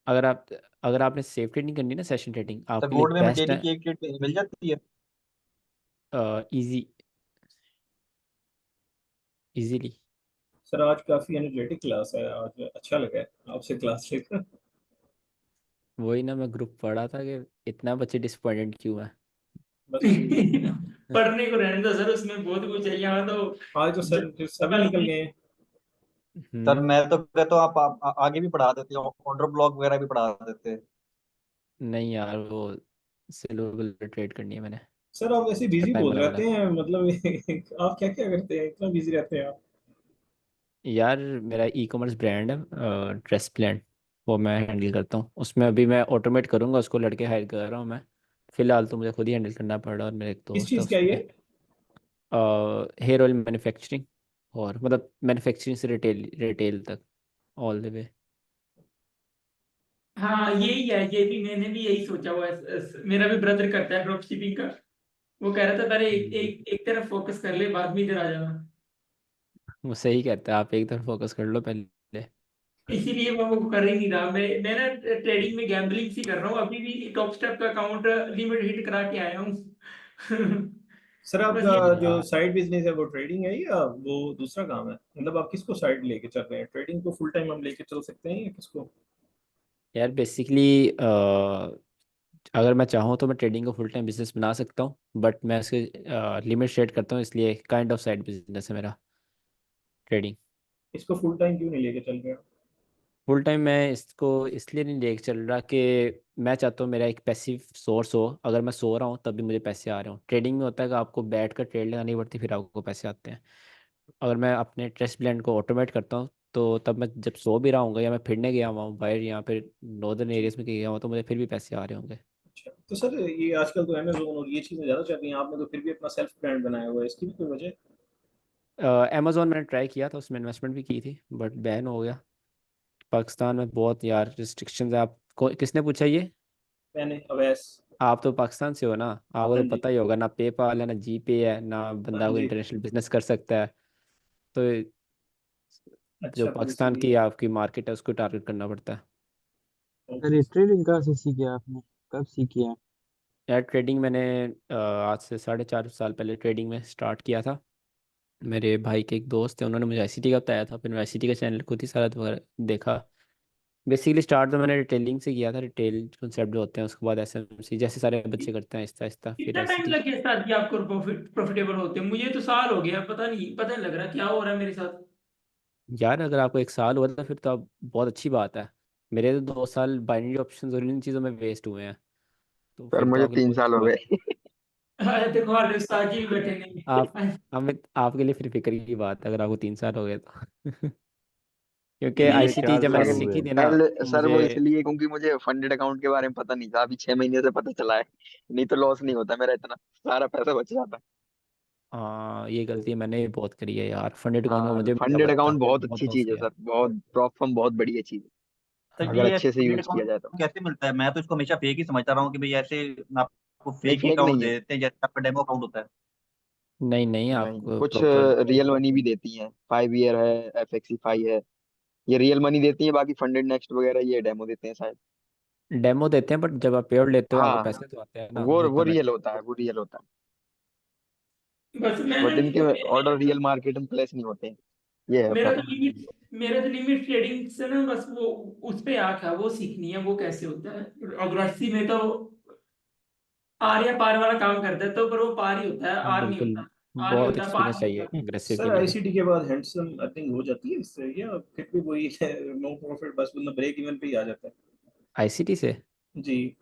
अगर आप अगर आपने सेफ ट्रेडिंग करनी है ना, सेशन ट्रेडिंग सर आपके लिए गोल्ड में हमें बेस्ट डेली है। की एक ट्रेड मिल जाती है? Easy, easily. सर आज काफी एनर्जेटिक क्लास है, आज अच्छा लगा है आपसे क्लास लेकर। वही ना, मैं ग्रुप पढ़ा था कि इतना बच्चे डिसअपॉइंटेड क्यों है। बस पढ़ने को रहने दो सर, उसमें बहुत कुछ है यहाँ तो। आज तो सर सभी कल निकल गए हैं। सर हम्म। मैं तो कहता हूँ आप आगे भी पढ़ा देते हो, ऑर्डर ब्लॉक वगैरह भी पढ़ा देते। नहीं यार, वो सिल्वर ट्रेड करनी है मैंने, सर आप ऐसे उसका बिजी टाइम बहुत होने वाला रहते है। हैं, मतलब आप क्या क्या करते हैं, इतना बिजी रहते हैं आप? यार मेरा ई कॉमर्स ब्रांड है, ड्रेस ब्रांड, वो मैं हैंडल करता हूँ। उसमें अभी मैं ऑटोमेट करूँगा, उसको लड़के हायर कर रहा हूँ मैं। फिलहाल तो मुझे खुद ही हैंडल करना पड़ रहा है, और मेरे एक किस दोस्त है चीज का ये? उसमें। हेयर ऑयल मैन्युफैक्चरिंग, और मतलब मैन्युफैक्चरिंग से रिटेल रिटेल तक, ऑल द वे। हाँ यही है, ये भी मैंने भी यही सोचा हुआ है। मेरा भी ब्रदर करता है ड्रॉप शिपिंग का। वो कह रहा था पहले एक तरफ फोकस कर ले, बाद में इधर आ जाना। वो सही कहता है, आप एक तरफ फोकस कर लो पहले। इसीलिए वो कर ही नहीं रहा। मैं ना ट्रेडिंग में गैम्बलिंग सी कर रहा हूँ अभी भी। टॉप स्टेप का अकाउंट लिमिट हिट करा के आया हूँ। सर बस आपका ये। जो यार साइड बिजनेस है वो ट्रेडिंग है या वो दूसरा काम है? मतलब आप किसको साइड लेके चल रहे हैं, ट्रेडिंग को फुल टाइम हम लेके चल सकते हैं या किसको? यार बेसिकली अगर मैं चाहूँ तो मैं ट्रेडिंग को फुल टाइम बिजनेस बना सकता हूँ, बट मैं इसके लिमिट सेट करता हूँ, इसलिए काइंड ऑफ साइड बिजनेस है मेरा ट्रेडिंग। इसको फुल टाइम क्यों नहीं लेके चल रहे हो? फुल टाइम मैं इसको इसलिए नहीं लेके चल रहा कि मैं चाहता हूँ मेरा एक पैसिव सोर्स हो, अगर मैं सो रहा हूँ तब भी मुझे पैसे आ रहे हो। ट्रेडिंग में होता है कि आपको बैठ कर ट्रेड लगानी पड़ती, फिर आपको पैसे आते हैं। अगर मैं अपने ट्रस्ट प्लान को ऑटोमेट करता हूँ, तो तब मैं जब सो भी रहा हूँ या मैं फिरने गया हुआ हूँ बाहर, यहाँ फिर नॉर्दर्न एरियाज में गया हूँ, तो मुझे फिर भी पैसे आ रहे होंगे। अच्छा तो सर ये आजकल तो अमेजोन और ये चीजें ज्यादा चल रही हैं, आपने तो फिर भी अपना सेल्फ ब्रांड बनाया हुआ है, इसकी भी कोई वजह है? अमेजोन मैंने ट्राई किया था, उसमें इन्वेस्टमेंट भी की थी, बट बैन हो गया। पाकिस्तान में बहुत यार रिस्ट्रिक्शंस है। आपको किसने पूछा ये? मैंने अवैस। आप तो पाकिस्तान से हो ना, आपको हाँ तो जी। पता ही होगा ना, पेपाल है ना जी पे है ना, हाँ बंदा को जी। इंटरनेशनल बिजनेस कर सकता है। तो जो अच्छा तो पाकिस्तान की इसलिए। आपकी मार्केट है उसको टारगेट करना पड़ता है। सर ओके ये सर। ट्रेडिंग कहाँ से सीखे आपने, कब सीखी है? यार ट्रेडिंग मैंने आज से 4.5 साल पहले ट्रेडिंग में स्टार्ट किया था। मेरे भाई के एक दोस्त थे, उन्होंने मुझे आईसीटी का बताया था, फिर मैं आईसीटी का चैनल खुद ही सारा वगैरह देखा। बेसिकली स्टार्ट तो मैंने रिटेलिंग से किया था, रिटेल कॉन्सेप्ट जो होते हैं, उसके बाद एसएमसी जैसे सारे बच्चे करते हैं, आहिस्ता आहिस्ता फिर कितना टाइम आईसीटी। लग गया स्टार्ट किया आपको प्रॉफिटेबल होते? मुझे तो साल हो गया, पता नहीं लग रहा क्या हो रहा है मेरे साथ। यार अगर आपको 1 साल हुआ था फिर तो आप बहुत अच्छी बात है। मेरे तो 2 साल बाइनरी ऑप्शन और इन चीज़ों में वेस्ट हुए हैं, तो सर फिर तो मुझे आपके लिए तीन बहुत साल अच्छी हो बात गए। देखो हमारे उस्ताद जी भी बैठे आप नहीं। हमें आपके लिए फिर फिक्र की बात है अगर आपको 3 साल हो गए तो क्योंकि मुझे आईसीटी चार जब मैंने साल हो सीखी गए थी ना, पहले सर, मुझे वो इसलिए क्योंकि मुझे फंडेड अकाउंट के बारे में पता नहीं था, अभी 6 महीने से पता चला है। नहीं तो लॉस नहीं होता मेरा, इतना सारा पैसा बच जाता। हाँ ये गलती मैंने भी बहुत करी है यार, फंडेड अकाउंट का हाँ, मुझे भी नहीं फंडेड पता था, अकाउंट बहुत बहुत अच्छी लॉस चीज है किया। सर, बहुत प्रॉप फर्म बहुत बढ़िया चीज तो है अगर ये अच्छे से क्रेडिट यूज किया अकाउंट जाए तो। कैसे मिलता है? मैं तो इसको हमेशा फेक ही समझता रहा हूँ कि भाई ऐसे आपको नहीं, फेक ही फेक अकाउंट नहीं है। दे देते हैं जैसे आपका डेमो अकाउंट होता है। नहीं नहीं, नहीं, आपको कुछ प्रॉपर रियल मनी भी देती हैं, 5 ईयर है, FXify है, ये रियल मनी देती है। बाकी फंडेड नेक्स्ट वगैरह ये डेमो देते हैं शायद। डेमो देते हैं, बट जब आप पेड लेते हो आपको हाँ, पैसे तो आते हैं ना, वो वो इतना रियल मैटर। होता है, वो रियल होता है। बस बट इनके मैंने ऑर्डर रियल मार्केट में प्लेस नहीं होते हैं, ये है मेरा तो प्रॉब्लम। लिमिट मेरा तो लिमिट ट्रेडिंग से ना बस वो उस पे आंख है, वो सीखनी है वो कैसे होता है। अग्रेसिव में तो आर या पार वाला काम करता है, तो पर वो पार ही होता है, आर नहीं बिल्कुल, होता। आर ही बहुत होता है, पार एक्सपीरियंस नहीं चाहिए होता। अग्रेसिव के सर लिए तो। आईसीटी के बाद हैंडसम अर्निंग हो जाती है इससे, या फिर भी वही नो प्रॉफिट, बस मतलब ब्रेक इवन पे ही आ जाता है? आईसीटी से जी।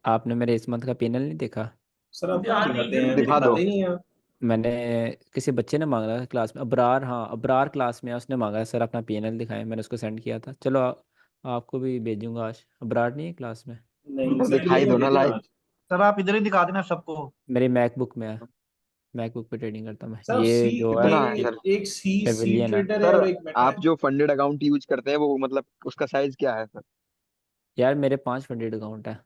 आपने मेरे इस मंथ का पैनल नहीं देखा? सर आप ध्यान नहीं दिखाते हैं, दिखा दो। दिखाते ही नहीं हैं आप। मैंने किसी बच्चे ने मांगा था क्लास में, अबरार, हाँ अबरार क्लास में है, उसने मांगा है, सर अपना पीएनएल दिखाएं, मैंने उसको सेंड किया था। चलो आपको भी भेजूंगा आज। अबरार नहीं है क्लास में? नहीं तो सर, दिखाई ये दो नहीं ना भेजना लाइव। आज। सर आप इधर ही दिखा देना सबको। मेरी मैकबुक में है, मैकबुक पे ट्रेडिंग करता हूँ मैं। सर ये सी जो है कितना है ये सर? एक सी पेविलियन है। ट्रेडर है सर और एक मेटा आप है। जो फंडेड अकाउंट यूज करते हैं वो मतलब उसका साइज क्या है सर? यार मेरे 5 फंडेड अकाउंट है।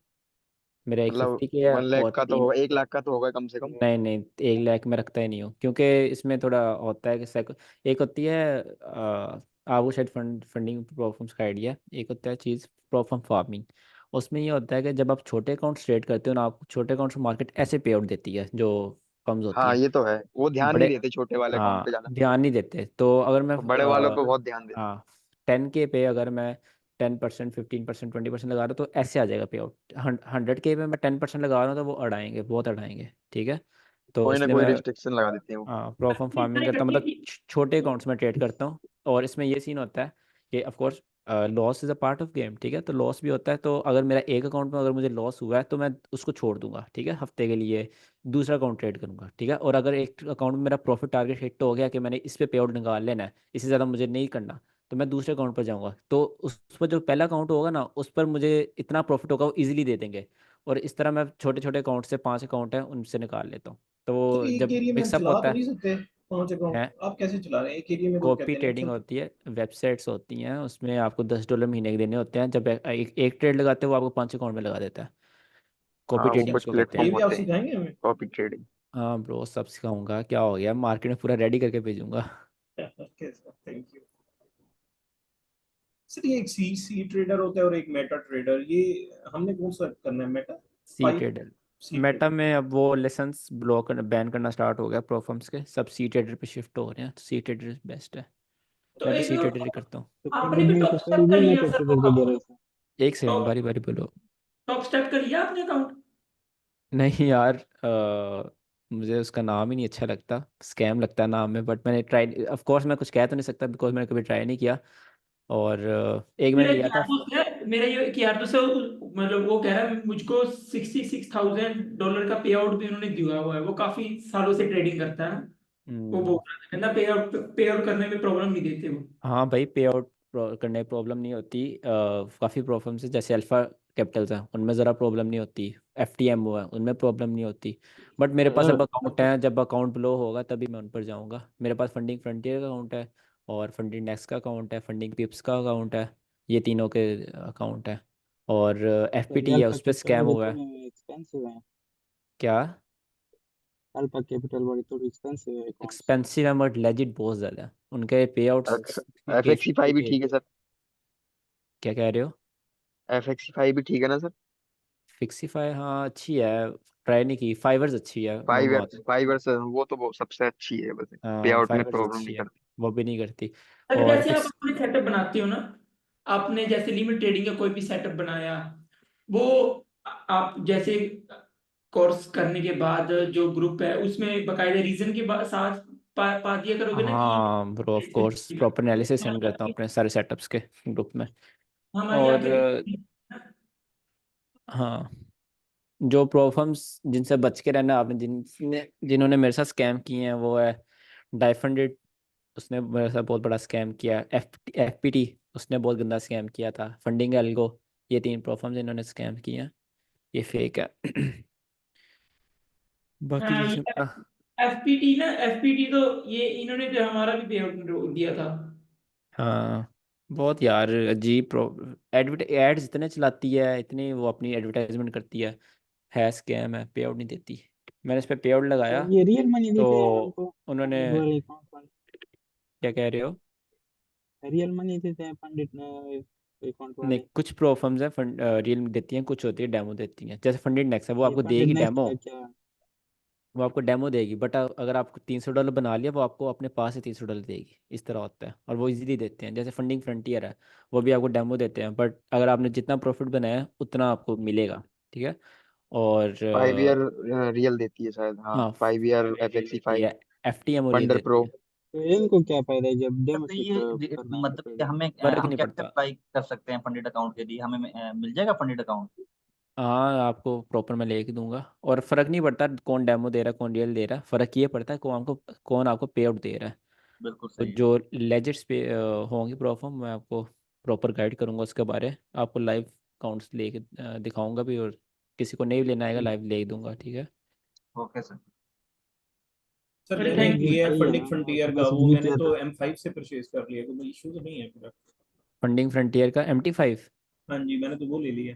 मेरा एक मतलब 50 के है 1 लाख और का तो 3। होगा, 1 लाख का तो होगा कम से कम। नहीं नहीं, 1 लाख में रखता ही नहीं हूँ, क्योंकि इसमें थोड़ा होता है कि एक होती है आपको शायद फंडिंग प्रोफॉर्म्स का आइडिया, एक होता है चीज़ प्रोफॉर्म फार्मिंग। उसमें ये होता है कि जब आप छोटे अकाउंट्स ट्रेड करते हो ना, आपको छोटे अकाउंट्स में मार्केट ऐसे पे आउट देती है जो फर्म्स होती हाँ हैं। ये तो है, वो ध्यान नहीं बड़े, देते छोटे वाले अकाउंट पे हाँ ज्यादा। ध्यान नहीं देते, तो अगर मैं और बड़े वालों पे बहुत ध्यान देते हैं। हाँ 10K पे अगर मैं 10%, 15%, 20% लगा रहा हूँ तो ऐसे आ जाएगा पे आउट। 100K पे मैं 10% लगा रहा हूँ तो वो अड़ाएंगे, बहुत अड़ाएंगे, ठीक है। तो कोई ना इसलिए कोई मैं रिस्ट्रिक्शन लगा देते हैं वो। प्रॉफर्म फार्मिंग करता हूँ, मतलब छोटे अकाउंट्स में ट्रेड करता हूँ। और इसमें ये सीन होता है कि of course loss is a part of game, ठीक है, तो लॉस भी होता है। तो अगर मेरा एक अकाउंट में अगर मुझे लॉस हुआ है तो मैं उसको छोड़ दूंगा, ठीक है, हफ्ते के लिए, दूसरा अकाउंट ट्रेड करूंगा, ठीक है। और अगर एक अकाउंट में मेरा प्रॉफिट टारगेट हिट हो गया कि मैंने इस पे पे आउट निकाल लेना है, इससे ज़्यादा मुझे नहीं करना, तो मैं दूसरे अकाउंट पर जाऊंगा। तो उस पर जो पहला अकाउंट होगा ना, उस पर मुझे इतना प्रॉफिट होगा वो ईजिली दे देंगे। और इस तरह मैं छोटे छोटे अकाउंट से 5 अकाउंट है उनसे निकाल लेता हूँ। तो सर वो एक जब एरिया में हम मिक्सअप चला होता तो नहीं सकते 5 अकाउंट? है, आप कैसे चला रहे हैं एक एरिया में? तो कॉपी कहते हैं नहीं ट्रेडिंग चल। होती है, वेबसाइट्स होती हैं, उसमें आपको $10 महीने के देने होते हैं। जब एक ट्रेड लगाते हैं वो आपको 5 अकाउंट में लगा देता है। कॉपी हाँ वो ट्रेडिंग अच्छा, कुछ उसको कहते प्लेटफॉर्म ये हैं। भी आप होते हैं सिखाएंगे हमें? Copy trading. हाँ ब्रो, सब सिखाऊंगा, क्या हो गया, मार्केट में पूरा रेडी करके भेजूंगा। Okay sir, thank you. Sir ये एक सी ट्रेडर होता है और एक मेटा ट्रेडर, ये हमने कौन सा करना है? मेटा सी फाइव ट्रेडर। सी मेटा ट्रेडर। में अब वो लेसन्स ब्लॉक बैन करना स्टार्ट हो गया, प्रोफर्म्स के सब सी ट्रेडर पे शिफ्ट हो रहे हैं, तो सी ट्रेडर बेस्ट है। तो मैं भी एक सी ट्रेडर ही करता हूँ। तो आपने भी कंपनी टॉप का स्टेप साइज कर भी लिया मेटा सर? ट्रेडर के दे रहे थे। एक सेकंड, बारी बारी बोलो। टॉप स्टेप कर लिया आपने अकाउंट? नहीं यार, मुझे उसका नाम ही नहीं अच्छा लगता, स्कैम लगता है नाम में। बट मैंने ट्राई, ऑफ कोर्स मैं कुछ कह तो नहीं सकता बिकॉज मैंने कभी ट्राई नहीं किया। और एक मैंने मेरा एक लिया यार था। दोस्त है, मेरा ये एक यार दोस्त है, मतलब वो कह रहा है मुझको $66,000 का पे आउट भी उन्होंने दिया हुआ है। वो काफी सालों से ट्रेडिंग करता है ना। वो बोल हम्म, रहा था, कहना पे आउट करने में प्रॉब्लम नहीं देते वो। हाँ भाई, पे आउट करने में प्रॉब्लम नहीं होती। काफ़ी प्रॉब्लम्स है, जैसे अल्फा कैपिटल्स हैं उनमें ज़रा प्रॉब्लम नहीं होती, FTMO है उनमें प्रॉब्लम नहीं होती। बट मेरे पास अब अकाउंट है, जब अकाउंट ब्लो होगा तभी मैं उन पर जाऊँगा। मेरे पास फंडिंग फ्रंटियर का अकाउंट है, और फंडिंग नेक्स्ट का अकाउंट है, फंडिंग पिप्स का अकाउंट है, ये तीनों के अकाउंट हैं। और सर ये FPT है, अल्फा उस पर कैपिटल स्कैम बड़ी हुआ है। थोड़ी एक्सपेंसिव है। क्या? अल्फा कैपिटल बड़ी थोड़ी एक्सपेंसिव है अकाउंट्स। एक्सपेंसिव है बट लेजिट बहुत ज़्यादा है उनके पे आउट्स। एफ के एक्स फाइव भी के ठीक है सर? क्या कह रहे हो? FX5 भी ठीक है ना सर? फिक्सीफाई हाँ अच्छी है, ट्राई नहीं की। फाइवर्स अच्छी है, नो फाइव बात। फाइव वो तो वो सबसे अच्छी है वैसे। पे हाँ आउट में फाइवर्स प्रॉब्लम अच्छी नहीं है, करती। वो भी नहीं करती। अगर और जैसे आप फिक्स, अपने सेटअप बनाते हो ना, आपने जैसे लिमिट ट्रेडिंग का कोई भी सेटअप बनाया, वो आप जैसे कोर्स करने के बाद जो ग्रुप है उसमें बकायदा रीजन के बाद साथ पा दिया करोगे ना कि हाँ bro of course proper analysis send करता हूँ अपने सारे सेटअप्स के ग्रुप में। हमारे यहाँ और पे हाँ, जो प्रॉब्लम्स जिनसे बच के रहना आपने, जिन्होंने मेरे साथ स्कैम किए हैं, वो है डाइफंडेड, उसने मेरे साथ बहुत बड़ा स्कैम किया। FPT, उसने बहुत गंदा स्कैम किया था। फंडिंग एल्गो, ये 3 प्रॉब्लम्स इन्होंने स्कैम किए हैं, ये फेक है। बाकी हाँ, जैसे ये FPT ना, FPT तो ये इन्होंने तो हमारा भी पे आउट दिया था। हाँ बहुत यार अजीब एडवर्ट एड्स इतने चलाती है, इतनी वो अपनी एडवर्टाइजमेंट करती है स्कैम है, पे आउट नहीं देती। मैंने इस पे पे आउट लगाया सर ये रियल मनी तो देते हैं उनको उन्होंने, पंडित वाले अकाउंट पर? क्या कह रहे हो? रियल मनी देते हैं पंडित अकाउंट नहीं, वाले? कुछ प्रोफर्म्स हैं फंड रियल देती हैं, कुछ होती है डेमो देती हैं। जैसे फंडेड नेक्स्ट है, वो ये आपको पंडित देगी नेक्स्ट डेमो, का क्या? वो आपको डेमो देगी। बट अगर आपको $300 बना लिया, वो आपको अपने पास से $300 देगी, इस तरह होता है। और वो इजीली देते हैं। जैसे फंडिंग फ्रंटियर है, वो भी आपको डेमो देते हैं, बट अगर आपने जितना प्रॉफिट बनाया है उतना आपको मिलेगा, ठीक है। और 5 ईयर रियल देती है शायद, हाँ हाँ 5 ईयर रियल FXC देती 5 है, FTM रियल फंडर देती प्रो। है। तो इनको क्या फायदा है जब सर तो डेमो ये करना है तो मतलब फिर? कि हमें फर्क हम नहीं कैसे पड़ता। अप्लाई कर सकते हैं फंडेड अकाउंट के लिए? हमें मिल जाएगा फंडेड अकाउंट? हाँ, आपको प्रॉपर मैं लेके दूंगा। और फ़र्क नहीं पड़ता कौन डेमो दे रहा है कौन रियल दे रहा है, फ़र्क ये पड़ता है कौन आपको पे आउट दे रहा है। बिल्कुल तो सही है। जो लेजेट्स पे होंगी परफॉर्म, मैं आपको प्रॉपर गाइड करूंगा उसके बारे। आपको लाइव काउंट्स लेके दिखाऊंगा भी, और किसी को नहीं लेना आएगा लाइव ले दूंगा, ठीक है। Okay sir. सर अरे मैंने थैंक एक ये लिया है सही है फंडिंग ना, मैंने तो फ्रंटियर का, मैसेज वो भी मैंने किया तो था। M5 से परचेज कर लिया, कोई इशू तो नहीं है मेरा। फंडिंग फ्रंटियर का MT5। हाँ जी, मैंने तो वो ले लिया।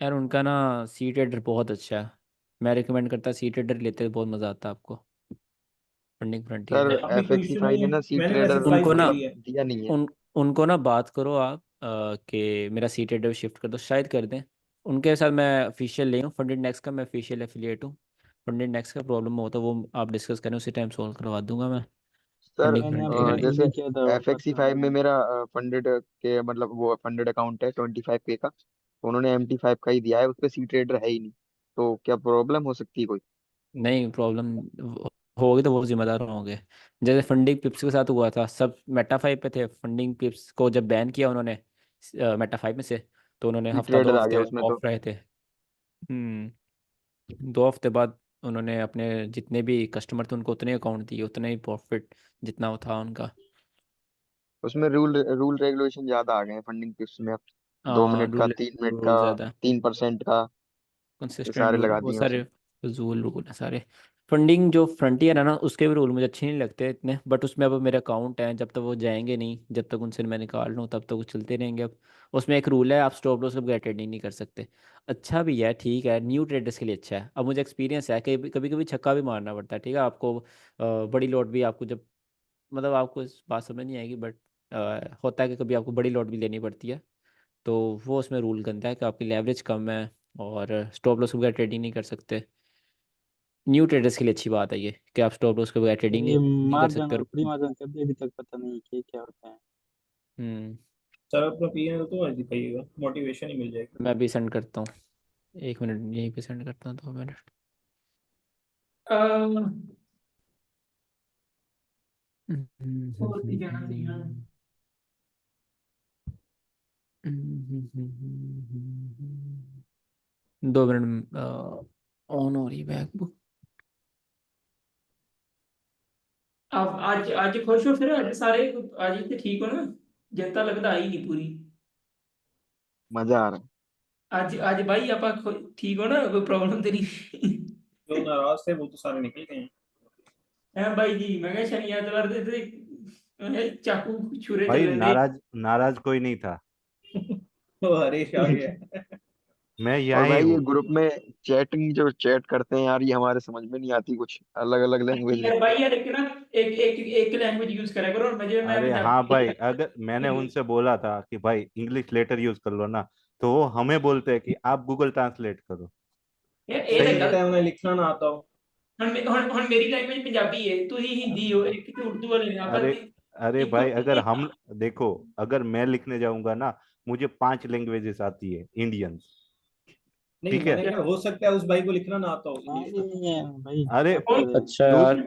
यार उनका ना सी ट्रेडर बहुत अच्छा है, मैं रिकमेंड करता सी ट्रेडर लेते, बहुत मज़ा आता है आपको फंडिंग फ्रंटियर सर में। अभी कोई FXC इशू फाइव नहीं ने है, ना सी मैंने वैसे ट्रेडर 5 उनको ना ले मतलब लिया है। दिया नहीं है। उनको ना बात करो आप कि मेरा सी ट्रेडर शिफ्ट कर दो, शायद कर दें। उनके साथ मैं ऑफिशियल नहीं हूँ, फंडेड नेक्स्ट का मैं ऑफिशियल एफिलिएट हूँ। फंडेड नेक्स्ट का प्रॉब्लम हो तो वो आप डिस्कस करें, उसी टाइम सॉल्व करवा दूंगा मैं। सर फंडिंग मैंने फ्रंटियर का नहीं। मैसेज जैसे भी किया था FXC बट फाइव में मेरा फंडेड के मतलब वो फंडेड अकाउंट है 25K का, तो उन्होंने MT5 का ही दिया है, उस पर सी ट्रेडर है ही नहीं। तो क्या प्रॉब्लम हो सकती है कोई? नहीं, प्रॉब्लम होगी तो वो जिम्मेदार होंगे। जैसे फंडिंग पिप्स के साथ हुआ था, सब मेटा 5 पे थे, फंडिंग पिप्स को जब बैन किया उन्होंने मेटा 5 में से, तो उन्होंने सी हफ्ता ट्रेडर दो आ गया हफ्ते उसमें तो। ऑफ रहे थे। हम्म 2 हफ्ते बाद उन्होंने अपने जितने भी कस्टमर थे उनको उतने अकाउंट दिए, उतने ही प्रॉफिट जितना वो था उनका। उसमें रूल रूल रेगुलेशन ज्यादा आ गए हैं फंडिंग टिप्स में अब। दो हाँ, मिनट का, रूल 3 मिनट का, रूल ज़्यादा 3% का, ये कंसिस्टेंट सारे रूल है, लगा बहुत दिए सारे उसमें। फजूल रूल है सारे। फंडिंग जो फ्रंटियर है ना, उसके भी रूल मुझे अच्छे नहीं लगते इतने, बट उसमें अब मेरे अकाउंट हैं, जब तक वो जाएंगे नहीं, जब तक उनसे मैं निकाल लूँ तब तक वो चलते रहेंगे। अब उसमें एक रूल है, आप स्टॉप लॉस के बगैर ट्रेडिंग नहीं कर सकते। अच्छा भी है, ठीक है, न्यू ट्रेडर्स के लिए अच्छा है। अब मुझे एक्सपीरियंस है कि कभी कभी छक्का भी मारना पड़ता है, ठीक है आपको। बड़ी लॉट भी आपको जब, मतलब आपको इस बात समझ नहीं आएगी, बट होता है कि कभी आपको बड़ी लॉट भी लेनी पड़ती है। तो वो उसमें रूल करता है कि आपकी लेवरेज कम है और स्टॉप लॉस के बगैर ट्रेडिंग नहीं कर सकते। न्यू ट्रेडर्स के लिए अच्छी बात है ये कि आप स्टॉप लॉस के बगैर सर ट्रेडिंग ये नहीं कर मार्जिन सकते। और और प्री मार्जिन का भी अभी तक पता नहीं कि क्या होता है। हम्म सर अपना पीएनएल तो आज दिखाइएगा, मोटिवेशन ही मिल जाएगी। मैं भी सेंड करता हूँ, 1 मिनट यहीं पे सेंड करता हूँ, 2 मिनट। और भी जाना चाहिए ना। 2 मिनट ऑन हो रही बैकबुक। आप आज खुश हो फिर, आज सारे आज इतने ठीक हो ना? जनता लगता आई नहीं पूरी। मजा आ रहा है। आज आज भाई आप ठीक हो ना, कोई प्रॉब्लम तो नहीं? जो नाराज थे वो तो सारे निकल गए हैं। है भाई जी, मैं क्या शनि एतवार थे चाकू छुरे चल भाई रहे थे। नाराज नाराज कोई नहीं था। तो हरीश आ गया। मैं और यहाँ ही भाई ये हूँ। ग्रुप में चैटिंग जो चैट करते हैं यार, ये हमारे समझ में नहीं आती, कुछ अलग अलग लैंग्वेज यार लिखते भाई हैं। यार, एक ना एक एक एक लैंग्वेज यूज करा करो, और मैं अरे हाँ पंजाबी। भाई, अगर मैंने उनसे बोला था कि भाई इंग्लिश लेटर यूज कर लो ना, तो वो हमें बोलते हैं कि आप गूगल ट्रांसलेट करो। यार ये हो तो सकता गलत। है उन्हें लिखना ना आता हो। ਹੁਣ ਮੇਰੀ ਲੈਂਗੁਏਜ ਪੰਜਾਬੀ ਹੈ, ਤੁਸੀਂ ਹਿੰਦੀ ਹੋ, ਇੱਕ ਤੇ ਉਰਦੂ वाले ने अरे आपस अरे इको भाई, अगर हम देखो, अगर मैं लिखने जाऊंगा ना, मुझे 5 लैंग्वेजेस आती है इंडियन। नहीं, ठीक है। मैंने कहा हो सकता है उस भाई को लिखना ना आता हो हाँ इंग्लिश में। नहीं है भाई, अरे क्या कर रहे हैं? अच्छा तू यार,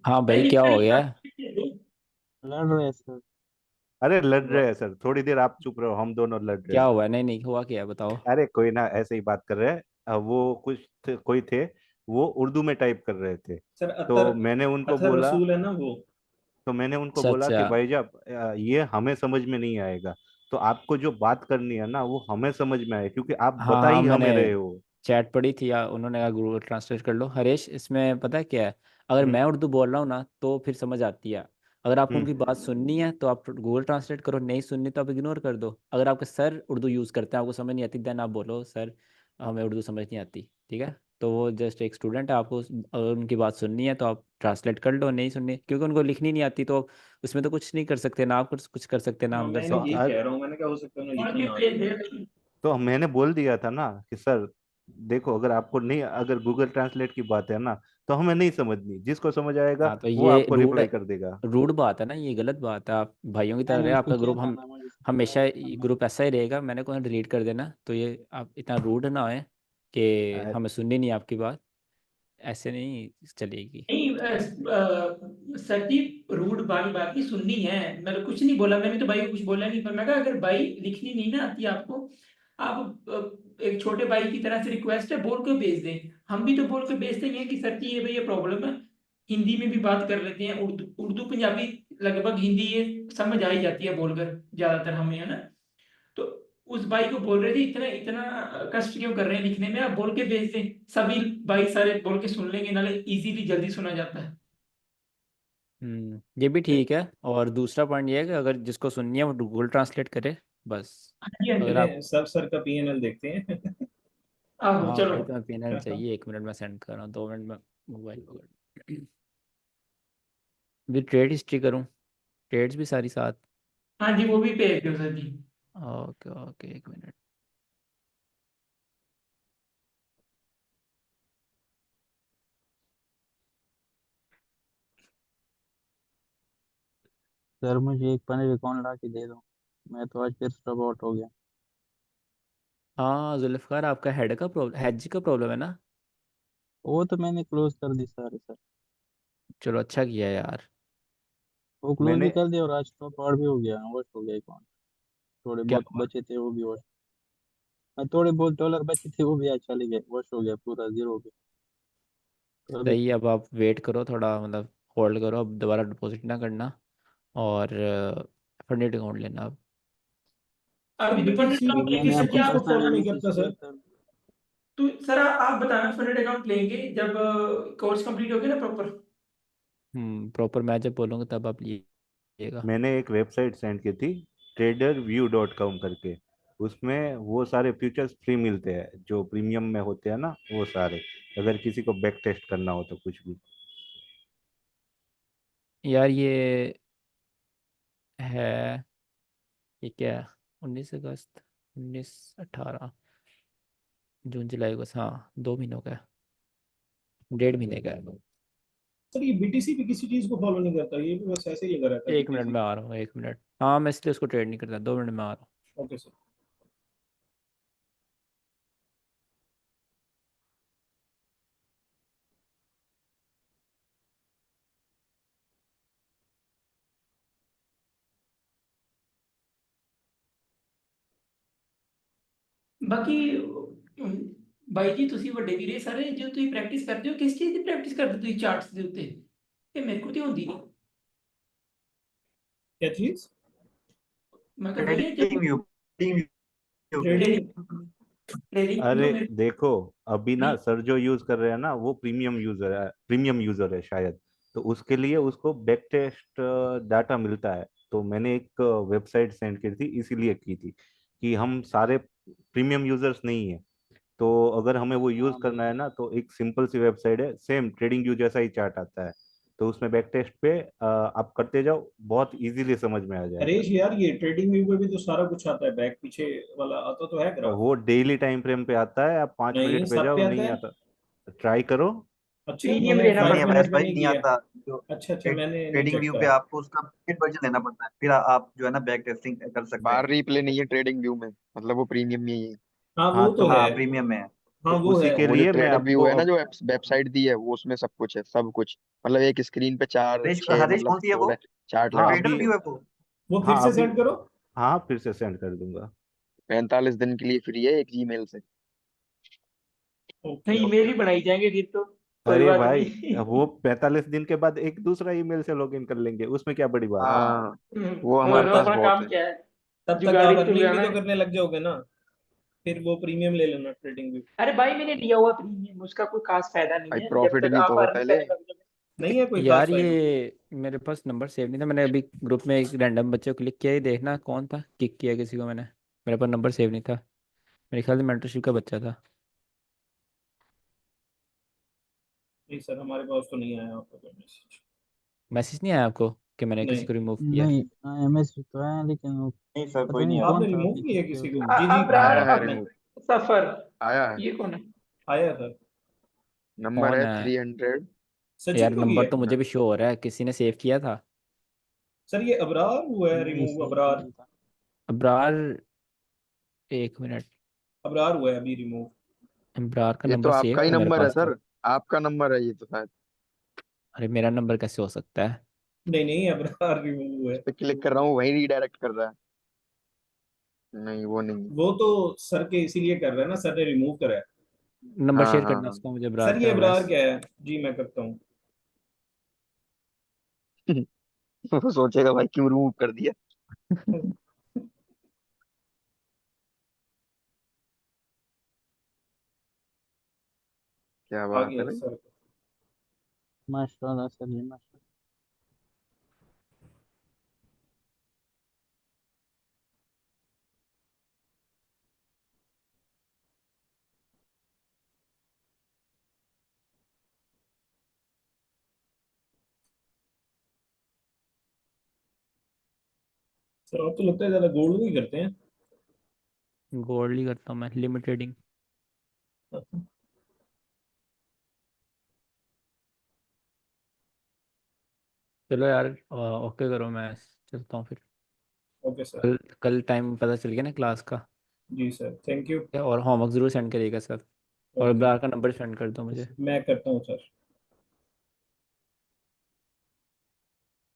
हाँ भाई क्या हो गया है? लड़ रहे हैं सर। अरे लड़ रहे हैं सर, थोड़ी देर आप चुप रहो, हम दोनों लड़ रहे क्या हैं। हुआ है? नहीं नहीं हुआ क्या है, बताओ। अरे कोई ना, ऐसे ही बात कर रहे हैं। वो कोई थे, वो उर्दू में टाइप कर रहे थे। सर तो मैंने उनको अतर बोला रसूल है ना वो। तो मैंने उनको अच्छा बोला अच्छा। कि भाईजान, ये हमें समझ में नहीं आएगा। तो आपको जो बात करनी है ना, वो हमें समझ में आए, क्योंकि आप हाँ बता हाँ, ही मैंने हमें रहे हो। चैट पढ़ी थी, या उन्होंने कहा गूगल ट्रांसलेट कर लो। हरेश, इसमें पता है क्या है, अगर हम्म। मैं उर्दू बोल रहा हूँ ना तो फिर समझ आती है। अगर आपको हम्म। उनकी बात सुननी है तो आप गूगल ट्रांसलेट करो, नहीं सुननी तो आप इग्नोर कर दो। अगर आपके सर उर्दू यूज़ करते हैं, आपको समझ नहीं आती, देन आप बोलो सर हमें उर्दू समझ नहीं आती, ठीक है। तो वो जस्ट एक स्टूडेंट है, आपको अगर उनकी बात सुननी है तो आप ट्रांसलेट कर लो, नहीं सुननी क्योंकि उनको लिखनी नहीं आती तो उसमें तो कुछ नहीं कर सकते ना, आप कुछ कर सकते ना हाँ, हम कर मैं इन्हें तो सकते यही हैं। अ- कह रहा हूँ, मैंने कहा हो सकता है उन्हें लिखना ये ना आता भेज हो। दे। तो मैंने बोल दिया था ना कि सर देखो, अगर आपको नहीं, अगर गूगल ट्रांसलेट की बात है ना, तो हमें नहीं समझनी, जिसको समझ आएगा हाँ तो वो ये आपको रिप्लाई कर देगा। रूड बात है ना, ये गलत बात है। आप भाइयों की तरह मैंने रहे, उनको आपका किया ग्रुप था हम ना, मुझे समझ हमेशा आया था मैं। ग्रुप ऐसा ही रहेगा, मैंने कहा डिलीट कर देना। तो ये आप इतना रूड ना होए कि अ- हमें सुननी नहीं आपकी बात, ऐसे नहीं चलेगी। नहीं सर जी, रूड वाली बात नहीं सुननी है, मैंने कुछ नहीं बोला, मैंने तो भाई को कुछ बोला नहीं, पर मैं कहा अगर भाई लिखनी नहीं ना आती आपको, आप एक छोटे भाई की तरह से रिक्वेस्ट है, बोल के भेज दें। हम भी तो बोल के भेजते ही हैं कि सर जी ये भाई ये प्रॉब्लम है। हिंदी में भी बात कर लेते हैं, उर्दू उर्दू पंजाबी लगभग हिंदी ये समझ आ ही जाती है बोलकर ज्यादातर हमें, है ना। तो उस भाई को बोल रहे थे इतना इतना कष्ट क्यों कर रहे हैं लिखने में, आप बोल के भेज दें, सभी भाई सारे बोल के सुन लेंगे, नाले इजीली जल्दी सुना जाता है। ये भी ठीक है। और दूसरा पॉइंट ये है कि अगर जिसको सुननी है वो गूगल ट्रांसलेट करे बस। हाँ जी, हाँ जी। अगर आप चले सर का पीएनएल देखते हैं। आहो हाँ चलो। भाई, तुम्हें पेनल चाहिए, 1 मिनट में सेंड कर रहा हूँ, 2 मिनट में मोबाइल पकड़। भी ट्रेड हिस्ट्री करूँ, ट्रेड्स भी सारी साथ। हाँ जी, वो भी भेज दो सर जी। Okay okay, 1 minute. सर मुझे एक पनीर अकाउंट ला के दे दो, मैं तो आज फिर स्टॉप आउट हो गया। हाँ जुल्फ़िकार, आपका हेड का प्रॉब्लम, हेड का प्रॉब्लम है ना। वो तो मैंने क्लोज कर दी सारे सर। चलो अच्छा किया यार। वो क्लोज भी मैंने कर दिया और आज स्टॉप आउट भी हो गया, वॉश हो गया अकाउंट। थोड़े क्या बहुत हुआ? बचे थे वो भी वॉश। थोड़े बहुत डॉलर बचे थे वो भी आज चले गए, वॉश हो गया, पूरा जीरो हो गया। तो अभी सही है, अब आप वेट करो थोड़ा, मतलब होल्ड करो, अब दोबारा डिपॉजिट ना करना। और फंडेड अकाउंट लेना अब। अभी तो फंडेड बीटीसी अभी अकाउंट लेंगे मैंने सर आपको जी बीटीसी को आप। पर्सनली फॉलो नहीं मैसेज करता किया सर। था। तो सर आप बताना फंडेड अकाउंट लेंगे जब कोर्स कंप्लीट हो गया ना प्रॉपर। प्रॉपर मैं जब बोलूँगा तब आप लीजिएगा। मैंने एक वेबसाइट सेंड की थी, traderview.com करके। उसमें वो सारे फ्यूचर्स फ्री मिलते हैं जो प्रीमियम में होते हैं ना, वो सारे, अगर किसी को बैक टेस्ट करना हो तो कुछ भी। यार ये है, ये क्या है, 19 अगस्त, 19, 18, जून जुलाई अगस्त, हाँ 2 महीनों का है, 1.5 महीने का है। सर ये बीटीसी भी किसी चीज को फॉलो नहीं करता, ये भी बस ऐसे ही लगा रहता है 1 मिनट बीटीसी। में आ रहा हूँ, 1 मिनट। हाँ मैं इसलिए उसको ट्रेड नहीं करता, 2 मिनट में आ रहा हूँ। Okay sir. ਬਾਕੀ ਬਾਈ ਜੀ ਤੁਸੀਂ ਵੱਡੇ ਵੀਰੇ ਸਾਰੇ ਜਦੋਂ ਤੁਸੀਂ ਪ੍ਰੈਕਟਿਸ ਕਰਦੇ ਹੋ ਕਿਸ ਚੀਜ਼ ਦੀ ਪ੍ਰੈਕਟਿਸ ਕਰਦੇ ਤੁਸੀਂ ਚਾਰਟਸ ਦੇ ਉੱਤੇ? ਇਹ ਮੇਰੇ ਕੋਲ ਤੇ ਹੁੰਦੀ ਨਹੀਂ। क्या चीज? मैं कहा भैया जब trading view, trading. Trading view अरे मेरे। देखो, अभी ना नहीं, सर जो यूज कर रहे हैं ना वो प्रीमियम यूजर है शायद। तो उसके लिए उसको बैक टेस्ट डाटा मिलता है। तो मैंने एक वेबसाइट सेंड की थी, इसीलिए की थी कि हम सारे प्रीमियम यूजर्स नहीं है। तो अगर हमें वो यूज हाँ करना है भाई। ना, तो एक सिंपल सी वेबसाइट है, सेम ट्रेडिंग व्यू जैसा ही चार्ट आता है। तो उसमें बैक टेस्ट पे आप करते जाओ, बहुत इजीली समझ में आ जाएगा। हरेश यार ये ट्रेडिंग व्यू पे भी तो सारा कुछ आता है, बैक पीछे वाला आता तो है और ग्राफ। वो डेली टाइम फ्रेम पे आता है, आप पाँच नहीं मिनट पे सब जाओ, पे आता नहीं है। आता ट्राई करो। अच्छा प्रीमियम मैंने लेना फाइव पड़ता है मिनट का भाई, नहीं नहीं किया। आता जो अच्छा अच्छा मैंने नहीं ट्रेडिंग चेक व्यू पे करा। आपको उसका पेड वर्जन लेना पड़ता है, फिर आप जो है ना बैक टेस्टिंग कर सकते बार हैं। रिप्ले नहीं है ट्रेडिंग व्यू में, मतलब वो प्रीमियम में ही है। हाँ हाँ वो तो है। हाँ प्रीमियम में है। तो हाँ वो उसी है। के वो जो लिए मैं ट्रेडर व्यू आपको है ना, अब जो वेबसाइट दी है, वो उसमें सब कुछ है, सब कुछ। मतलब एक स्क्रीन पे चार हरीश छह हरीश मतलब कौन सी है शो वो? चार्ट हाँ लगा ट्रेडर अभी, सकते व्यू हो। है वो? वो फिर हाँ से अभी, सेंड करो। हाँ फिर से सेंड कर दूंगा। 45 दिन के लिए फ्री है, एक जीमेल से। ओके नहीं ईमेल ओके। ही बनाई जाएंगे फिर तो। कोई अरे बात भाई, नहीं। वो 45 दिन के बाद एक दूसरा ईमेल से लॉगिन कर लेंगे, उसमें क्या बड़ी बात है। हाँ, वो हमारे और पास अपना बहुत काम है। क्या है, तब तक आप जुगाड़ी तो अर्निंग भी लगाना तो है। करने लग जाओगे ना, फिर वो प्रीमियम ले लेना ट्रेडिंग व्यू। अरे भाई मैंने लिया हुआ प्रीमियम, उसका कोई खास फायदा नहीं भाई है जब प्रॉफिट तक भी तो आप हो अर्न पहले। करने लग जाओगे। नहीं है कोई खास यार फायदा। ये मेरे पास नंबर सेव नहीं था, मैंने अभी ग्रुप में एक रैंडम बच्चे को क्लिक किया, ही देखना कौन था, किक किया किसी को मैंने, मेरे पास नंबर सेव नहीं था। मेरे ख्याल से मेंटरशिप का बच्चा था। नहीं सर हमारे पास तो नहीं आया आपका कोई मैसेज। मैसेज नहीं आया आपको कि मैंने किसी नहीं को रिमूव किया है? नहीं, एमएस तो है लेकिन वो नहीं सर, पता कोई नहीं नहीं आया। कौन आपने था रिमूव आपने किया किक है किया किसी उसको। को? जी जी अब्रार आया है आपने। रिमूव। सफर, आया है। ये कौन है? आया सर। नंबर कौन है है? 300। यार सचिन को किया नंबर है। तो मुझे भी शो हो रहा है, किसी ने सेव किया था। सर ये अबरार हुआ है नहीं रिमूव, सही तो अबरार। नहीं था। अब्रार, 1 मिनट। अबरार हुआ है अभी रिमूव। अब्रार का ये तो नंबर सेव आपका ही था मेरे नंबर है पास तो। सर, आपका नंबर है ये तो शायद। अरे मेरा नंबर कैसे हो सकता है? नहीं नहीं अबरार रिमूव हुआ उस है। पे क्लिक कर रहा हूँ, वही रीडायरेक्ट कर रहा है। नहीं वो नहीं। वो तो सर के इसीलिए कर रहे हैं ना, सर ने रिमूव करा है। नंबर हाँ शेयर हाँ करना हाँ। उसका मुझे, अब्रार सर ये का अबरार वैस। क्या है? जी मैं करता हूँ। वो सोचेगा भाई क्यों रिमूव कर दिया। क्या आ बात है गया भाई। सर। माशाल्लाह सर जी, माशाल्लाह। सर आप तो लगता है ज्यादा गोल्ड ही करते हैं। गोल्ड ही करता हूँ मैं, लिमिट ट्रेडिंग। चलो यार, ओके करो, मैं चलता हूँ फिर। Okay sir. कल कल टाइम पता चल गया ना क्लास का? जी सर, थैंक यू। और होमवर्क ज़रूर सेंड करिएगा सर। और ओके, अब्रार का नंबर सेंड कर दो मुझे। मैं करता हूँ सर।